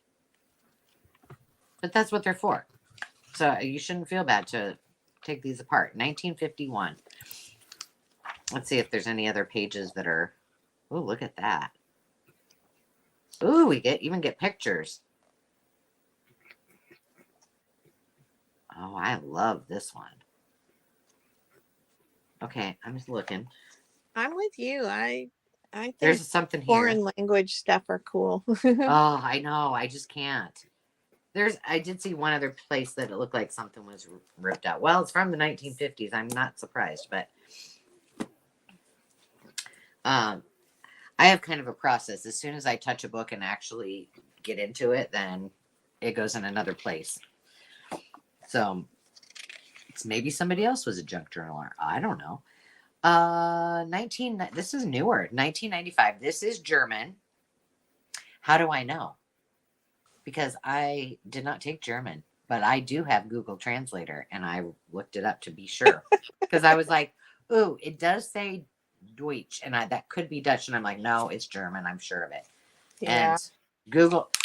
But that's what they're for. So you shouldn't feel bad to take these apart. 1951. Let's see if there's any other pages that are. Oh, look at that. Ooh, we even get pictures. Oh, I love this one. Okay, I'm just looking. I'm with you. I think There's something here. foreign language stuff are cool. Oh, I know. I just can't. I did see one other place that it looked like something was ripped out. Well, it's from the 1950s. I'm not surprised, but I have kind of a process. As soon as I touch a book and actually get into it, then it goes in another place. So it's maybe somebody else was a junk journaler. I don't know. This is newer, 1995. This is German. How do I know? Because I did not take German, but I do have Google Translator, and I looked it up to be sure. Because I was like, ooh, it does say Deutsch, and that could be Dutch. And I'm like, no, it's German. I'm sure of it. Yeah. And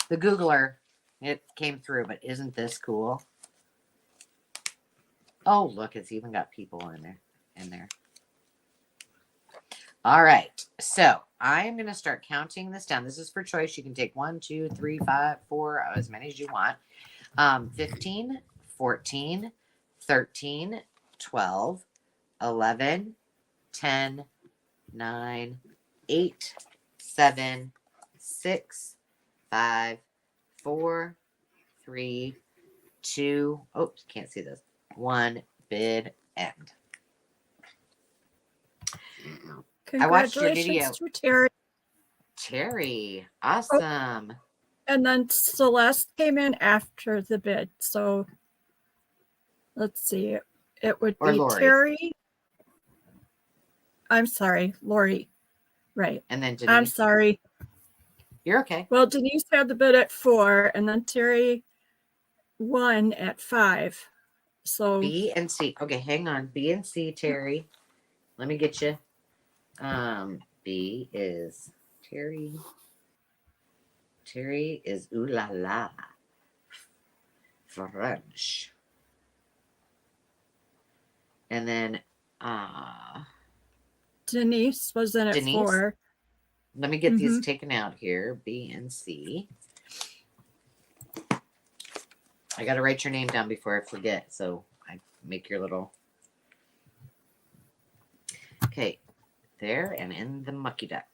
the Googler, it came through, but isn't this cool? Oh, look, it's even got people in there. All right. So I am going to start counting this down. This is for choice. You can take 1, 2, 3, 5, 4, as many as you want. 15, 14, 13, 12, 11, 10, 9, 8, 7, 6, 5, 4, 3, 2. Oh, can't see this. 1, bid, end. I watched your video. Congratulations to Terry. Terry, awesome. And then Celeste came in after the bid. So let's see. It would Or be Lori. Terry. I'm sorry, Lori. Right. And then Denise. I'm sorry. You're okay. Well, Denise had the bid at 4, and then Terry won at 5. So B and C. Okay, hang on. B and C, Terry. Let me get you. B is Terry. Terry is ooh la la. French. And then Denise was in at Denise? 4. Let me get these taken out here. B and C. I got to write your name down before I forget. So I make your little. Okay. There and in the mucky duck.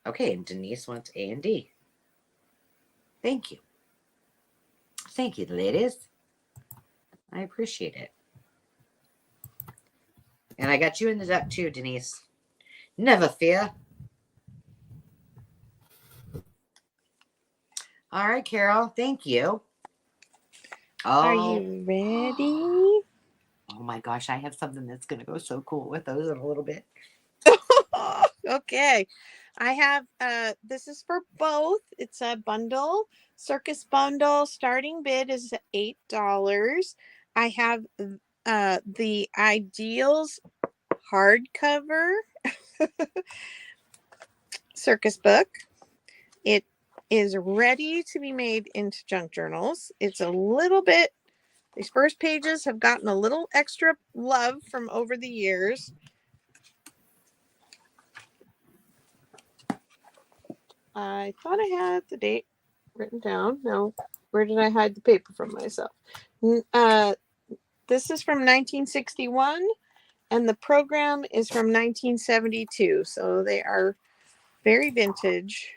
Okay. And Denise wants A and D. Thank you. Thank you, ladies. I appreciate it. And I got you in the duck too, Denise. Never fear. All right, Carol. Thank you. Oh, Are you ready? Oh my gosh, I have something that's going to go so cool with those in a little bit. Okay. I have this is for both. It's a bundle, circus bundle. Starting bid is $8. I have the Ideals hardcover circus book. It is ready to be made into junk journals. It's a little bit, these first pages have gotten a little extra love from over the years. I thought I had the date written down. No, where did I hide the paper from myself? This is from 1961, and the program is from 1972. So they are very vintage.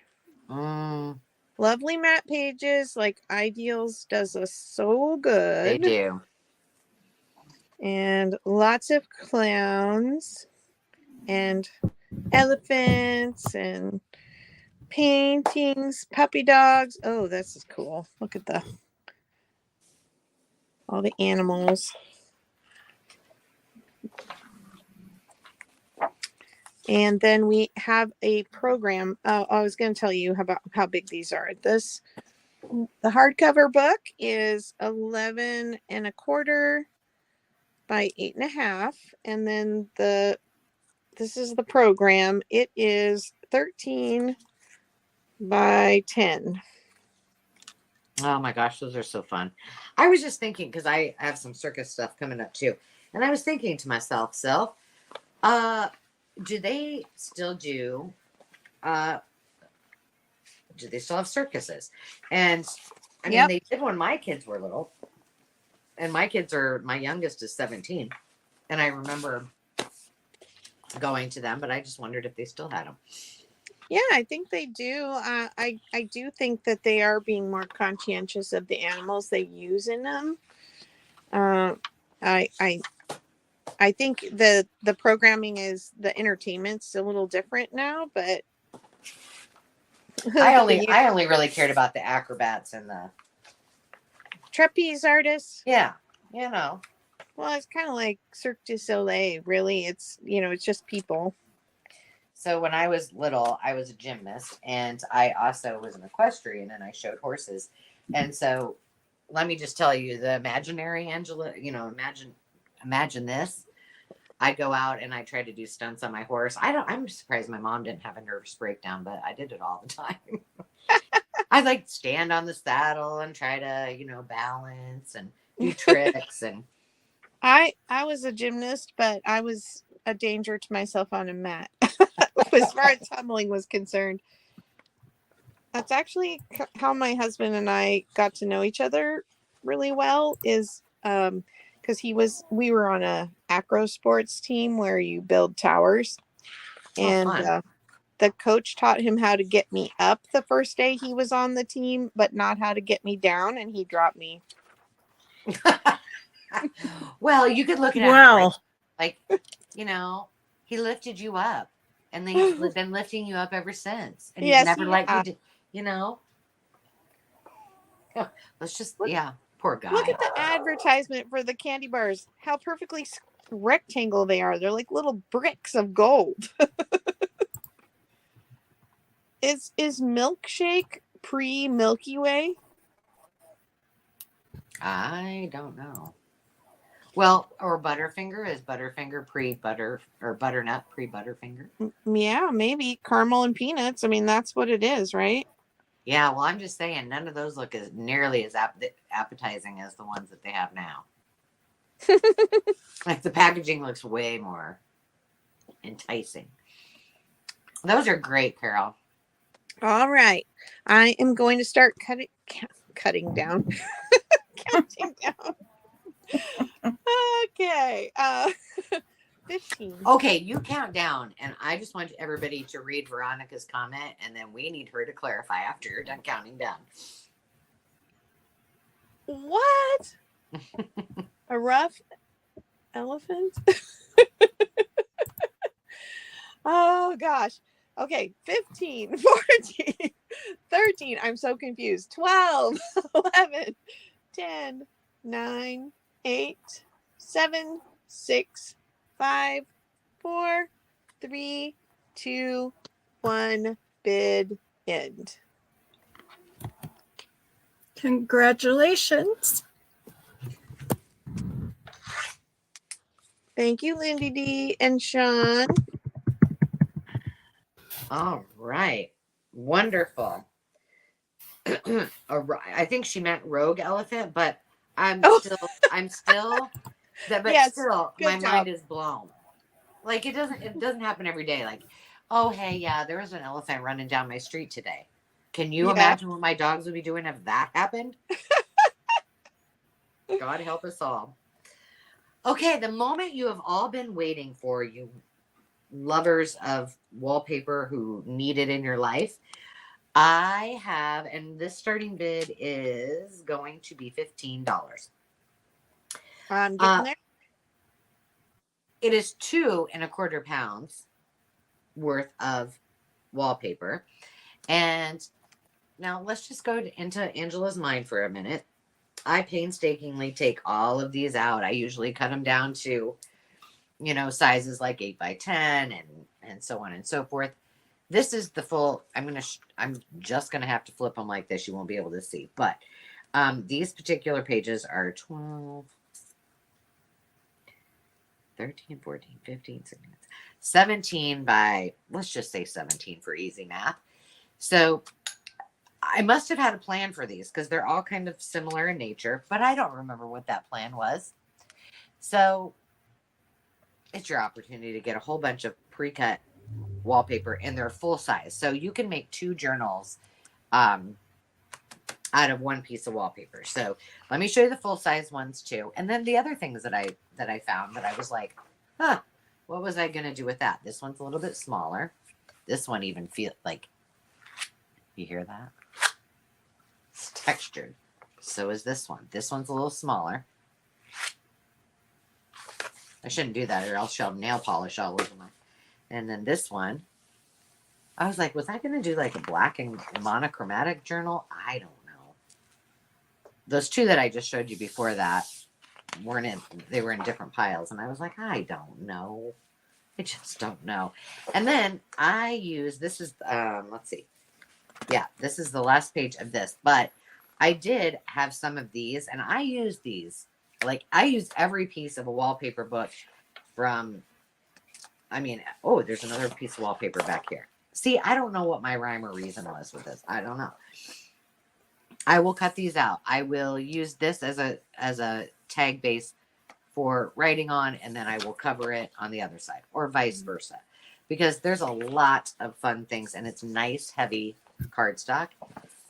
Lovely matte pages, like Ideals does us so good. They do. And lots of clowns and elephants and paintings, puppy dogs. Oh, this is cool. Look at all the animals. And then we have a program. I was going to tell you about how big these are. The hardcover book is 11 and a quarter by 8.5, and then this is the program. It is 13 by 10. Oh my gosh, those are so fun. I was just thinking, because I have some circus stuff coming up too, and I was thinking to myself, do they still have circuses? And I mean, they did when my kids were little, and my youngest is 17, and I remember going to them, but I just wondered if they still had them. Yeah, I think they do. I do think that they are being more conscientious of the animals they use in them. I think the programming is, the entertainment's a little different now, but I only really cared about the acrobats and the trapeze artists. Yeah, you know. Well, it's kind of like Cirque du Soleil, really. It's, it's just people. So when I was little, I was a gymnast, and I also was an equestrian, and I showed horses. And so let me just tell you, the imaginary Angela, imagine this. I go out and I try to do stunts on my horse. I'm surprised my mom didn't have a nervous breakdown, but I did it all the time. I like stand on the saddle and try to, balance and do tricks. And I was a gymnast, but I was a danger to myself on a mat as far as tumbling was concerned. That's actually how my husband and I got to know each other really well, is because we were on a acro sports team where you build towers, and the coach taught him how to get me up the first day he was on the team, but not how to get me down, and he dropped me. Well, you could look at it like, he lifted you up, and he's been lifting you up ever since, and he's never let you do, let's just poor guy. Look at the advertisement for the candy bars. How perfectly rectangle they are. They're like little bricks of gold. Is milkshake pre-Milky Way? I don't know. Well, or Butterfinger, is Butterfinger pre-butter, or Butternut pre-Butterfinger? Yeah, maybe caramel and peanuts. I mean, that's what it is, right? Yeah, well, I'm just saying, none of those look as nearly as appetizing as the ones that they have now. Like, the packaging looks way more enticing. Those are great, Carol. All right. I am going to start cutting down. Counting down. Okay. 15. Okay, you count down, and I just want everybody to read Veronica's comment, and then we need her to clarify after you're done counting down. What? A rough elephant? Oh gosh. Okay, 15, 14, 13. I'm so confused. 12, 11, 10, 9, 8, 7, 6, 5, 4, 3, 2, 1. Bid end. Congratulations. Thank you, Lindy D and Sean. All right. Wonderful. I think she meant rogue elephant, but still, Yes, still, my job. mind is blown. Like, it doesn't happen every day. Like, oh, hey, yeah, there was an elephant running down my street today. Can you imagine what my dogs would be doing if that happened? God help us all. Okay, the moment you have all been waiting for, you lovers of wallpaper who need it in your life. I have, and this starting bid is going to be $15. I'm getting there. it is 2¼ pounds worth of wallpaper. And now let's just go into Angela's mind for a minute. I painstakingly take all of these out. I usually cut them down to, sizes like 8 by 10 and so on and so forth. This is the full. I'm just gonna have to flip them like this. You won't be able to see, but these particular pages are 12, 13, 14, 15, 16, 17 by, let's just say 17 for easy math. So I must have had a plan for these because they're all kind of similar in nature, but I don't remember what that plan was. So it's your opportunity to get a whole bunch of pre-cut wallpaper in their full size. So you can make 2 journals out of one piece of wallpaper. So let me show you the full size ones too. And then the other things that I found that I was like, what was I going to do with that? This one's a little bit smaller. This one even feels like, you hear that? It's textured. So is this one. This one's a little smaller. I shouldn't do that or else she'll have nail polish all over my. And then this one, I was like, was I going to do like a black and monochromatic journal? I don't know. Those 2 that I just showed you before that they were in different piles. And I was like, I don't know. I just don't know. And then I use, this is, let's see. Yeah, this is the last page of this, but I did have some of these and I use these. Like I use every piece of a wallpaper book from, there's another piece of wallpaper back here. See, I don't know what my rhyme or reason was with this. I don't know. I will cut these out. I will use this as a tag base for writing on, and then I will cover it on the other side or vice versa, because there's a lot of fun things and it's nice, heavy cardstock.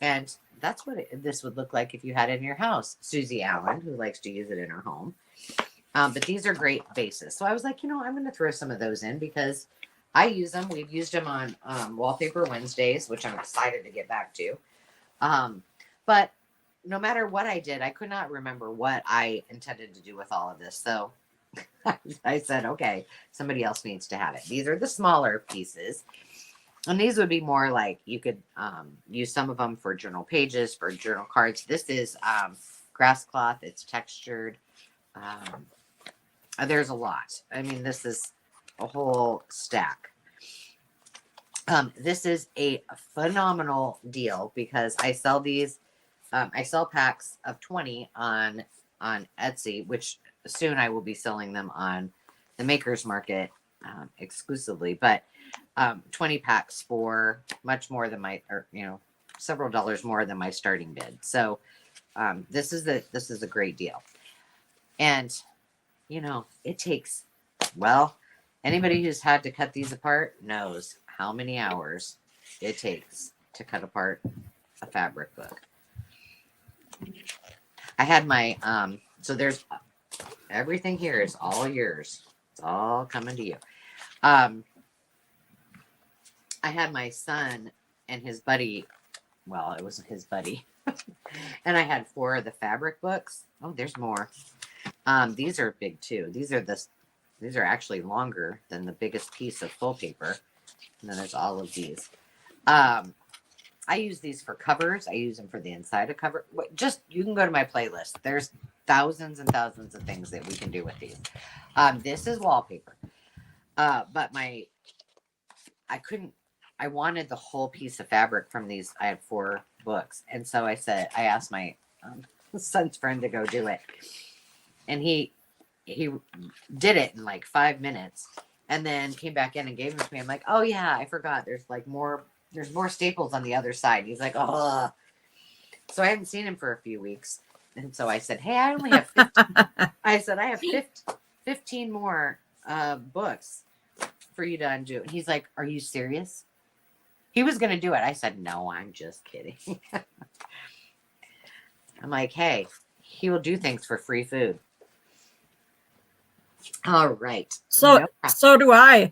And that's what this would look like if you had it in your house. Susie Allen, who likes to use it in her home. But these are great bases. So I was like, I'm going to throw some of those in because I use them. We've used them on Wallpaper Wednesdays, which I'm excited to get back to. But no matter what I did, I could not remember what I intended to do with all of this. So I said, okay, somebody else needs to have it. These are the smaller pieces. And these would be more like you could use some of them for journal pages, for journal cards. This is grass cloth. It's textured. There's a lot. This is a whole stack. This is a phenomenal deal because I sell these. I sell packs of 20 on Etsy, which soon I will be selling them on the Makers Market exclusively. But 20 packs for much more than several dollars more than my starting bid. So this is a great deal. And it takes, anybody who's had to cut these apart knows how many hours it takes to cut apart a fabric book. I had my so there's everything here is all yours. It's all coming to you. I had my son and his buddy. Well, it wasn't his buddy. And I had 4 of the fabric books. Oh, there's more. These are big too. These are actually longer than the biggest piece of full paper. And then there's all of these. I use these for covers. I use them for the inside of cover. You can go to my playlist. There's thousands and thousands of things that we can do with these. This is wallpaper. But I wanted the whole piece of fabric from these. I had 4 books. And so I asked my son's friend to go do it. And he did it in like 5 minutes and then came back in and gave them to me. I'm like, oh yeah, I forgot. There's more staples on the other side. He's like, oh. So I hadn't seen him for a few weeks. And so I said, hey, I only have 15. I said, I have 15 more books for you to undo. And he's like, are you serious? He was going to do it. I said, no, I'm just kidding. I'm like, hey, he will do things for free food. All right. So do I.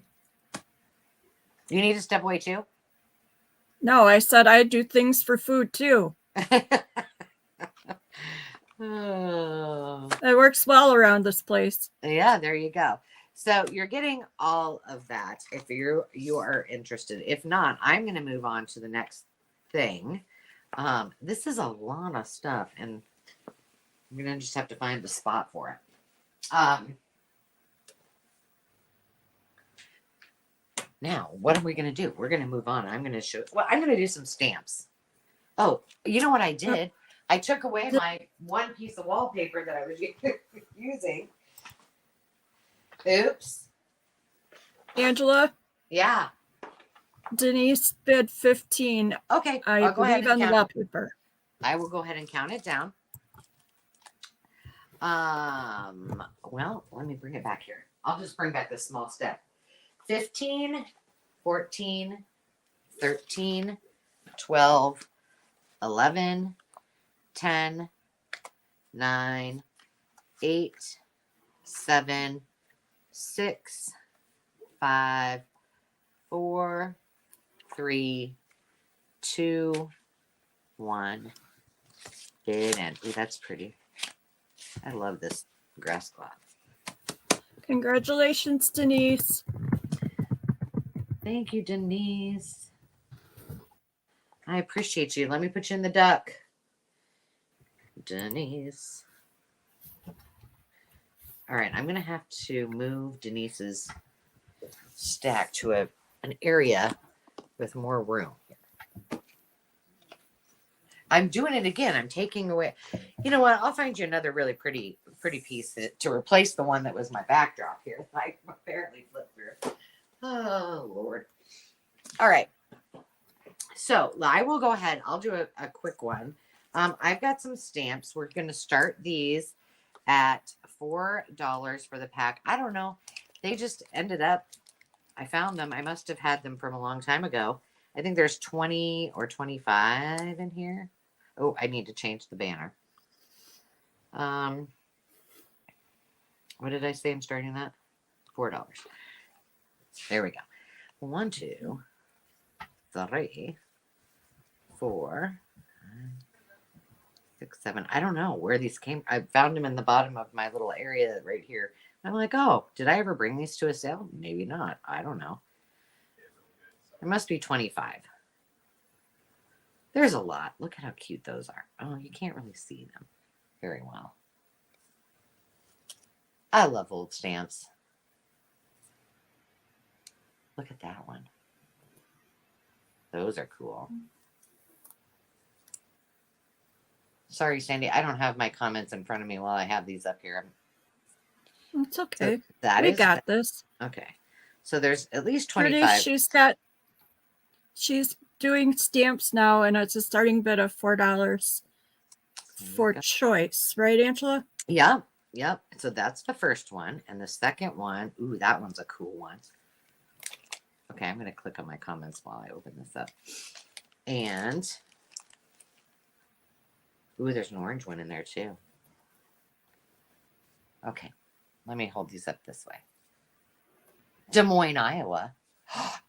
You need to step away too? No, I said I do things for food too. Oh. It works well around this place. Yeah, there you go. So you're getting all of that if you are interested. If not, I'm going to move on to the next thing. This is a lot of stuff, and I'm going to just have to find the spot for it. Now, what are we going to do? We're going to move on. I'm going to show. Well, I'm going to do some stamps. Oh, you know what I did? I took away my one piece of wallpaper that I was using. Oops. Angela, Yeah. Denise bid 15. Okay. I I'll go ahead believe and on the count. wallpaper. I will go ahead and count it down. Well, let me bring it back here. I'll just bring back this small step. 15, 14, 13, 12, 11, 10, 9, 8, 7, 6, 5, 4, 3, 2, 1. Did and ooh, that's pretty. I love this grass cloth. Congratulations, Denise. Thank you, Denise. I appreciate you. Let me put you in the duck. Denise. All right, I'm going to have to move Denise's stack to an area with more room. I'm doing it again. I'm taking away. You know what? I'll find you another really pretty piece to replace the one that was my backdrop here. I apparently flipped through. Oh, Lord. All right. So I will go ahead. I'll do a quick one. I've got some stamps. We're going to start these at $4 for the pack. I don't know. They just ended up. I found them. I must have had them from a long time ago. I think there's 20 or 25 in here. Oh, I need to change the banner. What did I say I'm starting at? $4. There we go. 1, 2, 3, 4, 6, 7. I don't know where these came. I found them in the bottom of my little area right here. I'm like, oh, did I ever bring these to a sale? Maybe not. I don't know. There must be 25. There's a lot. Look at how cute those are. Oh, you can't really see them very well. I love old stamps. Look at that one. Those are cool. Sorry, Sandy. I don't have my comments in front of me while I have these up here. It's okay. So We got this. Okay. So there's at least 25. Denise, she's doing stamps now, and it's a starting bid of $4 for choice, right, Angela? Yep. So that's the first one. And the second one, ooh, that one's a cool one. Okay, I'm going to click on my comments while I open this up. And, ooh, there's an orange one in there too. Okay, let me hold these up this way. Des Moines, Iowa.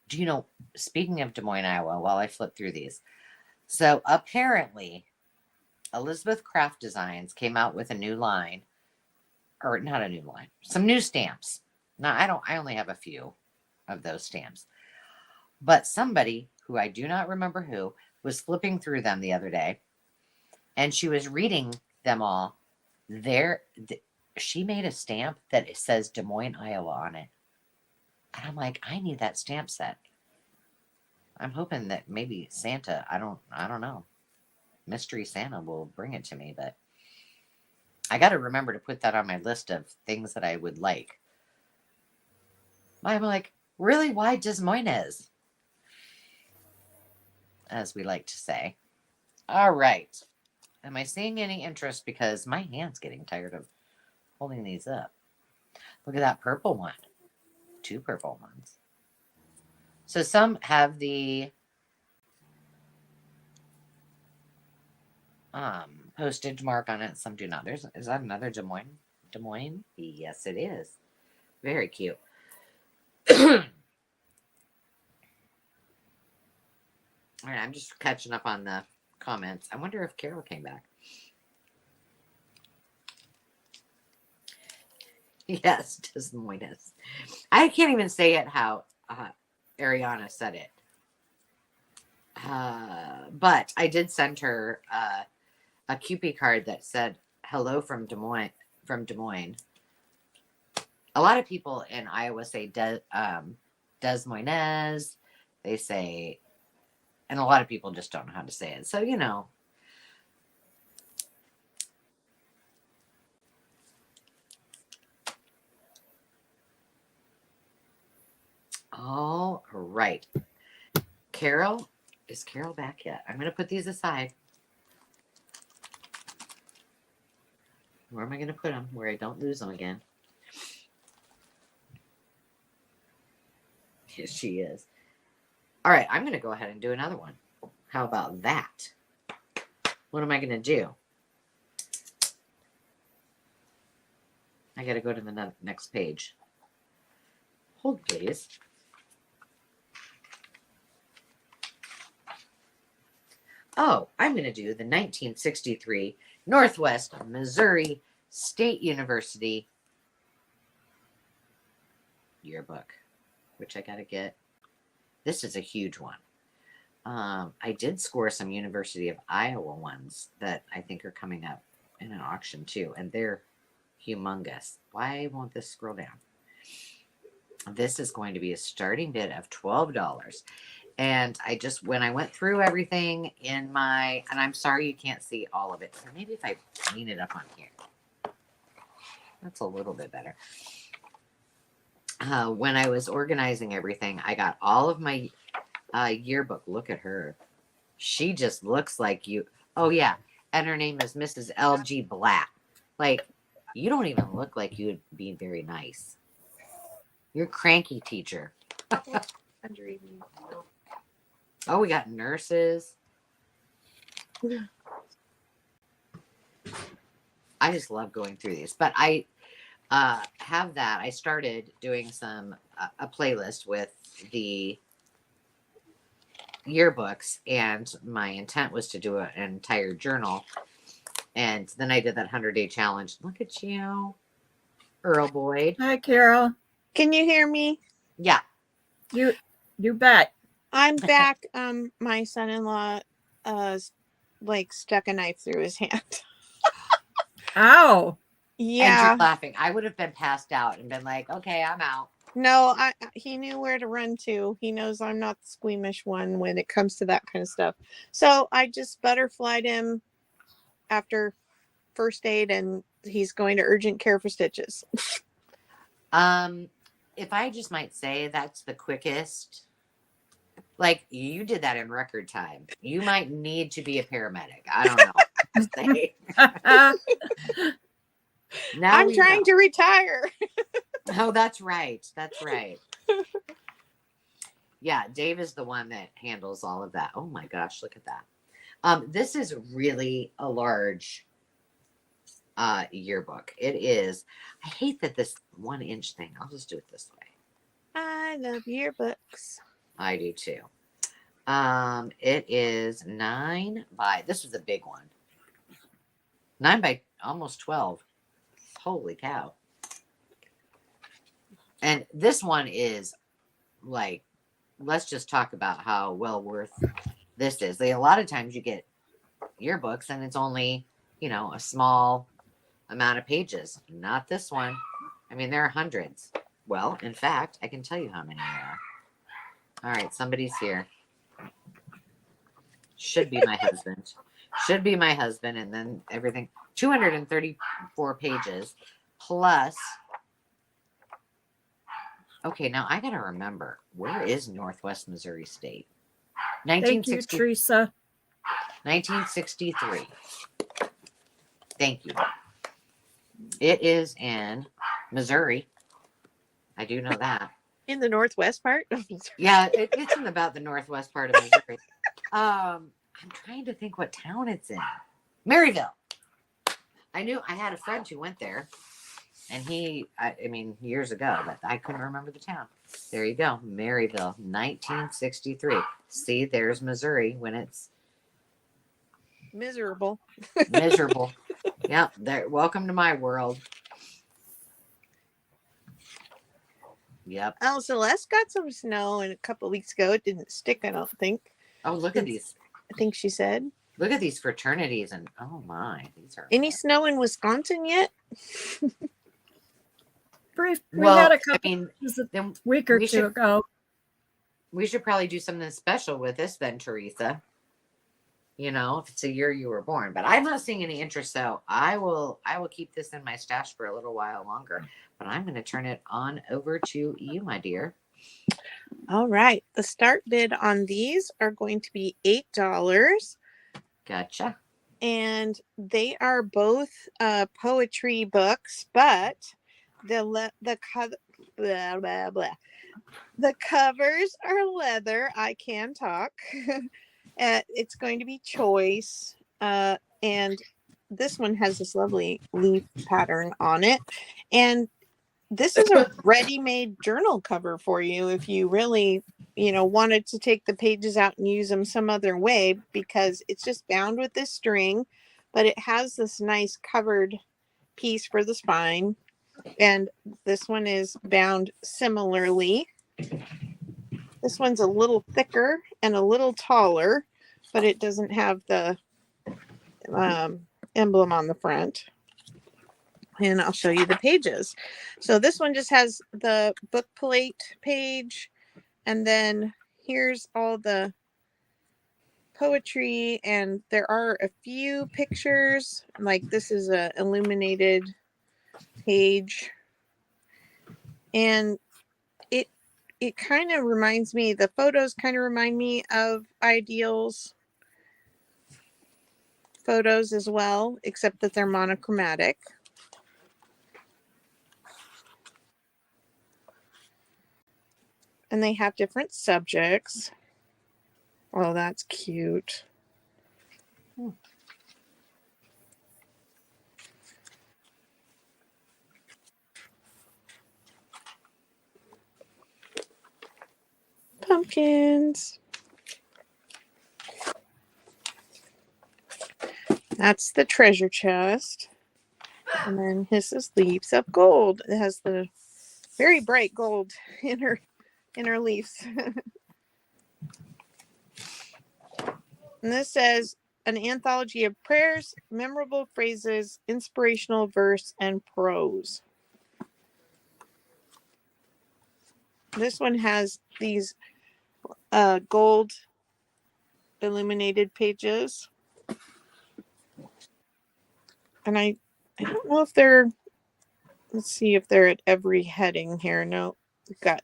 Do you know, speaking of Des Moines, Iowa, while I flip through these. So apparently, Elizabeth Craft Designs came out with a new line, or not a new line, some new stamps. Now, I only have a few of those stamps. But somebody, who I do not remember who, was flipping through them the other day, and she was reading them all. She made a stamp that it says Des Moines, Iowa on it. And I'm like, I need that stamp set. I'm hoping that maybe Santa, I don't know. Mystery Santa will bring it to me, but I got to remember to put that on my list of things that I would like. I'm like, really? Why Des Moines? As we like to say. All right. Am I seeing any interest? Because my hand's getting tired of holding these up. Look at that purple one. 2 purple ones. So some have the postage mark on it. Some do not. Is that another Des Moines? Des Moines? Yes, it is. Very cute. All right, I'm just catching up on the comments. I wonder if Carol came back. Yes, Des Moines. I can't even say it how Ariana said it. But I did send her a Kewpie card that said "Hello from Des Moines." From Des Moines. A lot of people in Iowa say Des Moines. They say, and a lot of people just don't know how to say it. So All right. Carol, is Carol back yet? I'm going to put these aside. Where am I going to put them? Where I don't lose them again. Yes, she is. All right. I'm going to go ahead and do another one. How about that? What am I going to do? I got to go to the next page. Hold, please. Oh, I'm going to do the 1963 Northwest Missouri State University yearbook, which I got to get. This is a huge one. I did score some University of Iowa ones that I think are coming up in an auction too, and they're humongous. Why won't this scroll down? This is going to be a starting bid of $12. And when I went through everything in and I'm sorry you can't see all of it. So maybe if I clean it up on here. That's a little bit better. When I was organizing everything, I got all of my yearbook. Look at her. She just looks like you. Oh, yeah. And her name is Mrs. L.G. Black. Like, you don't even look like you would be very nice. You're cranky, teacher. Under evening. Oh, we got nurses. I just love going through these. But I have that. I started doing a playlist with the yearbooks, and my intent was to do an entire journal. And then I did that 100-day challenge. Look at you, Earl Boyd. Hi, Carol. Can you hear me? Yeah. You bet. I'm back. My son-in-law stuck a knife through his hand. Ow. Yeah. And you're laughing. I would have been passed out and been like, okay, I'm out. No, he knew where to run to. He knows I'm not the squeamish one when it comes to that kind of stuff. So I just butterflied him after first aid, and he's going to urgent care for stitches. If I just might say, that's the quickest. Like, you did that in record time. You might need to be a paramedic. I don't know. Now I'm trying to retire. Oh, that's right. That's right. Yeah, Dave is the one that handles all of that. Oh my gosh, look at that. This is really a large yearbook. It is. I hate that this 1-inch thing. I'll just do it this way. I love yearbooks. I do too. It is 9 by. This was a big one. 9 by almost 12. Holy cow! And this one is like, let's just talk about how well worth this is. A lot of times you get yearbooks and it's only, a small amount of pages. Not this one. I mean, there are hundreds. Well, in fact, I can tell you how many there are. All right, somebody's here. Should be my husband. Should be my husband, and then everything. 234 pages plus. Okay, now I gotta remember, where is Northwest Missouri State? Thank you, Teresa. 1963. Thank you. It is in Missouri. I do know that. In the northwest part of Missouri. Yeah, it's in about the northwest part of Missouri. I'm trying to think what town it's in. Maryville. I had a friend who went there, and years ago, but I couldn't remember the town. There you go. Maryville, 1963. See, there's Missouri when it's miserable. Miserable. Yeah, welcome to my world. Yep. Oh, Celeste got some snow and a couple of weeks ago. It didn't stick, I don't think. Oh, look at these. I think she said. Look at these fraternities, and oh my, these are Any snow in Wisconsin yet? We had well. a I couple mean, then a week or we two should ago. we should probably do something special with this then, Teresa. You know, if it's a year you were born. But I'm not seeing any interest, so I will keep this in my stash for a little while longer. But I'm going to turn it on over to you, my dear. All right. The start bid on these are going to be $8. Gotcha. And they are both poetry books, but the blah, blah, blah. The covers are leather. I can talk. It's going to be choice. And this one has this lovely leaf pattern on it. And this is a ready-made journal cover for you if you really, wanted to take the pages out and use them some other way, because it's just bound with this string, but it has this nice covered piece for the spine. And this one is bound similarly. This one's a little thicker and a little taller, but it doesn't have the emblem on the front. And I'll show you the pages. So this one just has the book plate page, and then here's all the poetry, and there are a few pictures. Like this is a illuminated page, and it kind of reminds me, the photos kind of remind me of Ideals photos as well, except that they're monochromatic. And they have different subjects. Oh, that's cute. Pumpkins. That's the treasure chest. And then this is Leaves of Gold. It has the very bright gold in her leaves. And this says an anthology of prayers, memorable phrases, inspirational verse, and prose. This one has these gold illuminated pages. And I don't know if they're, let's see if they're at every heading here. No, we've got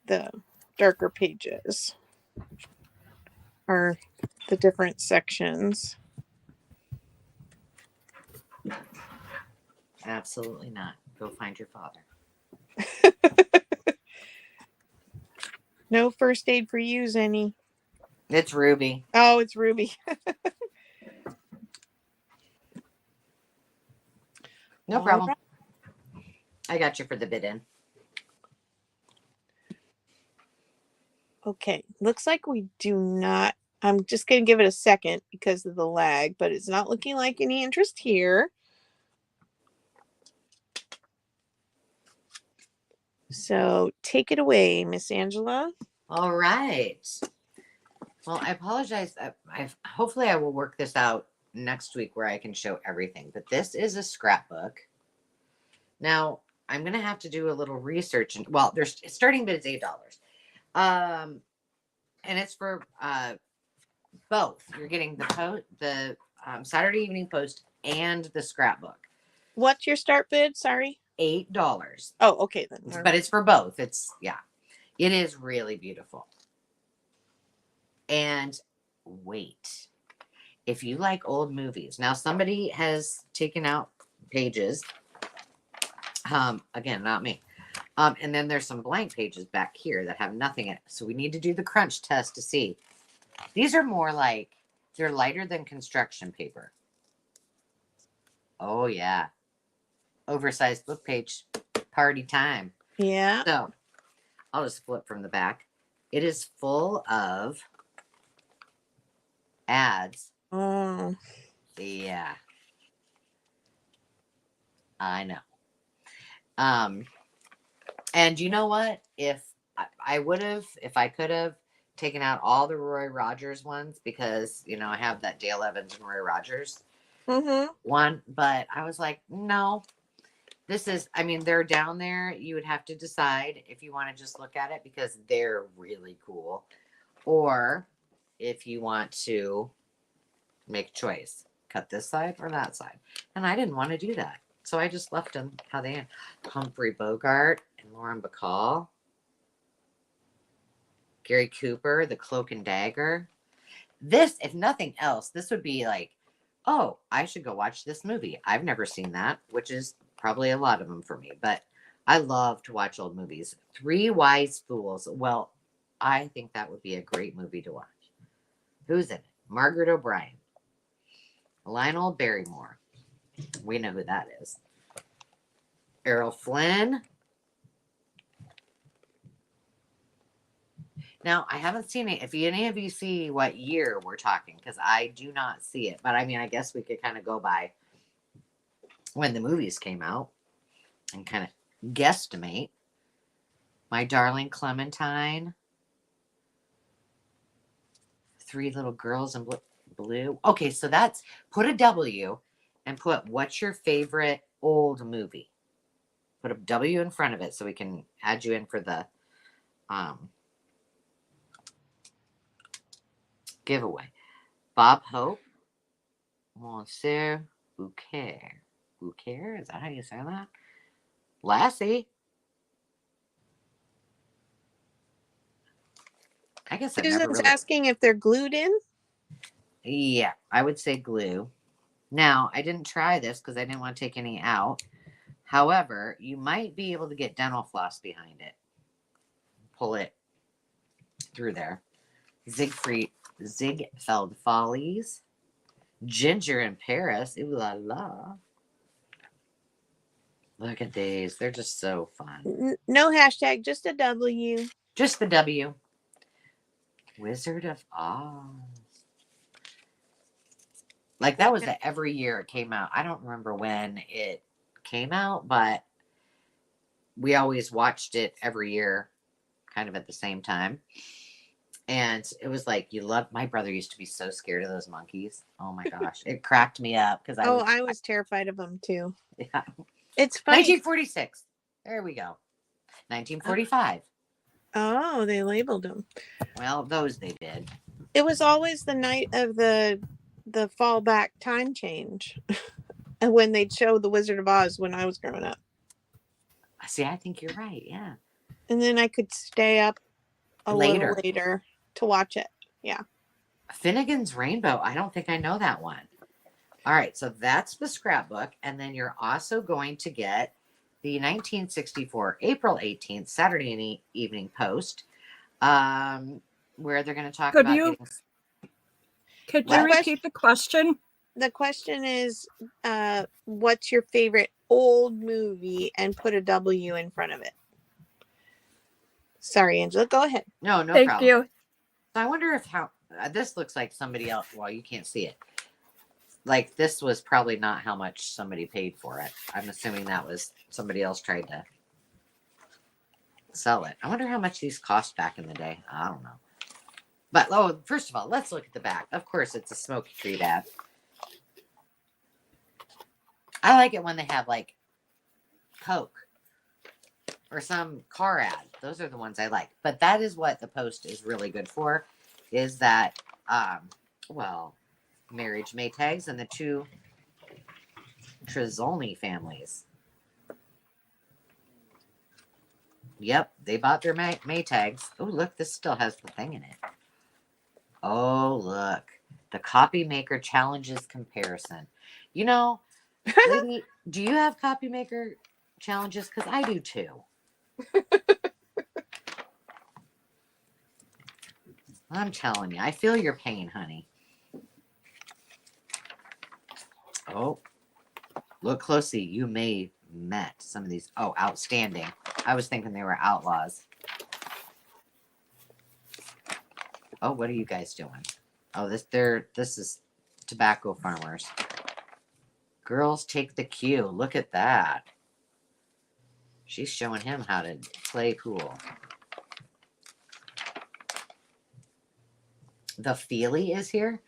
the darker pages are the different sections. Absolutely not. Go find your father. No first aid for you, Zenny. It's Ruby. Oh, it's Ruby. No problem. Right. I got you for the bid in. Okay. Looks like we do not. I'm just going to give it a second because of the lag, but it's not looking like any interest here. So take it away, Miss Angela. All right. Well, I apologize. Hopefully I will work this out next week where I can show everything. But this is a scrapbook. Now, I'm going to have to do a little research. And well, there's starting bid is $8. And it's for both. You're getting the Saturday Evening Post and the scrapbook. What's your start bid? Sorry. $8. Oh, okay then. But it's for both. It is really beautiful. And wait, if you like old movies, now somebody has taken out pages. Again, not me. And then there's some blank pages back here that have nothing in it. So we need to do the crunch test to see. These are more like, they're lighter than construction paper. Oh yeah. Oversized book page, party time. Yeah. So I'll just flip from the back. It is full of ads. Oh. Yeah. I know. And you know what? If I would have, if I could have taken out all the Roy Rogers ones, because, you know, I have that Dale Evans and Roy Rogers Mm-hmm. one, but I was like, no, this is, I mean, they're down there. You would have to decide if you want to just look at it because they're really cool, or if you want to make a choice, cut this side or that side. And I didn't want to do that. So I just left them how they are. Humphrey Bogart and Lauren Bacall. Gary Cooper, The Cloak and Dagger. This, if nothing else, this would be like, oh, I should go watch this movie. I've never seen that, which is probably a lot of them for me, but I love to watch old movies. Three Wise Fools. Well, I think that would be a great movie to watch. Who's in it? Margaret O'Brien. Lionel Barrymore. We know who that is. Errol Flynn. Now, I haven't seen it. If any of you see what year we're talking, because I do not see it. But I mean, I guess we could kind of go by when the movies came out and kind of guesstimate. My Darling Clementine. Three Little Girls in Blue. Okay, so that's, put a W and put what's your favorite old movie. Put a W in front of it so we can add you in for the giveaway. Bob Hope. Monsieur Bouquet. Bouquet? Is that how you say that? Lassie. I guess I've never Susan's really... asking if they're glued in. Yeah, I would say glue. Now, I didn't try this because I didn't want to take any out. However, you might be able to get dental floss behind it. Pull it through there. Ziegfeld Follies. Ginger in Paris. Ooh la la. Look at these. They're just so fun. No hashtag, just a W. Just the W. Wizard of Oz. Like, that was every year it came out. I don't remember when it came out, but we always watched it every year kind of at the same time. And it was like, you love, my brother used to be so scared of those monkeys. Oh my gosh. It cracked me up because I was terrified of them too. Yeah. It's funny. 1946. There we go. 1945. Oh, they labeled them. Well, those they did. It was always the night of the fallback time change. And when they'd show The Wizard of Oz when I was growing up. See, I think you're right. Yeah. And then I could stay up a little later to watch it. Yeah. Finnegan's Rainbow. I don't think I know that one. All right. So that's the scrapbook. And then you're also going to get the 1964 April 18th Saturday Evening Post, where they're going to talk about... Could you repeat the question? The question is, what's your favorite old movie, and put a W in front of it. Sorry, Angela, go ahead. No Thank problem. you. I wonder if this looks like somebody else. Well, you can't see it. Like, this was probably not how much somebody paid for it. I'm assuming that was somebody else tried to sell it. I wonder how much these cost back in the day. I don't know. But, first of all, let's look at the back. Of course, it's a Smoky Treat ad. I like it when they have, like, Coke or some car ad. Those are the ones I like. But that is what the Post is really good for, is that, marriage Maytags and the two Trezzolni families. Yep, they bought their Maytags. Oh, look, this still has the thing in it. Oh, look. The Copy Maker Challenges Comparison. You know, lady, do you have Copy Maker challenges? Because I do too. I'm telling you, I feel your pain, honey. Oh, look closely. You may met some of these. Oh, outstanding. I was thinking they were outlaws. Oh, what are you guys doing? Oh, this is tobacco farmers. Girls take the cue. Look at that. She's showing him how to play pool. The Feely is here.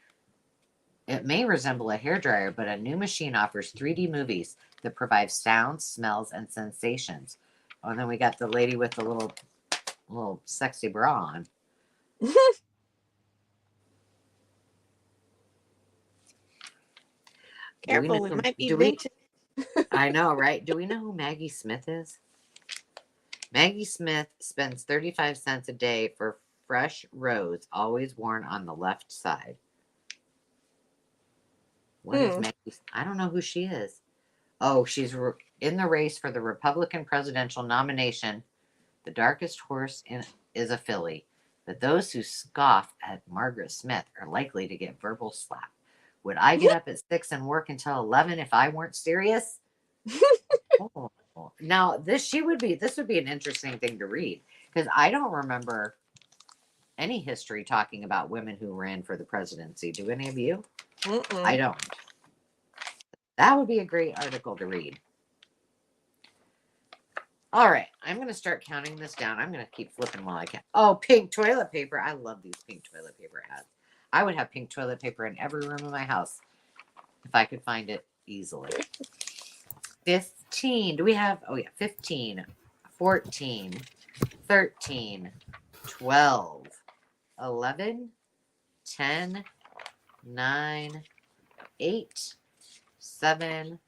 It may resemble a hairdryer, but a new machine offers 3D movies that provide sounds, smells, and sensations. Oh, and then we got the lady with the little sexy bra on. Careful, it might be vintage. I know, right? Do we know who Maggie Smith is? Maggie Smith spends 35 cents a day for fresh rose, always worn on the left side. What is Maggie? I don't know who she is. Oh, she's in the race for the Republican presidential nomination. The darkest horse is a filly, but those who scoff at Margaret Smith are likely to get verbal slap. Would I get up at 6 and work until 11 if I weren't serious? Oh. Now this would be an interesting thing to read, because I don't remember any history talking about women who ran for the presidency. Do any of you? I don't. That would be a great article to read. All right, I'm going to start counting this down. I'm going to keep flipping while I can. Oh, pink toilet paper. I love these pink toilet paper ads. I would have pink toilet paper in every room of my house if I could find it easily. 15. Do we have? Oh, yeah. 15, 14, 13, 12, 11, 10, 9, 8, 7,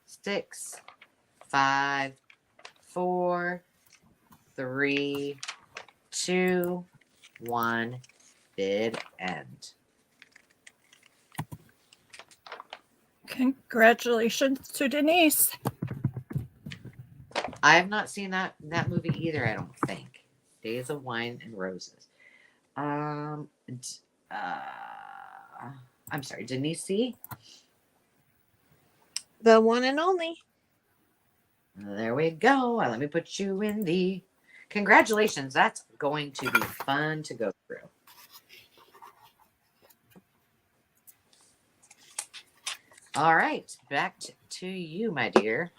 6, 5, 4, 3, 2, 1. Bid end. Congratulations to Denise. I have not seen that movie either, I don't think. Days of Wine and Roses. I'm sorry, Denise C? The one and only. There we go. Let me put you in the... Congratulations. That's going to be fun to go through. All right. Back to you, my dear.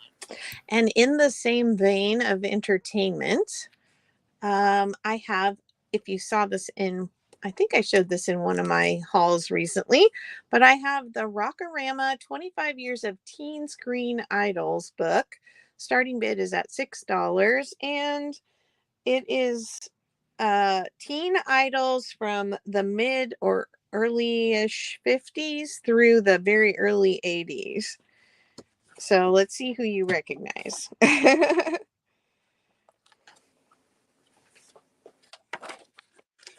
And in the same vein of entertainment, I have, if you saw this I think I showed this in one of my hauls recently, but I have the Rockorama 25 Years of Teen Screen Idols book. Starting bid is at $6, and it is teen idols from the mid or early-ish 50s through the very early 80s. So let's see who you recognize.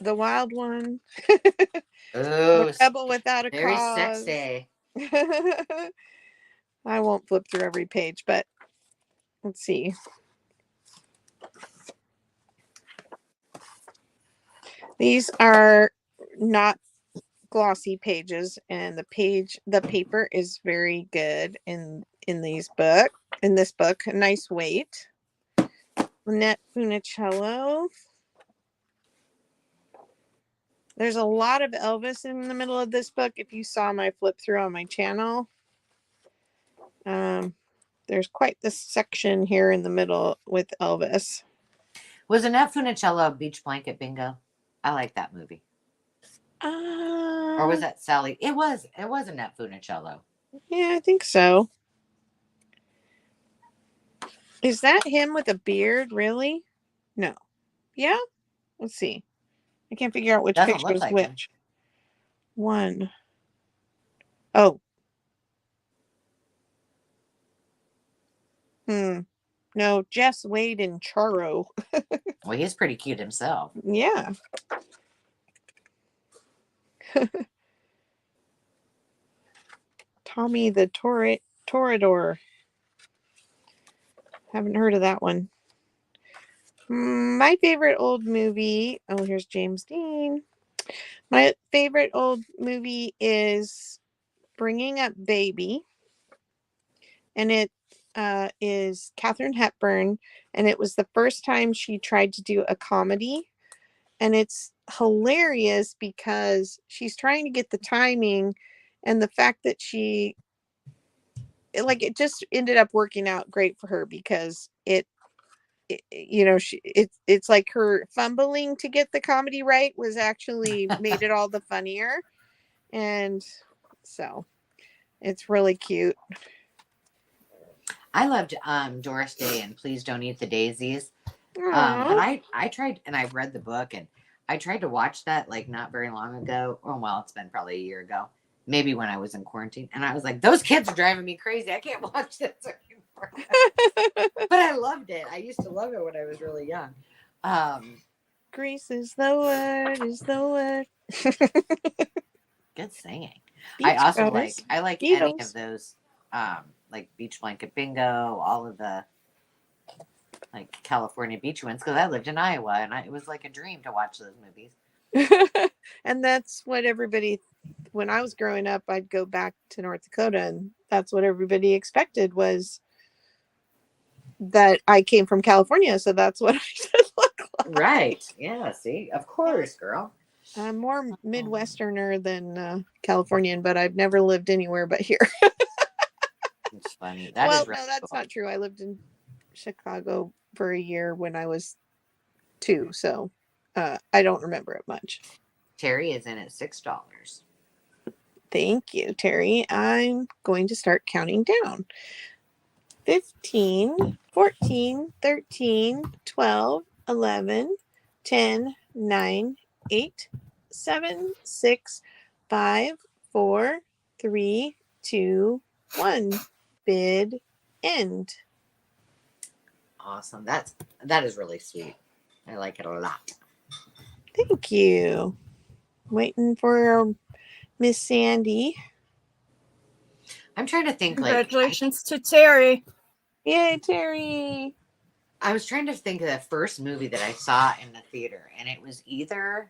The Wild One. Oh, The Rebel Without a very Cause. sexy. I won't flip through every page, but let's see. These are not glossy pages, and the paper is very good in this book. A nice weight. Lynette Funicello. There's a lot of Elvis in the middle of this book. If you saw my flip through on my channel, there's quite this section here in the middle with Elvis. Was Annette Funicello Beach Blanket Bingo? I like that movie. Or was that Sally? It was Annette Funicello. Yeah, I think so. Is that him with a beard? Really? No. Yeah? Let's see. I can't figure out which picture is which. One. Oh. No, Jess Wade and Charo. Well, he's pretty cute himself. Yeah. Tommy the Torador. Haven't heard of that one. My favorite old movie. Oh, here's James Dean. My favorite old movie is Bringing Up Baby. And it is Katharine Hepburn. And it was the first time she tried to do a comedy. And it's hilarious because she's trying to get the timing, and the fact that it just ended up working out great for her, because it you know, it's like her fumbling to get the comedy right was actually made it all the funnier. And so it's really cute. I loved Doris Day and Please Don't Eat the Daisies. But Aww. I tried, and I've read the book, and I tried to watch that like not very long ago. Oh well, it's been probably a year ago, maybe when I was in quarantine, and I was like, those kids are driving me crazy. I can't watch this anymore. But I loved it. I used to love it when I was really young. Grease is the word, is the word. Good singing. Beach I also Brothers. I like any Beatles. of those, like Beach Blanket Bingo, all of the like California beach ones, because I lived in Iowa, and it was like a dream to watch those movies. And that's what everybody, when I was growing up, I'd go back to North Dakota, and that's what everybody expected was that I came from California, so that's what I should look like. Right. Yeah, see? Of course, girl. I'm more Midwesterner than Californian, but I've never lived anywhere but here. It's funny. Well, Really no, that's cool. not true. I lived in Chicago for a year when I was 2, so I don't remember it much. Terry is in at $6. Thank you, Terry. I'm going to start counting down. 15, 14, 13, 12, 11, 10, 9, 8, 7, 6, 5, 4, 3, 2, 1. Bid end. Awesome. That is really sweet. I like it a lot. Thank you. Waiting for Miss Sandy. I'm trying to think Congratulations to Terry. Yay, Terry. I was trying to think of the first movie that I saw in the theater, and it was either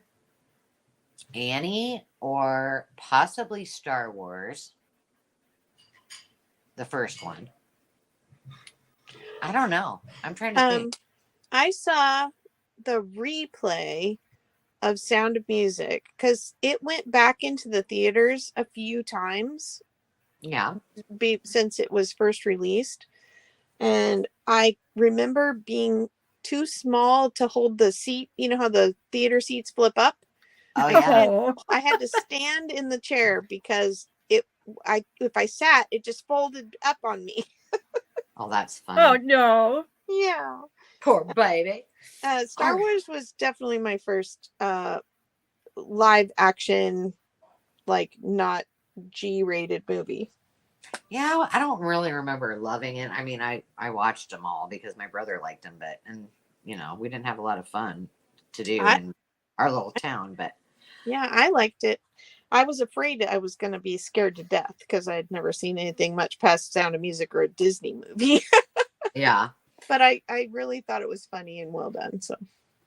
Annie or possibly Star Wars. The first one. I don't know. I'm trying to think. I saw the replay of Sound of Music because it went back into the theaters a few times. Yeah. Since it was first released. And I remember being too small to hold the seat. You know how the theater seats flip up? Oh yeah. Oh, I had to stand in the chair because if I sat, it just folded up on me. Oh, that's funny. oh no. Yeah. Poor baby. Star Wars was definitely my first live action, like not G-rated movie. Yeah, I don't really remember loving it. I mean, I watched them all because my brother liked them, but you know, we didn't have a lot of fun to do in our little town. But yeah, I liked it. I was afraid I was going to be scared to death because I had never seen anything much past Sound of Music or a Disney movie. yeah. But I really thought it was funny and well done. So,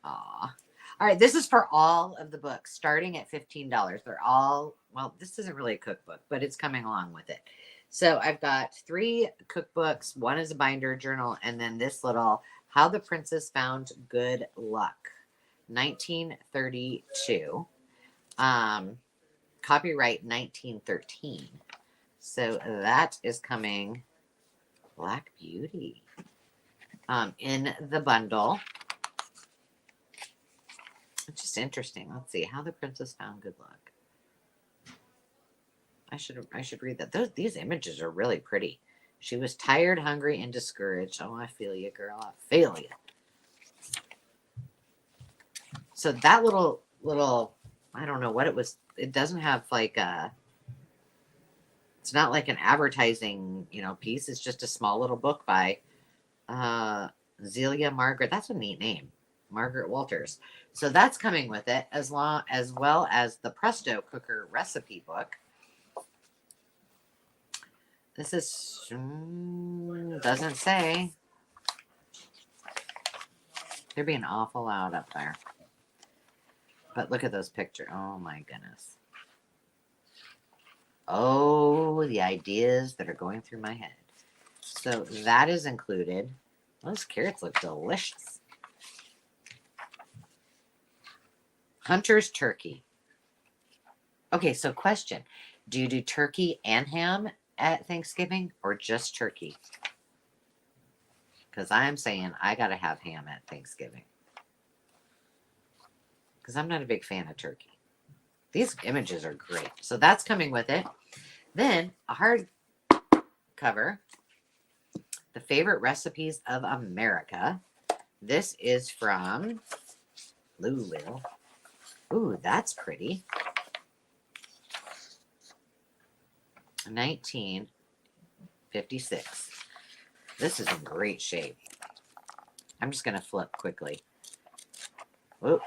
Aw. All right, this is for all of the books starting at $15. They're all, well, this isn't really a cookbook, but it's coming along with it. So I've got 3 cookbooks. One is a binder journal, and then this little How the Princess Found Good Luck, 1932. Copyright 1913. So that is coming. Black Beauty. In the bundle. It's just interesting. Let's see how the princess found good luck. I should read that. These images are really pretty. She was tired, hungry, and discouraged. Oh, I feel you, girl. I feel you. So that little, I don't know what it was. It doesn't have like it's not like an advertising, piece. It's just a small little book by Zelia Margaret. That's a neat name. Margaret Walters. So that's coming with it, as well as the Presto Cooker recipe book. This is doesn't say. They're being awful loud up there. But look at those pictures. Oh my goodness. Oh, the ideas that are going through my head. So that is included. Those carrots look delicious. Hunter's turkey. Okay, so question. Do you do turkey and ham at Thanksgiving or just turkey? because I am saying I got to have ham at Thanksgiving. Because I'm not a big fan of turkey. These images are great. So that's coming with it. Then a hard cover, The Favorite Recipes of America. This is from Louisville. Ooh, that's pretty. 1956. This is in great shape. I'm just going to flip quickly. Whoop.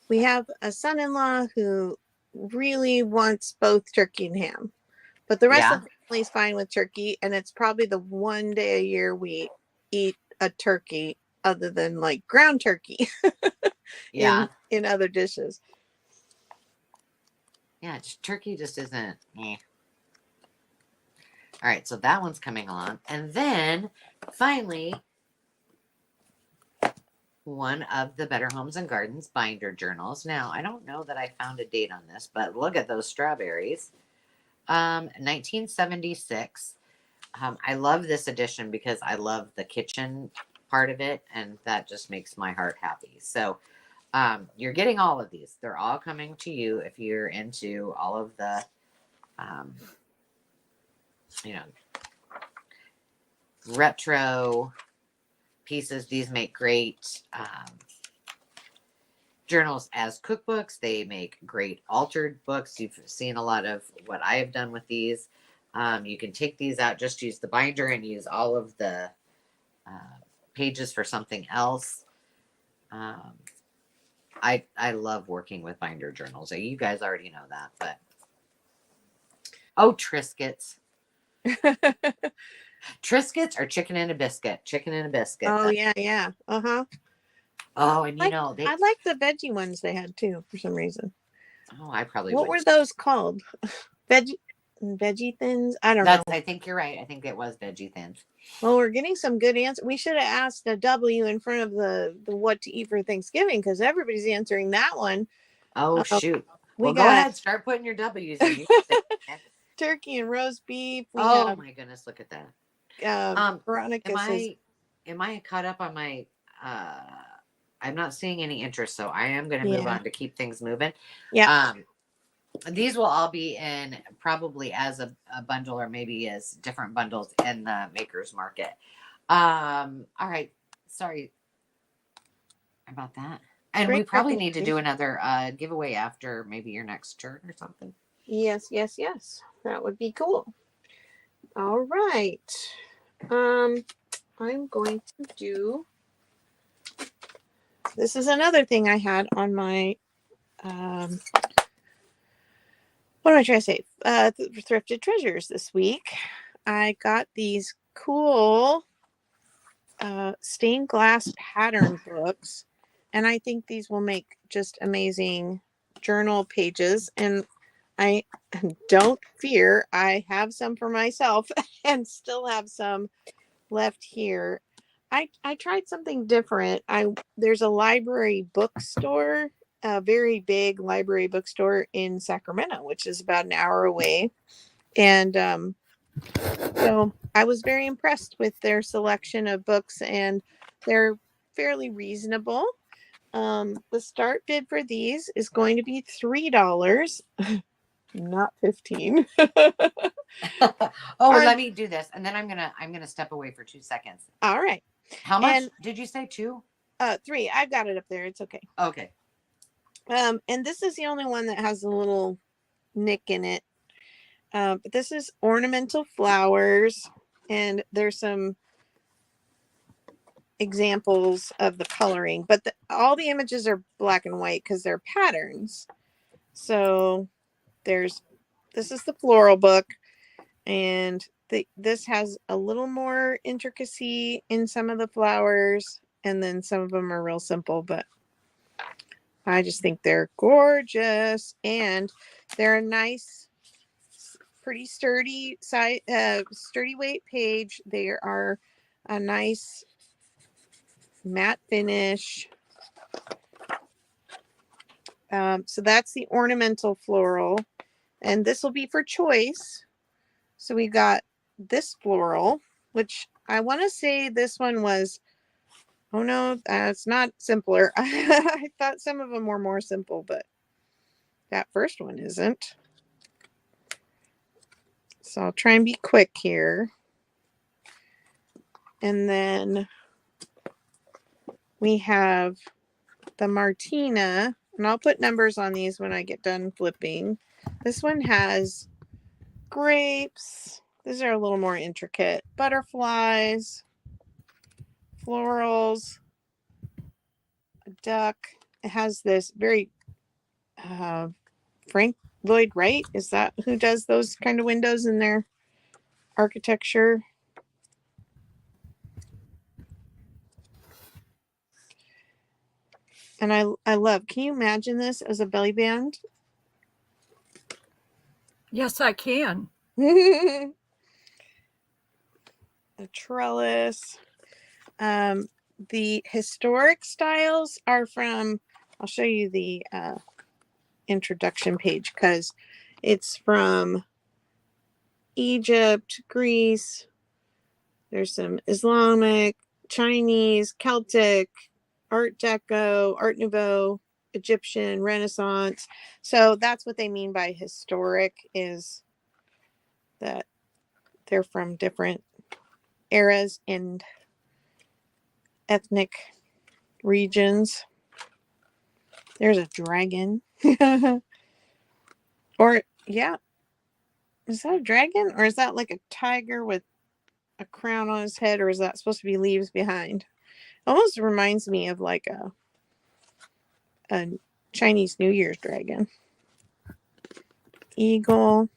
We have a son-in-law who really wants both turkey and ham, but the rest of the family is fine with turkey, and it's probably the one day a year we eat a turkey other than like ground turkey Yeah. in other dishes. Yeah, turkey just isn't. Eh. All right, so that one's coming along. And then finally, one of the Better Homes and Gardens binder journals. Now, I don't know that I found a date on this, but look at those strawberries. 1976. I love this edition because I love the kitchen part of it, and that just makes my heart happy. So you're getting all of these. They're all coming to you if you're into all of the, retro pieces. These make great journals as cookbooks. They make great altered books. You've seen a lot of what I have done with these. You can take these out, just use the binder and use all of the pages for something else. I love working with binder journals. You guys already know that, but Triscuits. Triscuits or chicken and a biscuit. Chicken and a biscuit. Oh yeah. Oh, and I like the veggie ones they had too for some reason. Oh, I probably. What were those called? Veggie thins? I don't know. I think you're right. I think it was veggie thins. Well, we're getting some good answers. We should have asked a W in front of the what to eat for Thanksgiving, because everybody's answering that one. Oh, shoot. Well, go ahead. Start putting your W's in. Turkey and roast beef. Oh my goodness, look at that. Veronica says, am I caught up on my I'm not seeing any interest, so I am going to move on to keep things moving. Yeah. These will all be in probably as a bundle, or maybe as different bundles in the Makers Market. All right. Sorry about that. And we probably need to do another giveaway after maybe your next turn or something. Yes. That would be cool. All right. I'm going to do. This is another thing I had on my. What am I trying to say? Thrifted treasures this week. I got these cool stained glass pattern books, and I think these will make just amazing journal pages. And I don't fear, I have some for myself and still have some left here. I tried something different. There's a library bookstore, a very big library bookstore in Sacramento, which is about an hour away. And so I was very impressed with their selection of books, and they're fairly reasonable. The start bid for these is going to be $3, not $15. Let me do this, and then I'm gonna step away for 2 seconds. All right. How much did you say? 2? 3. I've got it up there. It's okay. Okay. And this is the only one that has a little nick in it. But this is ornamental flowers, and there's some examples of the coloring, but all the images are black and white because they're patterns. So this is the floral book, and this has a little more intricacy in some of the flowers, and then some of them are real simple, but I just think they're gorgeous, and they're a nice, pretty sturdy weight page. They are a nice matte finish. So that's the ornamental floral, and this will be for choice. So we got this floral, which I want to say this one was, oh no, it's not simpler. I thought some of them were more simple, but that first one isn't. So I'll try and be quick here. And then we have the Martina, and I'll put numbers on these when I get done flipping. This one has grapes. These are a little more intricate. Butterflies, florals, a duck. It has this very Frank Lloyd Wright. Is that who does those kind of windows in their architecture? And I love, can you imagine this as a belly band? Yes, I can. A trellis. The historic styles are from, I'll show you the introduction page because it's from Egypt, Greece. There's some Islamic, Chinese, Celtic, Art Deco, Art Nouveau, Egyptian, Renaissance. So that's what they mean by historic, is that they're from different eras and ethnic regions. There's a dragon. Or, yeah. Is that a dragon? Or is that like a tiger with a crown on his head? Or is that supposed to be leaves behind? Almost reminds me of like a Chinese New Year's dragon. Eagle.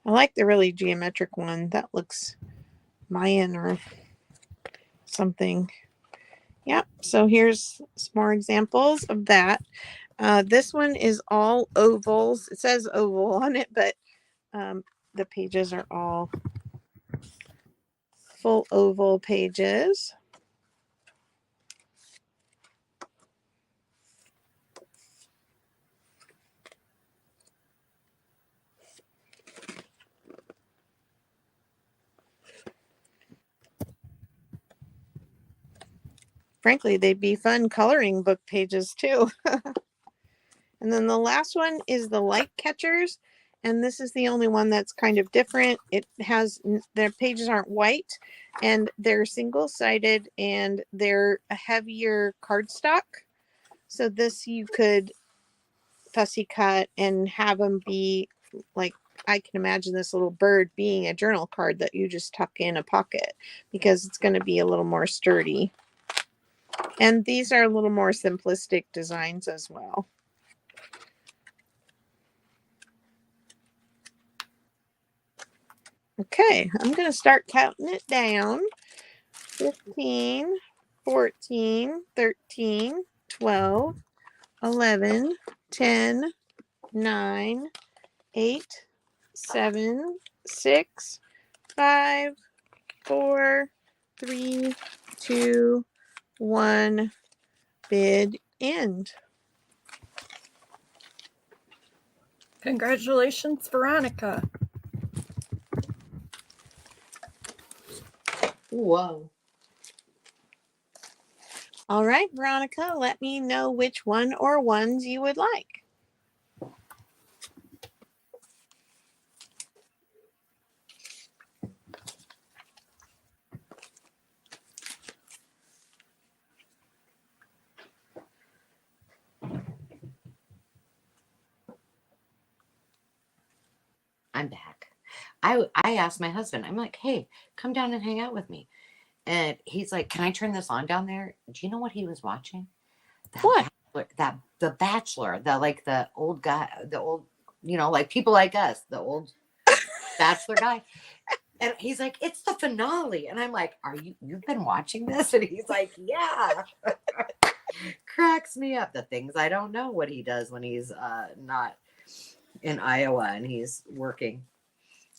I like the really geometric one. That looks Mayan or something. Yeah, so here's some more examples of that. This one is all ovals. It says oval on it, but the pages are all full oval pages. Frankly, they'd be fun coloring book pages too. And then the last one is the light catchers. And this is the only one that's kind of different. It has, their pages aren't white and they're single-sided and they're a heavier cardstock. So this you could fussy cut and have them be like, I can imagine this little bird being a journal card that you just tuck in a pocket because it's going to be a little more sturdy. And these are a little more simplistic designs as well. Okay, I'm going to start counting it down. 15, 14, 13, 12, 11, 10, 9, 8, 7, 6, 5, 4, 3, 2, 1, bid end. Congratulations, Veronica. Whoa. All right, Veronica, let me know which one or ones you would like. I'm back. I asked my husband, I'm like, hey, come down and hang out with me. And he's like, can I turn this on down there? Do you know what he was watching? What? The Bachelor, the old guy, the old, like people like us, the old Bachelor guy. And he's like, it's the finale. And I'm like, you've been watching this? And he's like, yeah. Cracks me up. The things I don't know what he does when he's not in Iowa and he's working.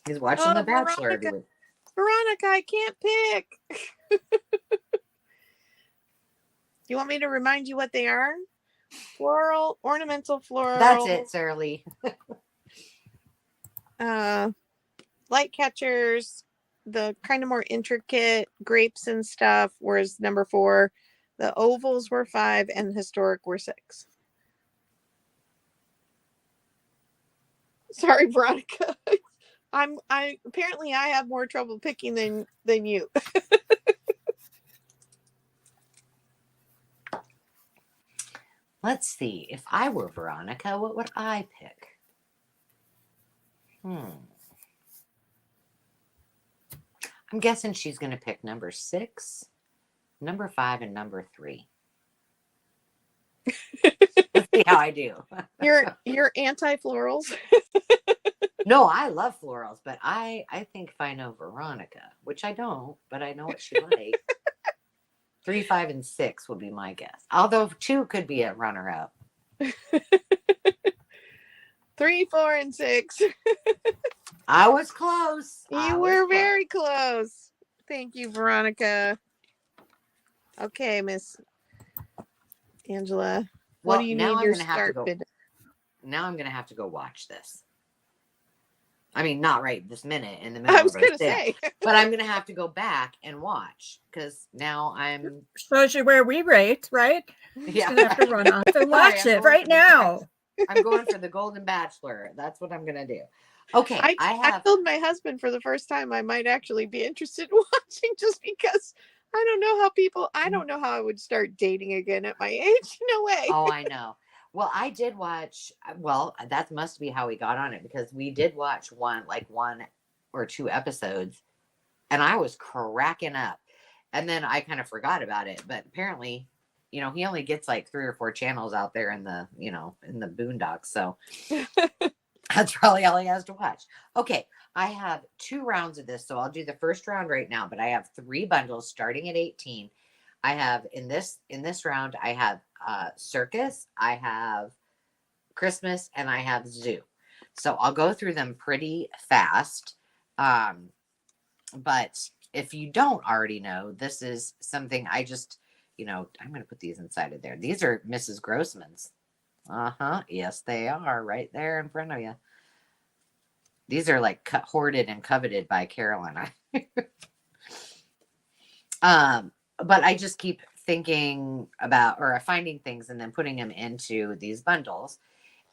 He's watching The Bachelor every week. Veronica, I can't pick. You want me to remind you what they are? Floral, ornamental floral. That's it, Sarah Lee. Light catchers, the kind of more intricate grapes and stuff was number 4. The ovals were 5 and historic were 6. Sorry, Veronica. I apparently I have more trouble picking than you. Let's see. If I were Veronica, what would I pick? I'm guessing she's going to pick number 6, number 5, and number 3. Let's see how I do. You're anti-florals. No, I love florals, but I think if I know Veronica, which I don't, but I know what she likes. 3, 5, and 6 would be my guess. Although 2 could be a runner-up. 3, 4, and 6. I was close. You were very close. Thank you, Veronica. Okay, Miss Angela. What do you need your start bid? Now I'm gonna have to go watch this. I mean, not right this minute in the middle. I was gonna say, but I'm gonna have to go back and watch because now I'm shows you where we rate, right? Yeah, you have to run off and watch it right now. I'm going for the Golden Bachelor. That's what I'm gonna do. Okay, I told my husband for the first time I might actually be interested in watching, just because I don't know how I would start dating again at my age. No way. Oh, I know. Well, I did watch. Well, that must be how we got on it, because we did watch one or 2 episodes, and I was cracking up. And then I kind of forgot about it. But apparently, he only gets like 3 or 4 channels out there in the boondocks. So that's probably all he has to watch. Okay, I have 2 rounds of this, so I'll do the first round right now. But I have 3 bundles starting at 18. I have in this round, I have circus, I have Christmas, and I have zoo. So I'll go through them pretty fast. But if you don't already know, this is something I just, I'm going to put these inside of there. These are Mrs. Grossman's. Yes, they are right there in front of you. These are like hoarded and coveted by Carolyn. But I just keep thinking about or finding things and then putting them into these bundles.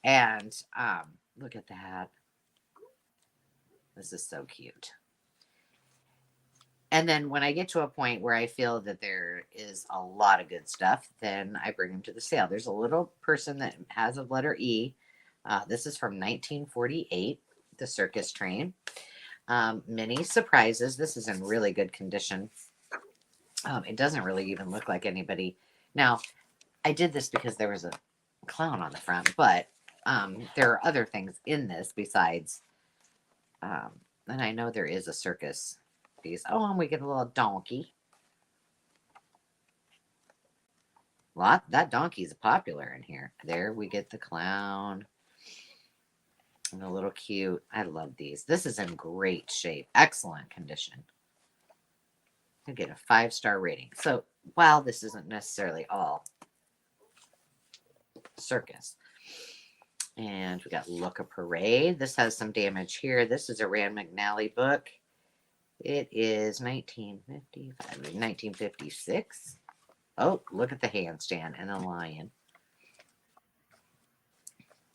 And look at that. This is so cute. And then when I get to a point where I feel that there is a lot of good stuff, then I bring them to the sale. There's a little person that has a letter E. This is from 1948, the circus train. Many surprises. This is in really good condition. It doesn't really even look like anybody. Now, I did this because there was a clown on the front, but there are other things in this besides. And I know there is a circus piece. Oh, and we get a little donkey. That donkey's popular in here. There we get the clown. And a little cute. I love these. This is in great shape. Excellent condition. I get a 5-star rating. So while this isn't necessarily all circus. And we got Look a Parade. This has some damage here. This is a Rand McNally book. It is 1956. Oh, look at the handstand and a lion.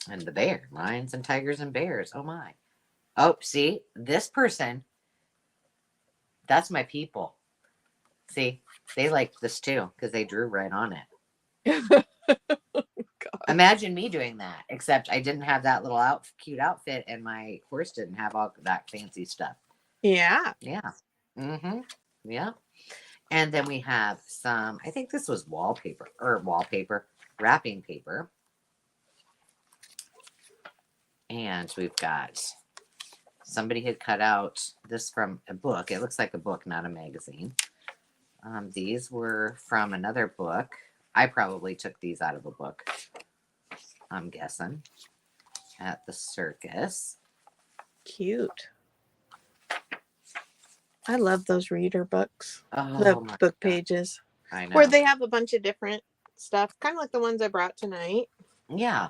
And the bear. Lions and tigers and bears. Oh my. Oh, see? This person, that's my people. See, they liked this too because they drew right on it. Imagine me doing that, except I didn't have that little cute outfit, and my horse didn't have all that fancy stuff. Yeah. Yeah. Yeah. And then we have some, I think this was wrapping paper. And we've got, somebody had cut out this from a book. It looks like a book, not a magazine. These were from another book. I probably took these out of a book, I'm guessing, at the circus. Cute. I love those reader books. Oh, the book pages. I know. Where they have a bunch of different stuff, kind of like the ones I brought tonight. Yeah.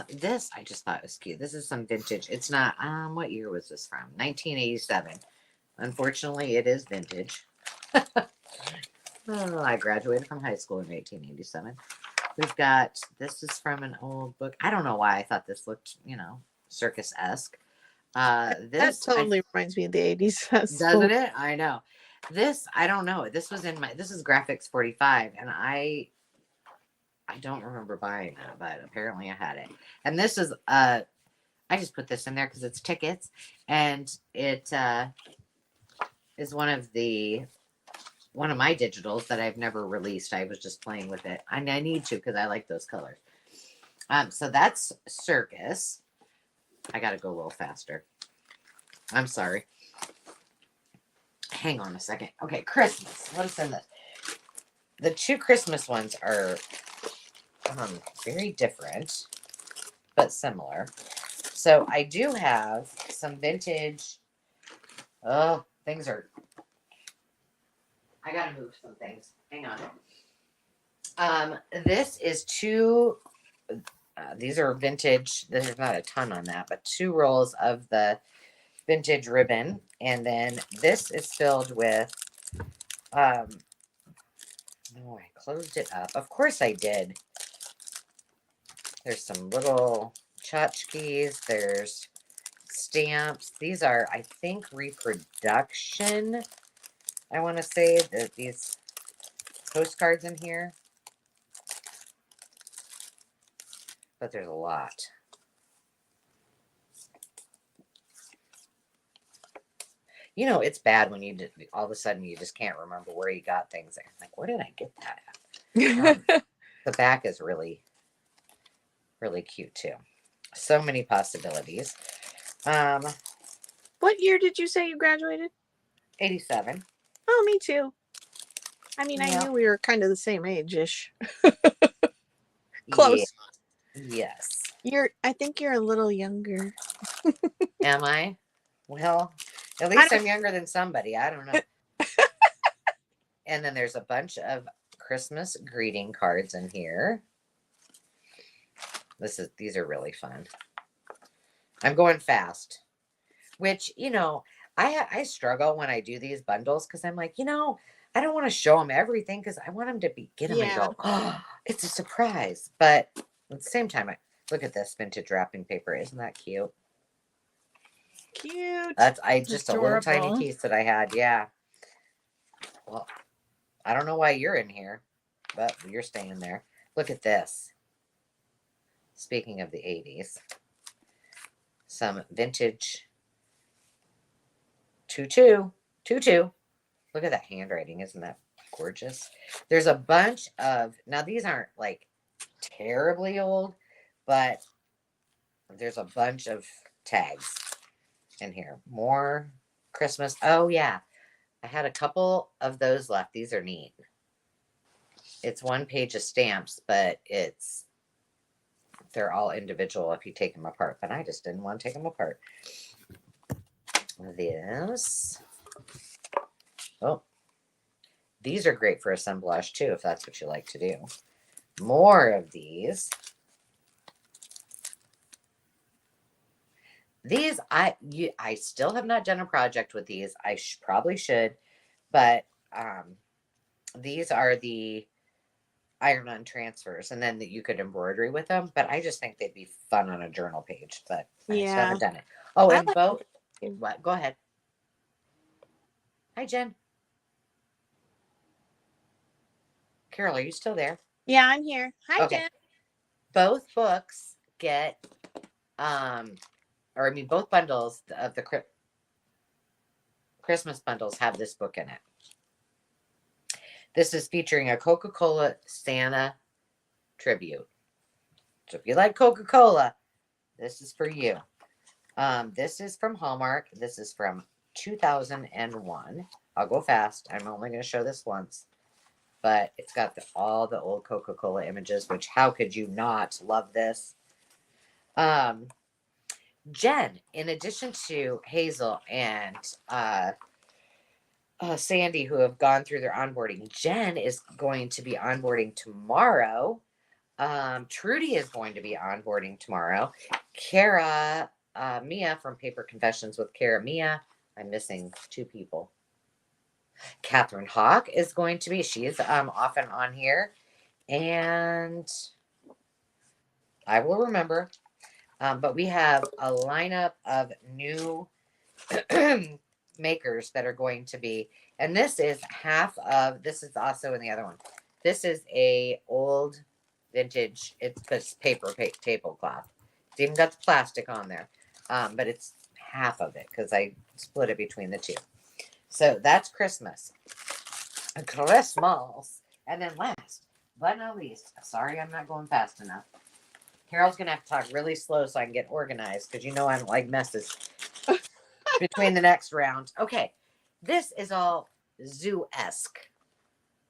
This I just thought was cute. This is some vintage. It's not, what year was this from? 1987. Unfortunately, it is vintage. Oh, I graduated from high school in 1887. We've got, this is from an old book. I don't know why I thought this looked, circus-esque. That This, totally reminds me of the 80s. doesn't it? I know. This, I don't know. This was this is Graphics 45, and I don't remember buying that, but apparently I had it. And this is, I just put this in there because it's tickets, and it is one of my digitals that I've never released. I was just playing with it. And I need to because I like those colors. So that's circus. I gotta go a little faster. I'm sorry. Hang on a second. Okay, Christmas. What's in this? The two Christmas ones are very different, but similar. So I do have some vintage. Oh, things are. I gotta move some things. Hang on. This is two. These are vintage. There's not a ton on that, but 2 rolls of the vintage ribbon, and then this is filled with. No, I closed it up. Of course I did. There's some little tchotchkes. There's stamps. These are, I think, reproduction. I want to say that these postcards in here. But there's a lot. It's bad when you all of a sudden you just can't remember where you got things. Like, where did I get that at? The back is really, really cute too. So many possibilities. What year did you say you graduated? 87. Oh, me too. I mean, Yeah. I knew we were kind of the same age-ish. Close. Yes. I think you're a little younger. Am I? Well, at least I'm younger than somebody. I don't know. And then there's a bunch of Christmas greeting cards in here. These are really fun. I'm going fast, which, I struggle when I do these bundles because I'm like, I don't want to show them everything because I want them to get them and go, oh, it's a surprise. But at the same time, look at this vintage wrapping paper. Isn't that cute? Cute. That's just a little tiny Adorable. piece that I had. Yeah. Well, I don't know why you're in here, but you're staying there. Look at this. Speaking of the 80s, some vintage tutu. Look at that handwriting. Isn't that gorgeous? There's a bunch of, now these aren't like terribly old, but there's a bunch of tags in here. More Christmas. Oh yeah. I had a couple of those left. These are neat. It's 1 page of stamps, but they're all individual if you take them apart, but I just didn't want to take them apart. This. Oh, these are great for assemblage too, if that's what you like to do. More of these. These, I still have not done a project with these. I probably should, but these are the iron-on transfers, and then that you could embroidery with them. But I just think they'd be fun on a journal page. But I just haven't done it. Oh, and both. What? Go ahead. Hi, Jen. Carol, are you still there? Yeah, I'm here. Hi, Okay. Jen. Both books get, both bundles of the Christmas bundles have this book in it. This is featuring a Coca-Cola Santa tribute. So if you like Coca-Cola, this is for you. This is from Hallmark. This is from 2001. I'll go fast. I'm only going to show this once. But it's got all the old Coca-Cola images, which how could you not love this? Jen, in addition to Hazel and Sandy, who have gone through their onboarding, Jen is going to be onboarding tomorrow. Trudy is going to be onboarding tomorrow. Kara, Mia from Paper Confessions with Kara Mia I'm missing 2 people. Catherine Hawk is going to be, she's often on here, and I will remember. But we have a lineup of new makers that are going to be, and this is this is also in the other one. This is a old vintage, it's this tablecloth. It's even got the plastic on there, but it's half of it because I split it between the 2. So that's Christmas. Christmas. And then last but not least, sorry I'm not going fast enough. Carol's going to have to talk really slow so I can get organized because I don't like messes between the next round. Okay, this is all zoo-esque.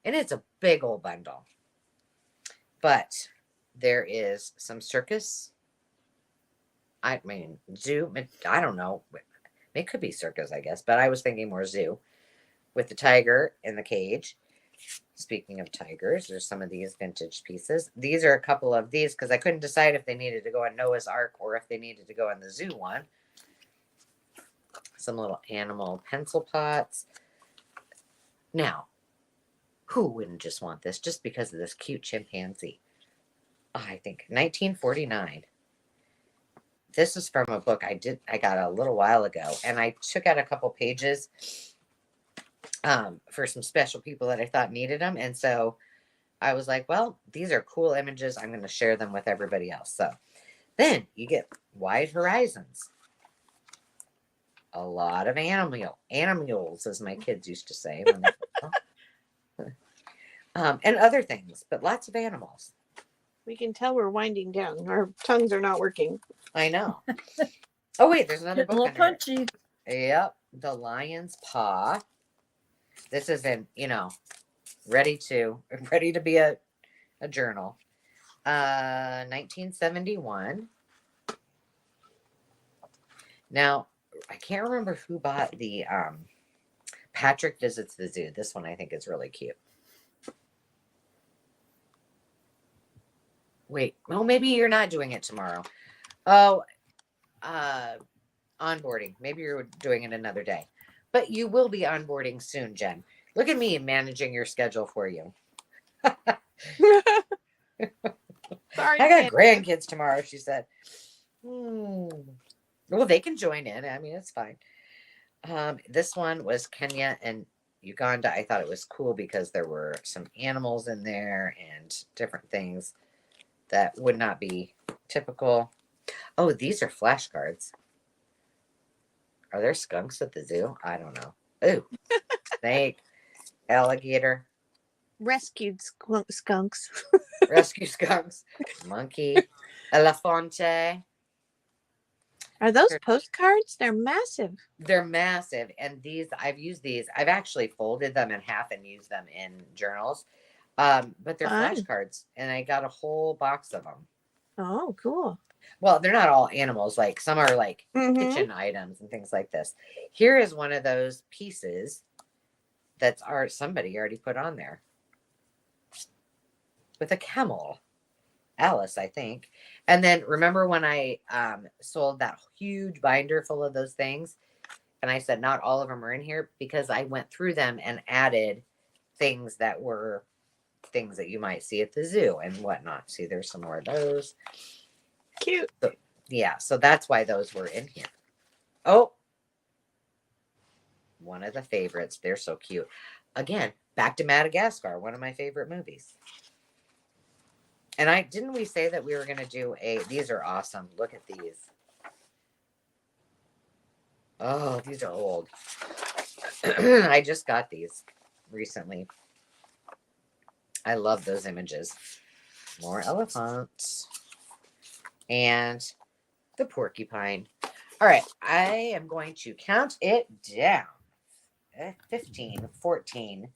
And it's a big old bundle. But there is some circus. I mean, zoo. I don't know. It could be circus, I guess. But I was thinking more zoo. With the tiger in the cage. Speaking of tigers, there's some of these vintage pieces. These are a couple of these because I couldn't decide if they needed to go in Noah's Ark or if they needed to go in the zoo one. Some little animal pencil pots. Now, who wouldn't just want this just because of this cute chimpanzee? I think 1949. This is from a book I got a little while ago, and I took out a couple pages for some special people that I thought needed them. And so I was like, well, these are cool images. I'm going to share them with everybody else. So then you get wide horizons. A lot of animals, as my kids used to say. And other things, but lots of animals. We can tell we're winding down. Our tongues are not working. I know. Oh, wait, there's another Getting a book little under punchy. it. Yep. The Lion's Paw. This is ready to be a journal. 1971. Now, I can't remember who bought the Patrick Visits the Zoo. This one I think is really cute. Wait, well, maybe you're not doing it tomorrow. Oh, onboarding. Maybe you're doing it another day. But you will be onboarding soon, Jen. Look at me managing your schedule for you. Sorry, I got Jen. grandkids tomorrow, she said. Well, they can join in. I mean, it's fine. This one was Kenya and Uganda. I thought it was cool because there were some animals in there and different things that would not be typical. Oh, these are flashcards. Are there skunks at the zoo? I don't know. Ooh, snake, alligator, Rescued skunks. rescue skunks, monkey, elefante. Are those postcards? They're massive. They're massive. And I've used these. I've actually folded them in half and used them in journals. But they're Fun. flashcards, and I got a whole box of them. Oh, cool. Well, they're not all animals. Like some are like kitchen items and things like this. Here is one of those pieces that's somebody already put on there with a camel. Alice, I think. And then remember when I sold that huge binder full of those things, and I said not all of them are in here because I went through them and added things that were things that you might see at the zoo and whatnot. See, there's some more of those. Cute. So, yeah, so that's why those were in here. Oh, one of the favorites. They're so cute. Again, back to Madagascar, one of my favorite movies. And didn't we say that we were going to do these are awesome. Look at these. Oh, these are old. I just got these recently. I love those images. More elephants. And the porcupine. All right, I am going to count it down. 15, 14,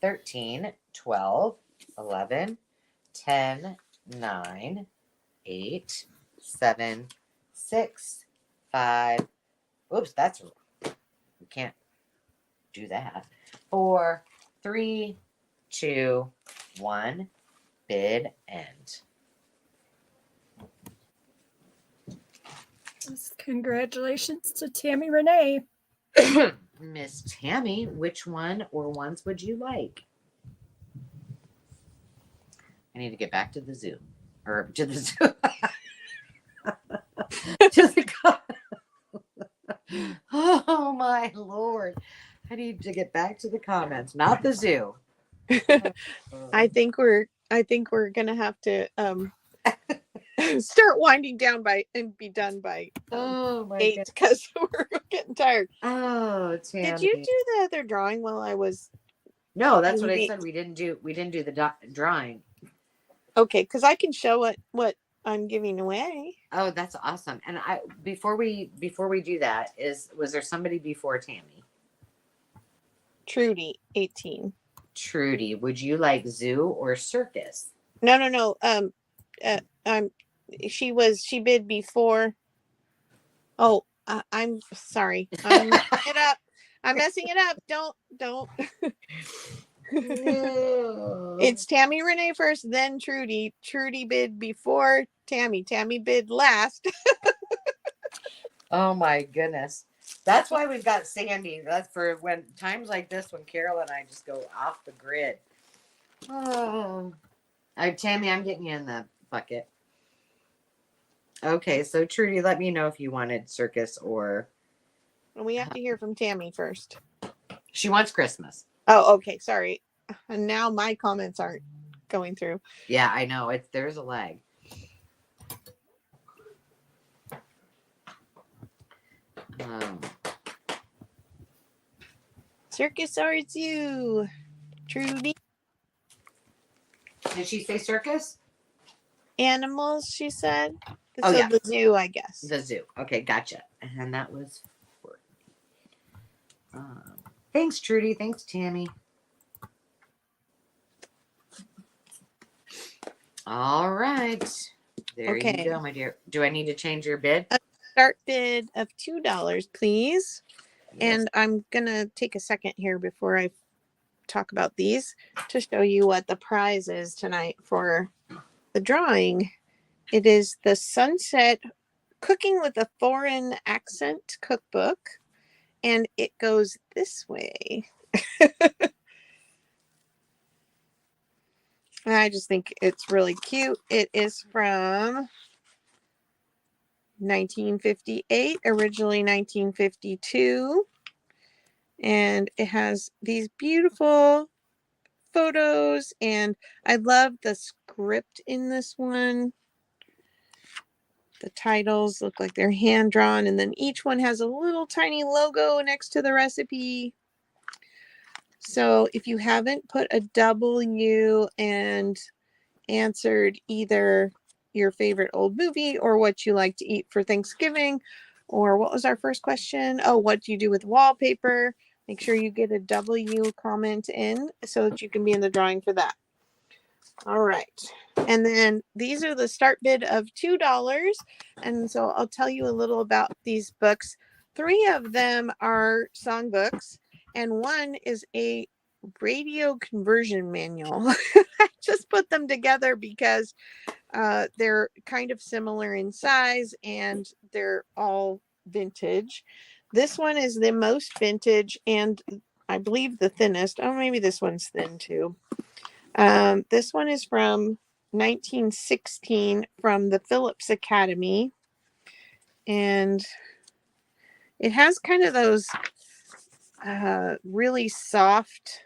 13, 12, 11, 10, 9, 8, 7, 6, 5. Oops, we can't do that. 4, 3, 2, 1. Bid end. Congratulations to Tammy Renee. Miss Tammy, which one or ones would you like? I need to get back to the zoo. Or to the zoo. To the oh my Lord. I need to get back to the comments, not the zoo. I think we're gonna have to start winding down and be done by oh my 8 God. because we're getting tired. Oh, Tammy. Did you do the other drawing while I was? No, that's what I said. We didn't do the drawing. Okay, because I can show what I'm giving away. Oh, that's awesome. And before we do that, was there somebody before Tammy? Trudy, 18. Trudy, would you like zoo or circus? No. She bid before. Oh, I'm sorry. I'm messing it up. I'm messing it up. Don't. It's Tammy Renee first, then Trudy. Trudy bid before Tammy. Tammy bid last. Oh my goodness. That's why we've got Sandy. That's for when times like this when Carol and I just go off the grid. Oh. Tammy, I'm getting you in the bucket. Okay, so Trudy, let me know if you wanted circus or. And we have to hear from Tammy first. She wants Christmas. Oh, okay. Sorry. And now my comments aren't going through. Yeah, I know. There's a lag. Circus or zoo? Trudy. Did she say circus? Animals, she said. Oh, so yeah. The zoo, I guess. The zoo. Okay, gotcha. And that was for. Thanks, Trudy. Thanks, Tammy. All right. There you go, my dear. Do I need to change your bid? A start bid of $2, please. Yes. And I'm going to take a second here before I talk about these to show you what the prize is tonight for the drawing. It is the Sunset Cooking with a Foreign Accent cookbook. And it goes this way. I just think it's really cute. It is from 1958, originally 1952. And it has these beautiful photos. And I love the script in this one. The titles look like they're hand drawn. And then each one has a little tiny logo next to the recipe. So if you haven't put a W and answered either your favorite old movie or what you like to eat for Thanksgiving, or what was our first question? Oh, what do you do with wallpaper? Make sure you get a W comment in so that you can be in the drawing for that. All right. And then these are the start bid of $2. And so I'll tell you a little about these books. 3 of them are songbooks. And one is a radio conversion manual. I just put them together because they're kind of similar in size and they're all vintage. This one is the most vintage and I believe the thinnest. Oh, maybe this one's thin too. This one is from 1916 from the Phillips Academy. And it has kind of those really soft,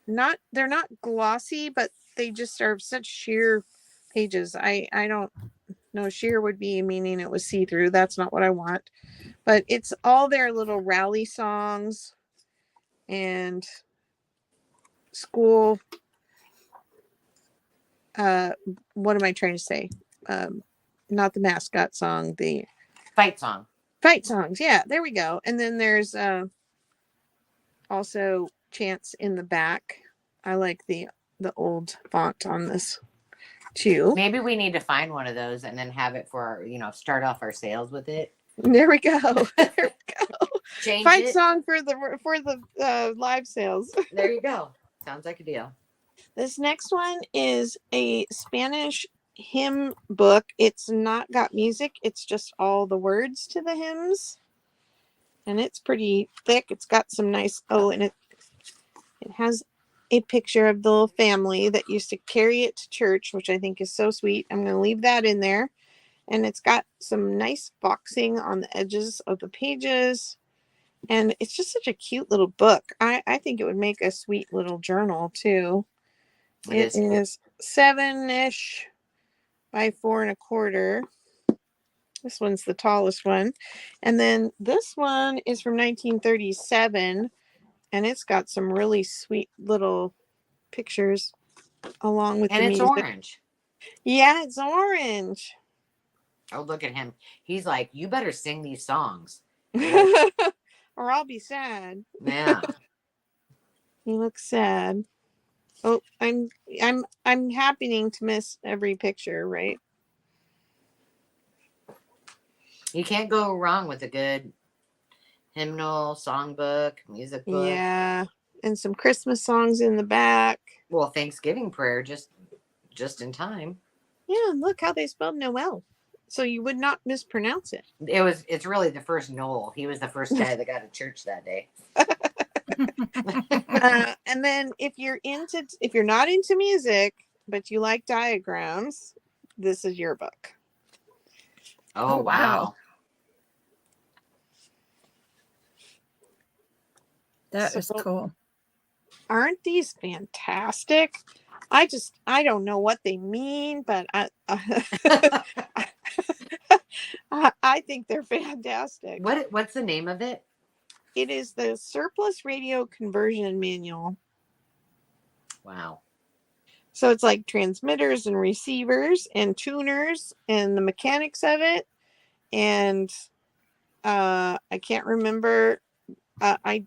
they're not glossy, but they just are such sheer pages. I don't know, sheer would be meaning it was see-through. That's not what I want. But it's all their little rally songs and school. What am I trying to say? Not the mascot song, the fight song. Fight songs. Yeah, there we go. And then there's also chants in the back. I like the old font on this too. Maybe we need to find one of those and then have it for our, start off our sales with it. There we go. There we go. Change Fight it. song for the live sales. There you go. Sounds like a deal. This next one is a Spanish hymn book. It's not got music. It's just all the words to the hymns. and it's pretty thick. It's got some nice, and it has a picture of the little family that used to carry it to church, which I think is so sweet. I'm going to leave that in there. And it's got some nice boxing on the edges of the pages. And it's just such a cute little book. I think it would make a sweet little journal too. It is 7-ish by 4.25. This one's the tallest one. And then this one is from 1937. And it's got some really sweet little pictures along with And the it's music. orange. Yeah, it's orange. Oh, look at him. He's like, you better sing these songs. Or I'll be sad. Yeah. He looks sad. Oh, I'm happening to miss every picture, right? You can't go wrong with a good hymnal, songbook, music book. Yeah. And some Christmas songs in the back. Well, Thanksgiving prayer just in time. Yeah, look how they spelled Noel. So you would not mispronounce it. It's really the first Noel. He was the first guy that got to church that day. And then if you're not into music, but you like diagrams, this is your book. Oh, wow. That is cool. Aren't these fantastic? I don't know what they mean, but I think they're fantastic. What's the name of it? It is the Surplus Radio Conversion Manual. Wow. So it's like transmitters and receivers and tuners and the mechanics of it. And I can't remember. I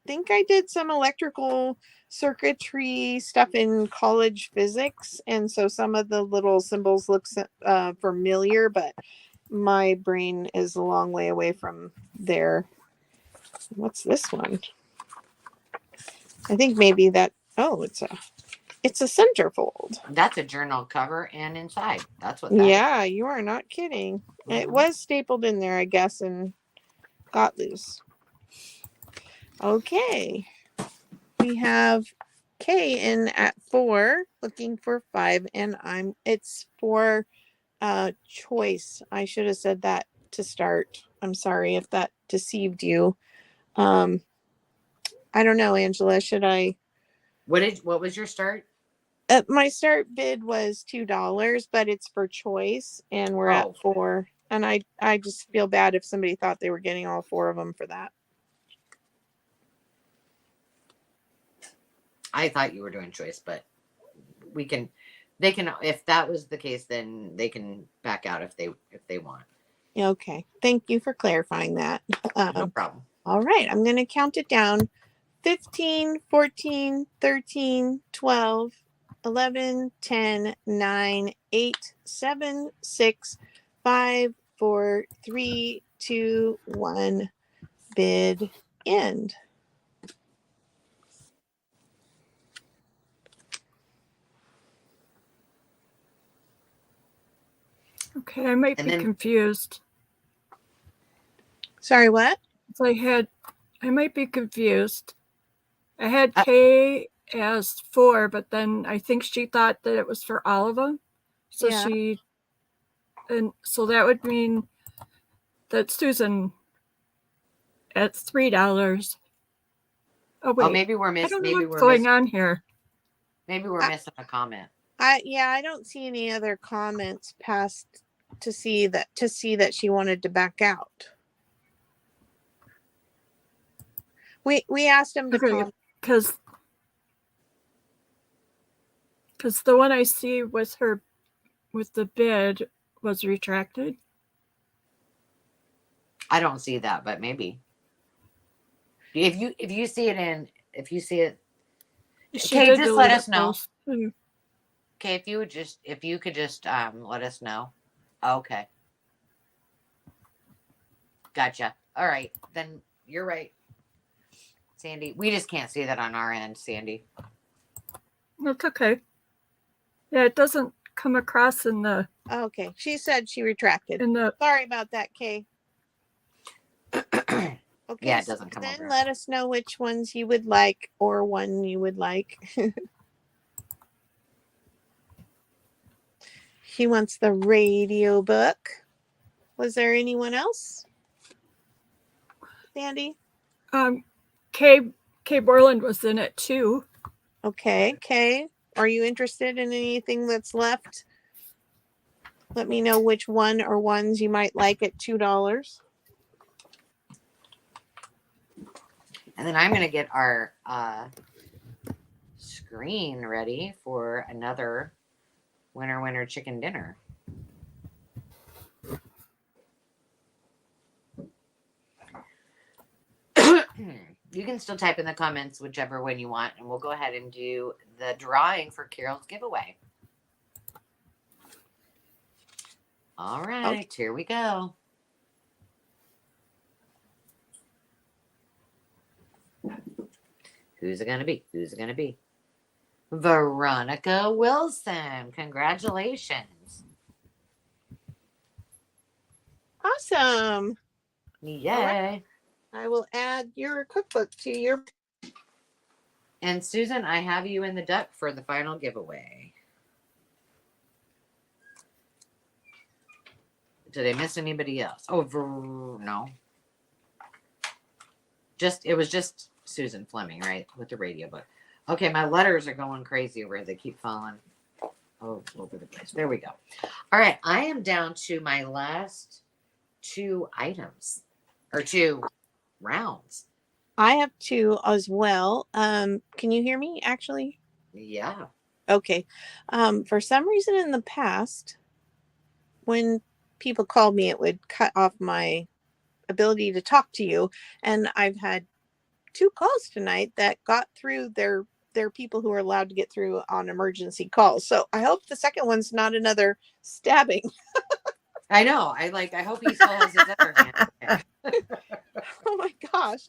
think I did some electrical circuitry stuff in college physics. And so some of the little symbols look familiar, but my brain is a long way away from there. What's this one? I think maybe that, it's a centerfold. That's a journal cover and inside. That's what that is. You are not kidding. Mm-hmm. It was stapled in there, I guess, and got loose. Okay. We have Kay in at 4, looking for 5, and it's for choice. I should have said that to start. I'm sorry if that deceived you. I don't know, Angela, should I? What was your start? My start bid was $2, but it's for choice, and we're at 4. And I just feel bad if somebody thought they were getting all 4 of them for that. I thought you were doing choice, but they can, if that was the case, then they can back out if they want. Okay. Thank you for clarifying that. No problem. All right. I'm going to count it down. 15, 14, 13, 12, 11, 10, 9, 8, 7, 6, 5, 4, 3, 2, 1. Bid end. Okay, I might be confused. Sorry, what? So I might be confused. I had K as 4, but then I think she thought that it was for all of them. So so that would mean that Susan at $3. Oh wait, maybe we're missing. I don't know what's going on here. Maybe we're missing a comment. I don't see any other comments past to see that she wanted to back out. We asked him to come because the one I see with the bid was retracted. I don't see that, but maybe if you see it, okay, just let us know. Okay, if you could just let us know. Okay, gotcha. All right, then you're right, Sandy. We just can't see that on our end, Sandy. That's okay. Yeah, it doesn't come across in the. Okay, she said she retracted. In the. Sorry about that, Kay. Okay, Yeah, it so doesn't come then over. let us know which ones you would like or one you would like. He wants the radio book. Was there anyone else? Sandy? Kay Borland was in it too. Okay, Kay. Are you interested in anything that's left? Let me know which one or ones you might like at $2. And then I'm going to get our screen ready for another winner chicken dinner. You can still type in the comments whichever one you want, and we'll go ahead and do the drawing for Carol's giveaway. All right, Here we go. Who's it going to be? Who's it going to be? Veronica Wilson. Congratulations. Awesome. Yay. Right. I will add your cookbook to your... And Susan, I have you in the duck for the final giveaway. Did I miss anybody else? Oh, no. It was just Susan Fleming, right? With the radio book. Okay, my letters are going crazy over. They keep falling all over the place. There we go. All right, I am down to my last 2 items or 2 rounds. I have 2 as well. Can you hear me actually? Yeah. Okay. For some reason in the past, when people called me, it would cut off my ability to talk to you. And I've had 2 calls tonight that got through. They're people who are allowed to get through on emergency calls. So I hope the second one's not another stabbing. I know. I hope he still has his other hand. Oh my gosh.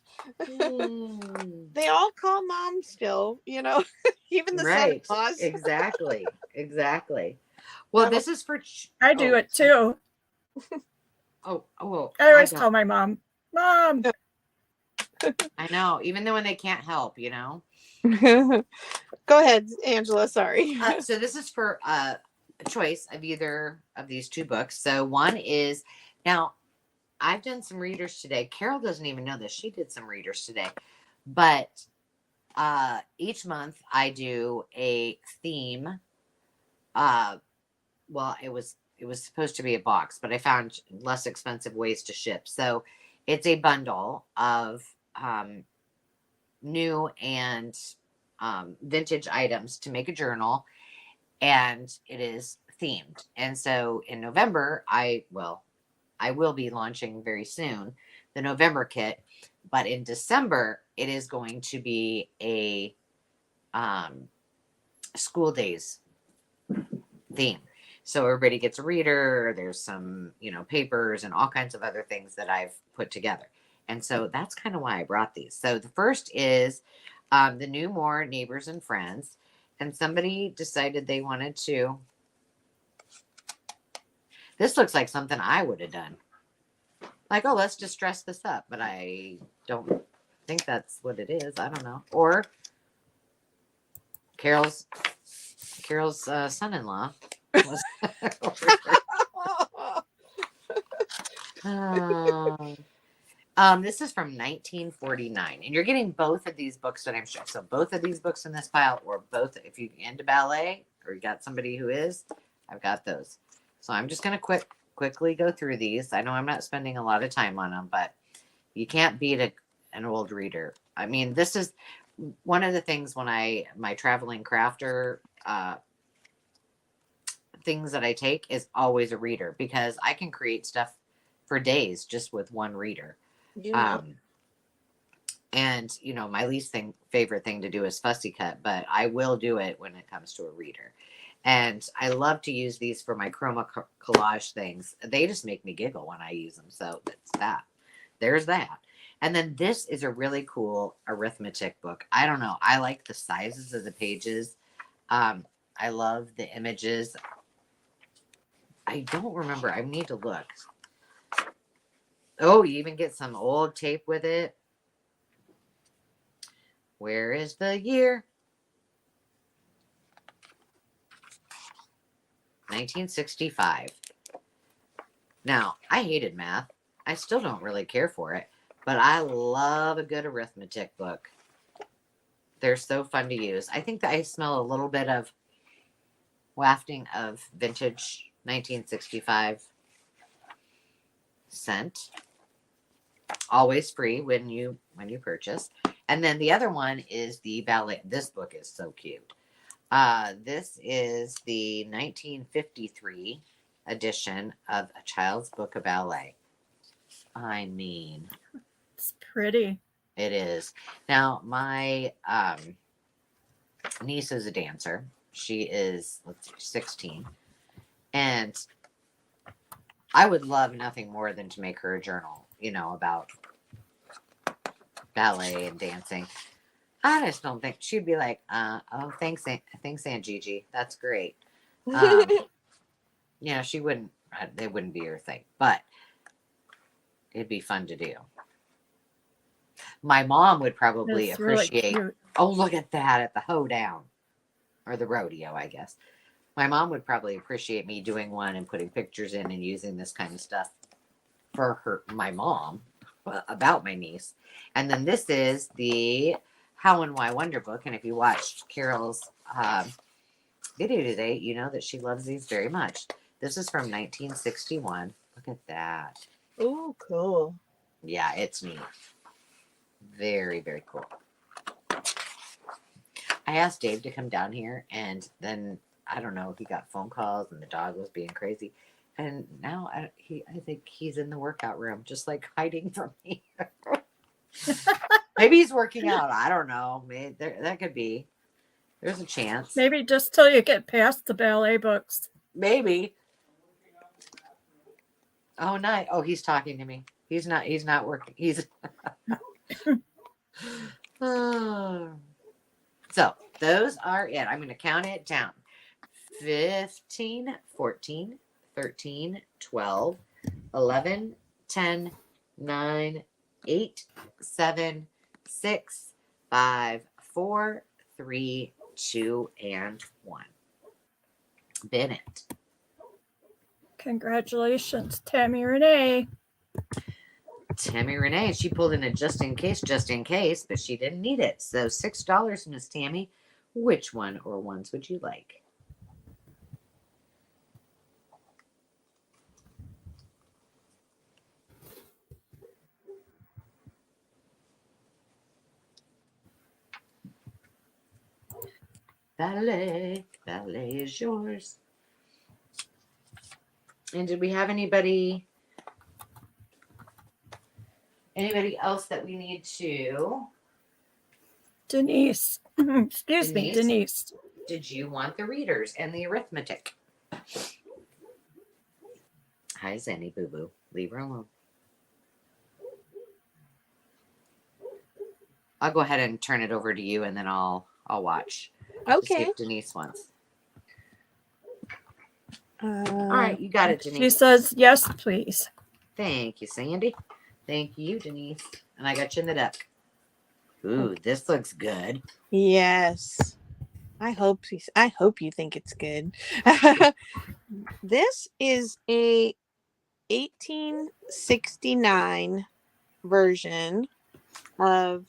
They all call mom still, even the Right. son-in-laws. Exactly. Well, this is for... I do it too. Oh. I always tell my mom, Mom. I know. Even though when they can't help, Go ahead, Angela. Sorry. So this is for a choice of either of these 2 books. So one is... Now, I've done some readers today. Carol doesn't even know this. She did some readers today. But each month I do a theme. Well, it was supposed to be a box, but I found less expensive ways to ship. So it's a bundle of new and vintage items to make a journal, and it is themed. And so in November, I will be launching very soon the November kit, but in December it is going to be a school days theme. So everybody gets a reader. There's some, papers and all kinds of other things that I've put together. And so that's kind of why I brought these. So the first is the New More Neighbors and Friends. And somebody decided they wanted to. This looks like something I would have done. Like, oh, let's just dress this up. But I don't think that's what it is. I don't know. Or Carol's son-in-law. This is from 1949, and you're getting both of these books that I'm sure. So both of these books in this pile, or both, if you're into ballet or you got somebody who is, I've got those. So I'm just going to quickly go through these. I know I'm not spending a lot of time on them, but you can't beat an old reader. I mean, this is one of the things when my traveling crafter things that I take is always a reader, because I can create stuff for days just with one reader. And my least favorite thing to do is fussy cut, but I will do it when it comes to a reader. And I love to use these for my chroma collage things. They just make me giggle when I use them. So that's that. There's that. And then this is a really cool arithmetic book. I don't know. I like the sizes of the pages. I love the images. I don't remember. I need to look. Oh, you even get some old tape with it. Where is the year? 1965. Now, I hated math. I still don't really care for it, but I love a good arithmetic book. They're so fun to use. I think that I smell a little bit of wafting of vintage 1965 scent. Always free when you purchase. And then the other one is the ballet. This book is so cute. This is the 1953 edition of A Child's Book of Ballet. I mean, It's pretty. it is. Now, my niece is a dancer. She is, let's see, 16. And I would love nothing more than to make her a journal, about ballet and dancing. I just don't think she'd be like, oh, thanks, Aunt Gigi. That's great. She wouldn't, it wouldn't be her thing, but it'd be fun to do. My mom would probably It's really appreciate, cute. oh, look at that at the hoedown or the rodeo, I guess. My mom would probably appreciate me doing one and putting pictures in and using this kind of stuff for my mom about my niece. And then this is the How and Why Wonder book. And if you watched Carol's video today, you know that she loves these very much. This is from 1961. Look at that. Oh, cool. Yeah, it's neat. Very, very cool. I asked Dave to come down here, and then I don't know, he got phone calls and the dog was being crazy. And now I think he's in the workout room, just like hiding from me. Maybe he's working out. I don't know. Maybe that could be. There's a chance. Maybe just till you get past the ballet books. Maybe. Oh, nice. Oh, he's talking to me. He's not working. He's. So those are it. I'm going to count it down. 15, 14, 13, 12, 11, 10, 9, 8, 7, 6, 5, 4, 3, 2, and 1. Bennett. Congratulations, Tammy Renee. Tammy Renee, she pulled in a just in case, but she didn't need it. So $6, Miss Tammy. Which one or ones would you like? Ballet is yours. And did we have anybody else that we need to? Denise. Excuse me, Denise. Did you want the readers and the arithmetic? Hi, Zenny Boo Boo. Leave her alone. I'll go ahead and turn it over to you, and then I'll watch. Okay. If Denise wants. All right, you got it, Denise. She says yes, please. Thank you, Sandy. Thank you, Denise. And I got you in the duck. Ooh, this looks good. Yes. I hope you think it's good. This is a 1869 version of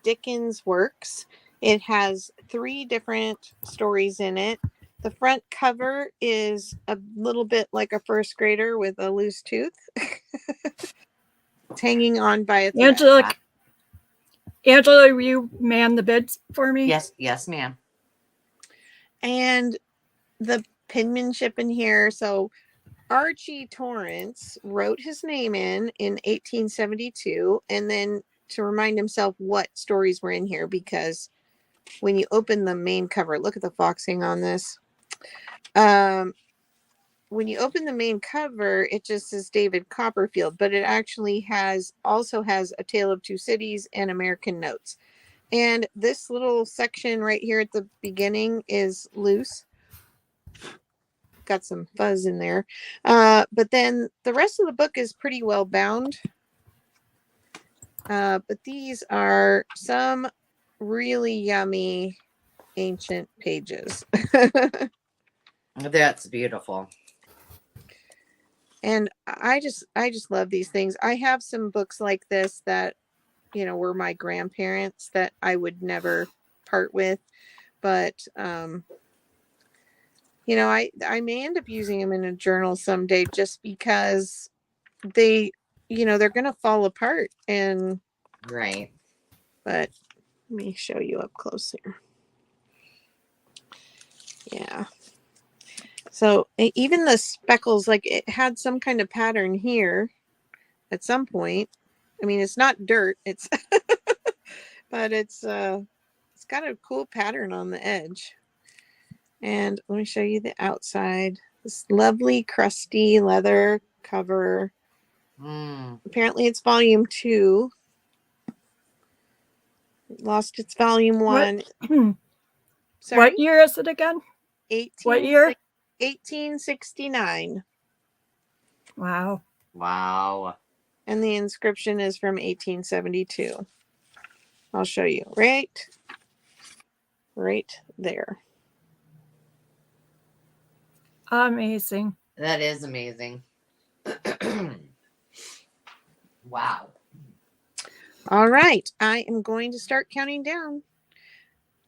Dickens' works. It has 3 different stories in it. The front cover is a little bit like a first grader with a loose tooth. It's hanging on by a thread. Angela, will you man the bids for me? Yes, ma'am. And the penmanship in here. So Archie Torrance wrote his name in 1872, and then to remind himself what stories were in here, because when you open the main cover, look at the foxing on this. When you open the main cover, it just says David Copperfield, but it actually also has A Tale of Two Cities and American Notes. And this little section right here at the beginning is loose. got some fuzz in there. But then the rest of the book is pretty well bound. But these are some really yummy ancient pages. That's beautiful. And I just love these things. I have some books like this that, you know, were my grandparents that I would never part with. But, you know, I may end up using them in a journal someday just because they, you know, they're going to fall apart. And, Right. but let me show you up close here. Yeah. So even the speckles, like it had some kind of pattern here at some point. I mean, it's not dirt, it's, but it's got a cool pattern on the edge. And let me show you the outside. This lovely crusty leather cover. Apparently it's volume 2. Lost its volume 1. Sorry? What year is it again? What year? 1869. Wow. Wow. And the inscription is from 1872. I'll show you right there. Amazing. That is amazing. Wow. All right. I am going to start counting down.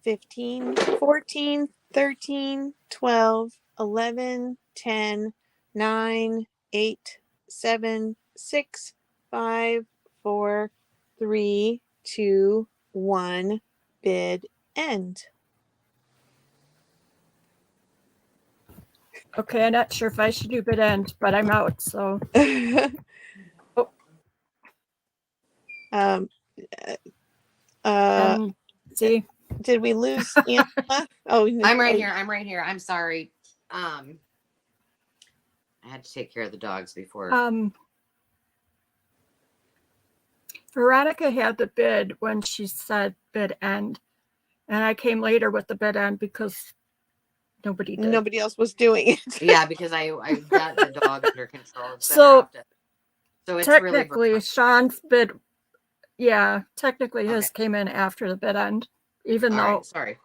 15, 14, 13, 12, 11, 10, 9, 8, 7, 6, 5, 4, 3, 2, 1. Bid end. Okay, I'm not sure if I should do bid end, but I'm out, so. See. Did we lose Angela? Oh, I'm right here. I'm sorry. I had to take care of the dogs before. Veronica had the bid when she said bid end, and I came later with the bid end because nobody else was doing it. Yeah, because I got the dog under control. So it's technically really Sean's bid, technically his came in after the bid end, even though right, sorry.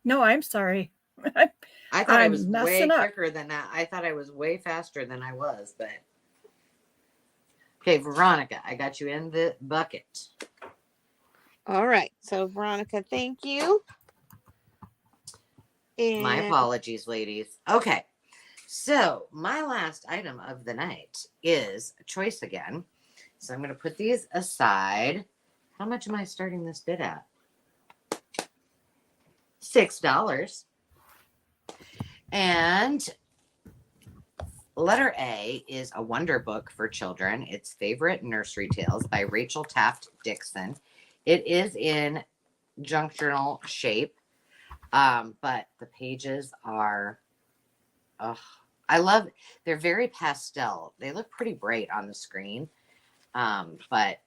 No, I'm sorry. I thought I was way quicker than that. I thought I was way faster than I was, but okay, Veronica, I got you in the bucket. All right. So Veronica, thank you. And my apologies, ladies. Okay. So my last item of the night is a choice again. So I'm going to put these aside. How much am I starting this bid at? $6. And letter A is a wonder book for children. It's Favorite Nursery Tales by Rachel Taft Dixon. It is in junk journal shape, but the pages are, they're very pastel. They look pretty bright on the screen, but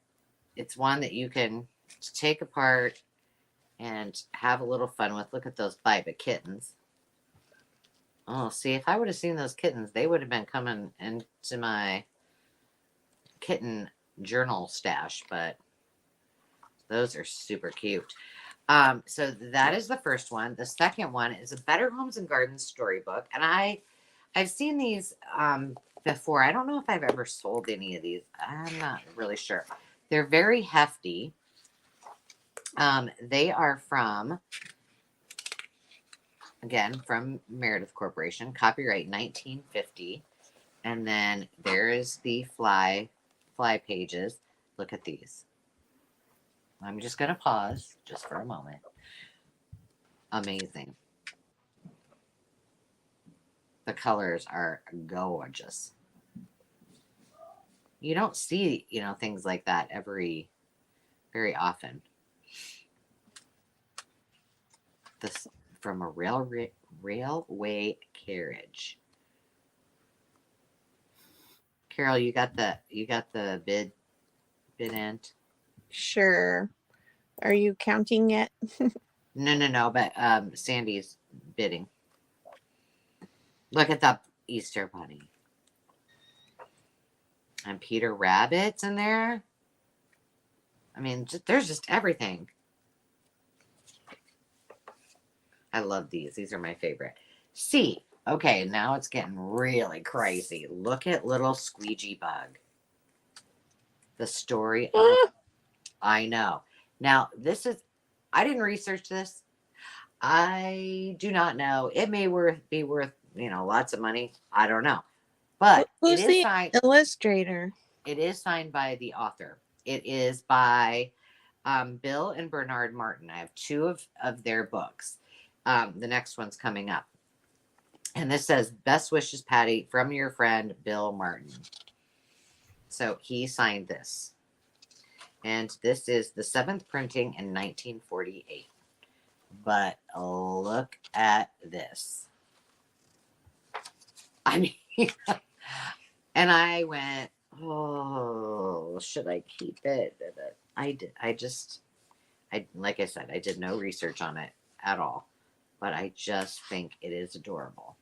it's one that you can take apart and have a little fun with. Look at those Biba kittens. Oh, see, if I would have seen those kittens, they would have been coming into my kitten journal stash, but those are super cute. So that is the first one. The second one is a Better Homes and Gardens storybook. And I've seen these before. I don't know if I've ever sold any of these. I'm not really sure. They're very hefty. They are from Meredith Corporation, copyright 1950. And then there is the fly pages. Look at these. I'm just going to pause just for a moment. Amazing. The colors are gorgeous. You don't see, things like that very often. This from a railway carriage. Carol, you got the bid end? Sure. Are you counting yet? No, but Sandy's bidding. Look at the Easter Bunny. And Peter Rabbit's in there. I mean, there's just everything. I love these. These are my favorite. C. Okay, now it's getting really crazy. Look at little Squeegee Bug. The story of... I know. Now, this is... I didn't research this. I do not know. It may be worth, lots of money. I don't know. But who's it is the signed... illustrator? It is signed by the author. It is by Bill and Bernard Martin. I have two of their books. The next one's coming up. And this says, "Best wishes, Patty, from your friend, Bill Martin." So he signed this. And this is the 7th printing in 1948. But look at this. I mean, and I went, oh, should I keep it? Like I said, I did no research on it at all. But I just think it is adorable.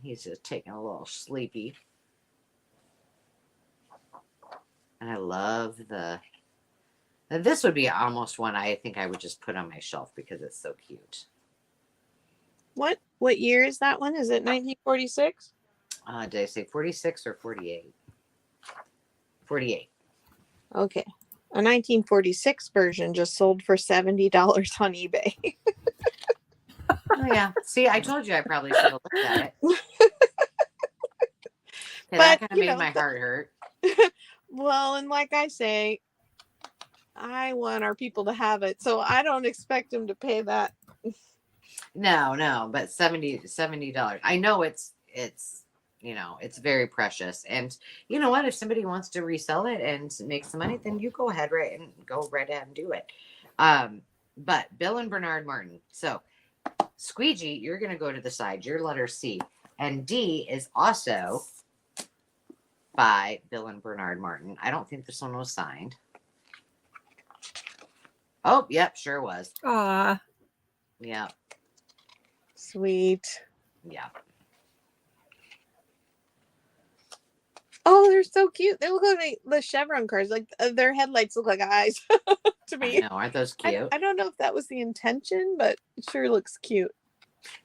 He's just taking a little sleepy. And I love this would be almost one I think I would just put on my shelf because it's so cute. What year is that one? Is it 1946? Did I say 46 or 48? 48. Okay. A 1946 version just sold for $70 on eBay. Oh, yeah. See, I told you I probably should have looked at it. But, that kind of made my heart hurt. Well, and like I say, I want our people to have it. So I don't expect them to pay that. No, but $70. I know it's it's very precious. And you know what? If somebody wants to resell it and make some money, then you go ahead right ahead and do it. But Bill and Bernard Martin. So Squeegee, you're going to go to the side. Your letter C. And D is also by Bill and Bernard Martin. I don't think this one was signed. Oh, yep, sure was. Aw. Yeah. Sweet. Yeah. Oh, they're so cute. They look like the Chevron cars. Like their headlights look like eyes to me. I know, aren't those cute? I don't know if that was the intention, but it sure looks cute.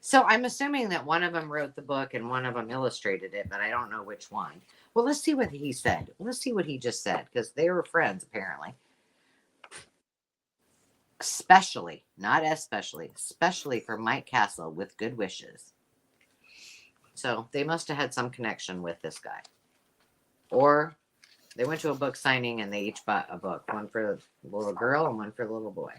So I'm assuming that one of them wrote the book and one of them illustrated it, but I don't know which one. Well, let's see what he said. Let's see what he just said, because they were friends, apparently. Especially, not especially for Mike Castle with good wishes. So they must have had some connection with this guy. Or they went to a book signing and they each bought a book. One for the little girl and one for the little boy.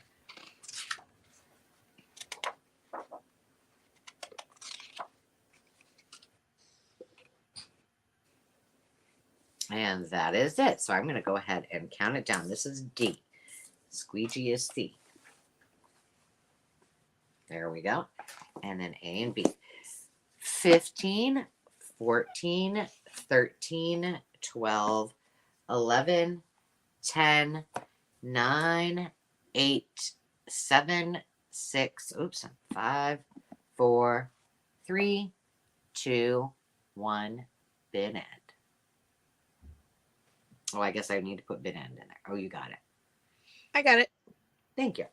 And that is it. So I'm going to go ahead and count it down. This is D. Squeegee is C. There we go. And then A and B. 15, 14, 13, 12, 11, 10, 9, 8, 7, 6, 5, 4, 3, 2, 1, bin end. Oh, I guess I need to put bin end in there. Oh, you got it. I got it. Thank you.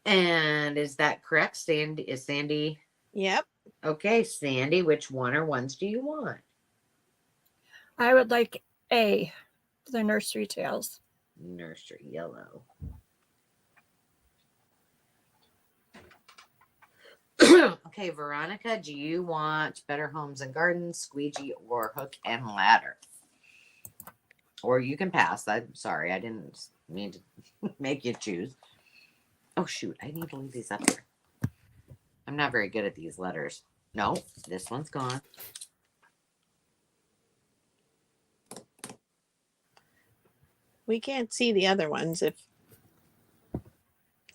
And is that correct? Sandy, is Sandy? Yep. Okay, Sandy, which one or ones do you want? I would like A, the nursery tales. Nursery yellow. Okay, Veronica, do you want Better Homes and Gardens, Squeegee, or Hook and Ladder? Or you can pass. I'm sorry, I didn't mean to make you choose. Oh, shoot, I need to leave these up there. I'm not very good at these letters. No, this one's gone. We can't see the other ones if...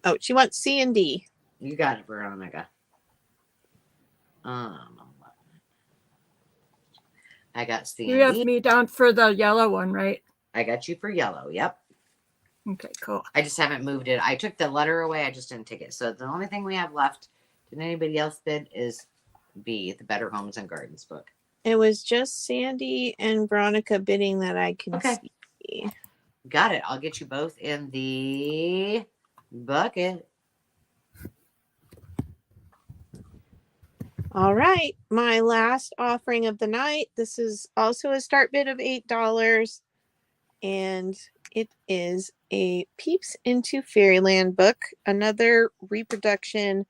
Oh, she wants C and D. You got it, Veronica. I got C You and have D. me down for the yellow one, right? I got you for yellow. Yep. Okay, cool. I just haven't moved it. I took the letter away. I just didn't take it. So the only thing we have left, did anybody else bid, is B, the Better Homes and Gardens book. It was just Sandy and Veronica bidding that I can Okay. see. Got it. I'll get you both in the bucket. All right, my last offering of the night. This is also a start bid of $8, and it is a Peeps into Fairyland book, another reproduction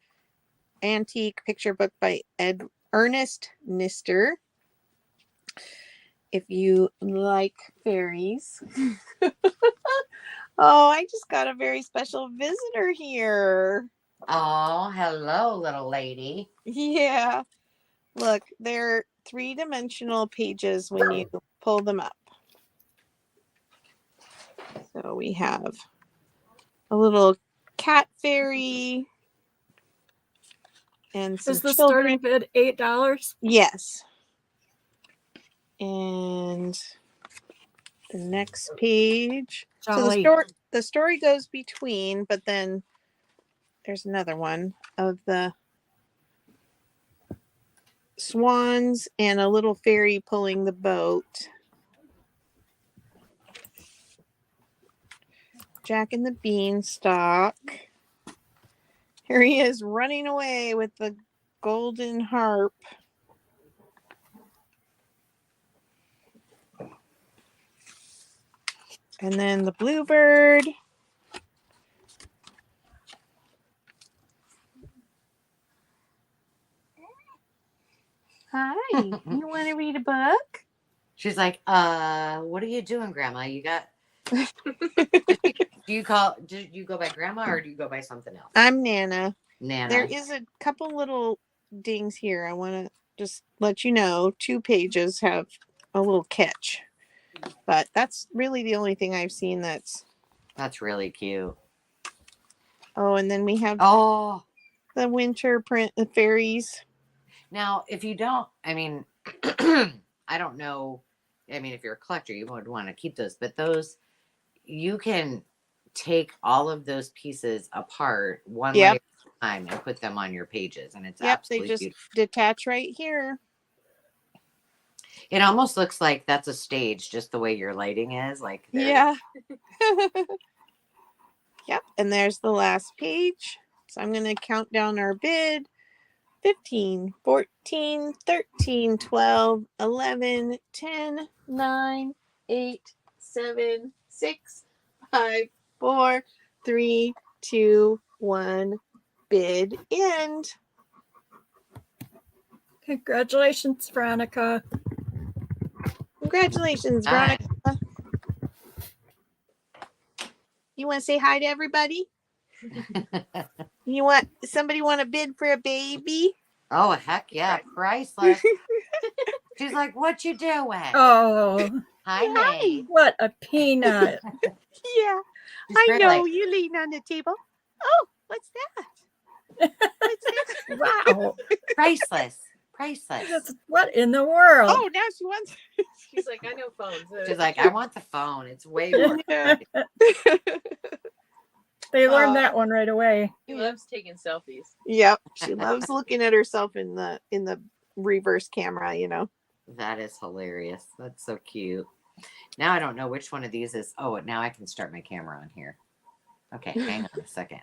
antique picture book by Ernest Nister. If you like fairies. Oh, I just got a very special visitor here. Oh, hello, little lady. Yeah. Look, they're 3-dimensional pages when you pull them up. So we have a little cat fairy and some Is the children. starting bid $8? Yes. And the next page. So Jolly. the story goes between, but then there's another one of the swans and a little fairy pulling the boat. Jack and the Beanstalk. Here he is running away with the golden harp. And then the bluebird. Hi, you want to read a book? She's like, what are you doing, Grandma? You got do you go by Grandma or do you go by something else? I'm Nana. Nana. There is a couple little dings here. I want to just let you know 2 pages have a little catch. But that's really the only thing I've seen that's really cute. Oh, and then we have the winter print, the fairies. Now, if you don't, I mean, I don't know. I mean, if you're a collector, you would want to keep those, but those, you can take all of those pieces apart one layer at a time and put them on your pages. And it's absolutely they just beautiful. Detach right here. It almost looks like that's a stage, just the way your lighting is. Like, yeah. Yep. And there's the last page. So I'm going to count down our bid. 15, 14, 13, 12, 11, 10, 9, 8, 7, 6, 5, 4, 3, 2, 1. Bid end. Congratulations, Veronica. Congratulations, Veronica. You want to say hi to everybody? Somebody want to bid for a baby? Oh, heck yeah. Priceless. She's like, what you doing? Oh. Hi, May. What a peanut. Yeah. I know. You lean on the table. Oh, what's that? What's that? Wow. Priceless. What in the world? Oh, now she wants. She's like, I know phones. She's like, I want the phone. It's way more. They learned that one right away. He loves taking selfies. Yep. She loves looking at herself in the reverse camera, you know. That is hilarious. That's so cute. Now I don't know which one of these is. Oh, now I can start my camera on here. Okay, hang on a second.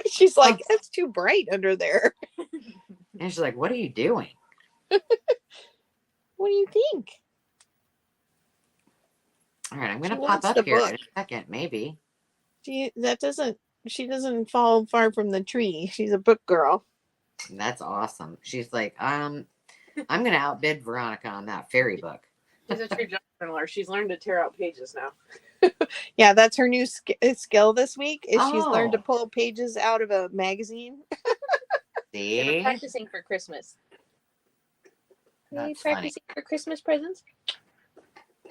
She's like, it's too bright under there. And she's like, what are you doing? What do you think? All right, I'm going to pop up here in a second, maybe. She doesn't fall far from the tree. She's a book girl. That's awesome. She's like, I'm going to outbid Veronica on that fairy book. She's a true journaler. She's learned to tear out pages now. Yeah, that's her new skill this week. She's learned to pull pages out of a magazine. See? We're practicing for Christmas. Are you practicing for Christmas presents?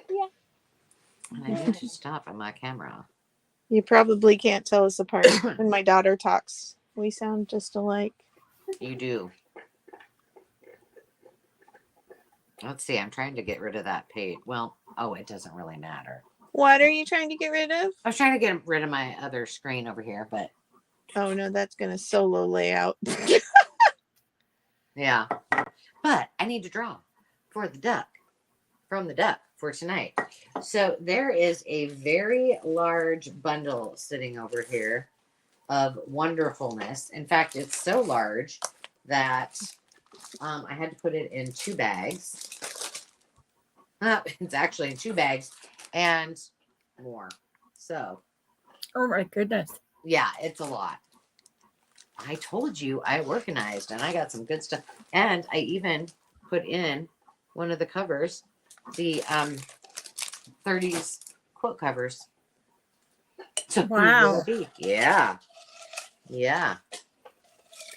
Yeah. I need to stop on my camera. You probably can't tell us apart when my daughter talks. We sound just alike. You do. Let's see. I'm trying to get rid of that page. Well, it doesn't really matter. What are you trying to get rid of? I was trying to get rid of my other screen over here, but Oh no, that's gonna solo layout. yeah. But I need to draw for the duck, from the duck for tonight. So there is a very large bundle sitting over here of wonderfulness. In fact, it's so large that I had to put it in 2 bags. It's actually in 2 bags and more. So, Oh my goodness. yeah, it's a lot. I told you I organized and I got some good stuff. And I even put in one of the covers, the 30s quote covers. So Wow. yeah. Yeah.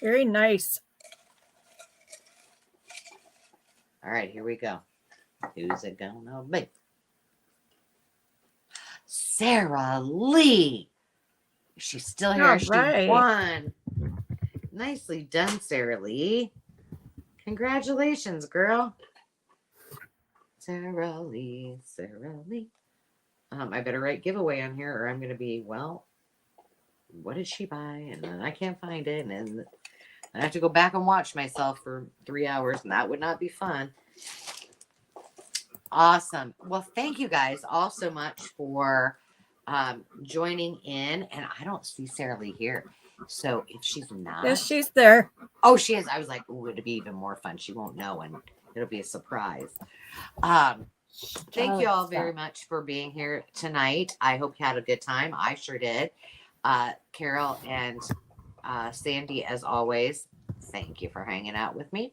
Very nice. All right, here we go. Who's it gonna be? Sarah Lee. She's still here. All She right. won. Nicely done, Sarah Lee. Congratulations, girl. Sarah Lee, Sarah Lee. I better write giveaway on here or I'm going to be, well, what did she buy? And then I can't find it. And I have to go back and watch myself for 3 hours. And that would not be fun. Awesome. Well, thank you guys all so much for joining in. And I don't see Sarah Lee here. So if she's not. Yes, she's there. Oh, she is. I was like, ooh, it'd be even more fun. She won't know and it'll be a surprise. Thank you all very much for being here tonight. I hope you had a good time. I sure did. Carol and Sandy, as always, thank you for hanging out with me.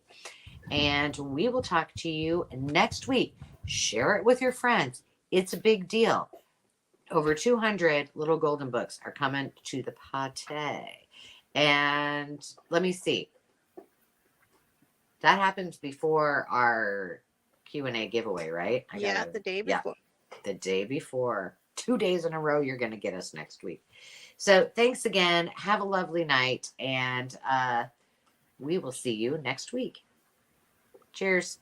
And we will talk to you next week. Share it with your friends. It's a big deal. Over 200 little golden books are coming to the pate. And let me see. That happens before our Q&A giveaway, right? Yeah, the day before. Yeah, the day before. 2 days in a row, you're going to get us next week. So thanks again. Have a lovely night. And we will see you next week. Cheers.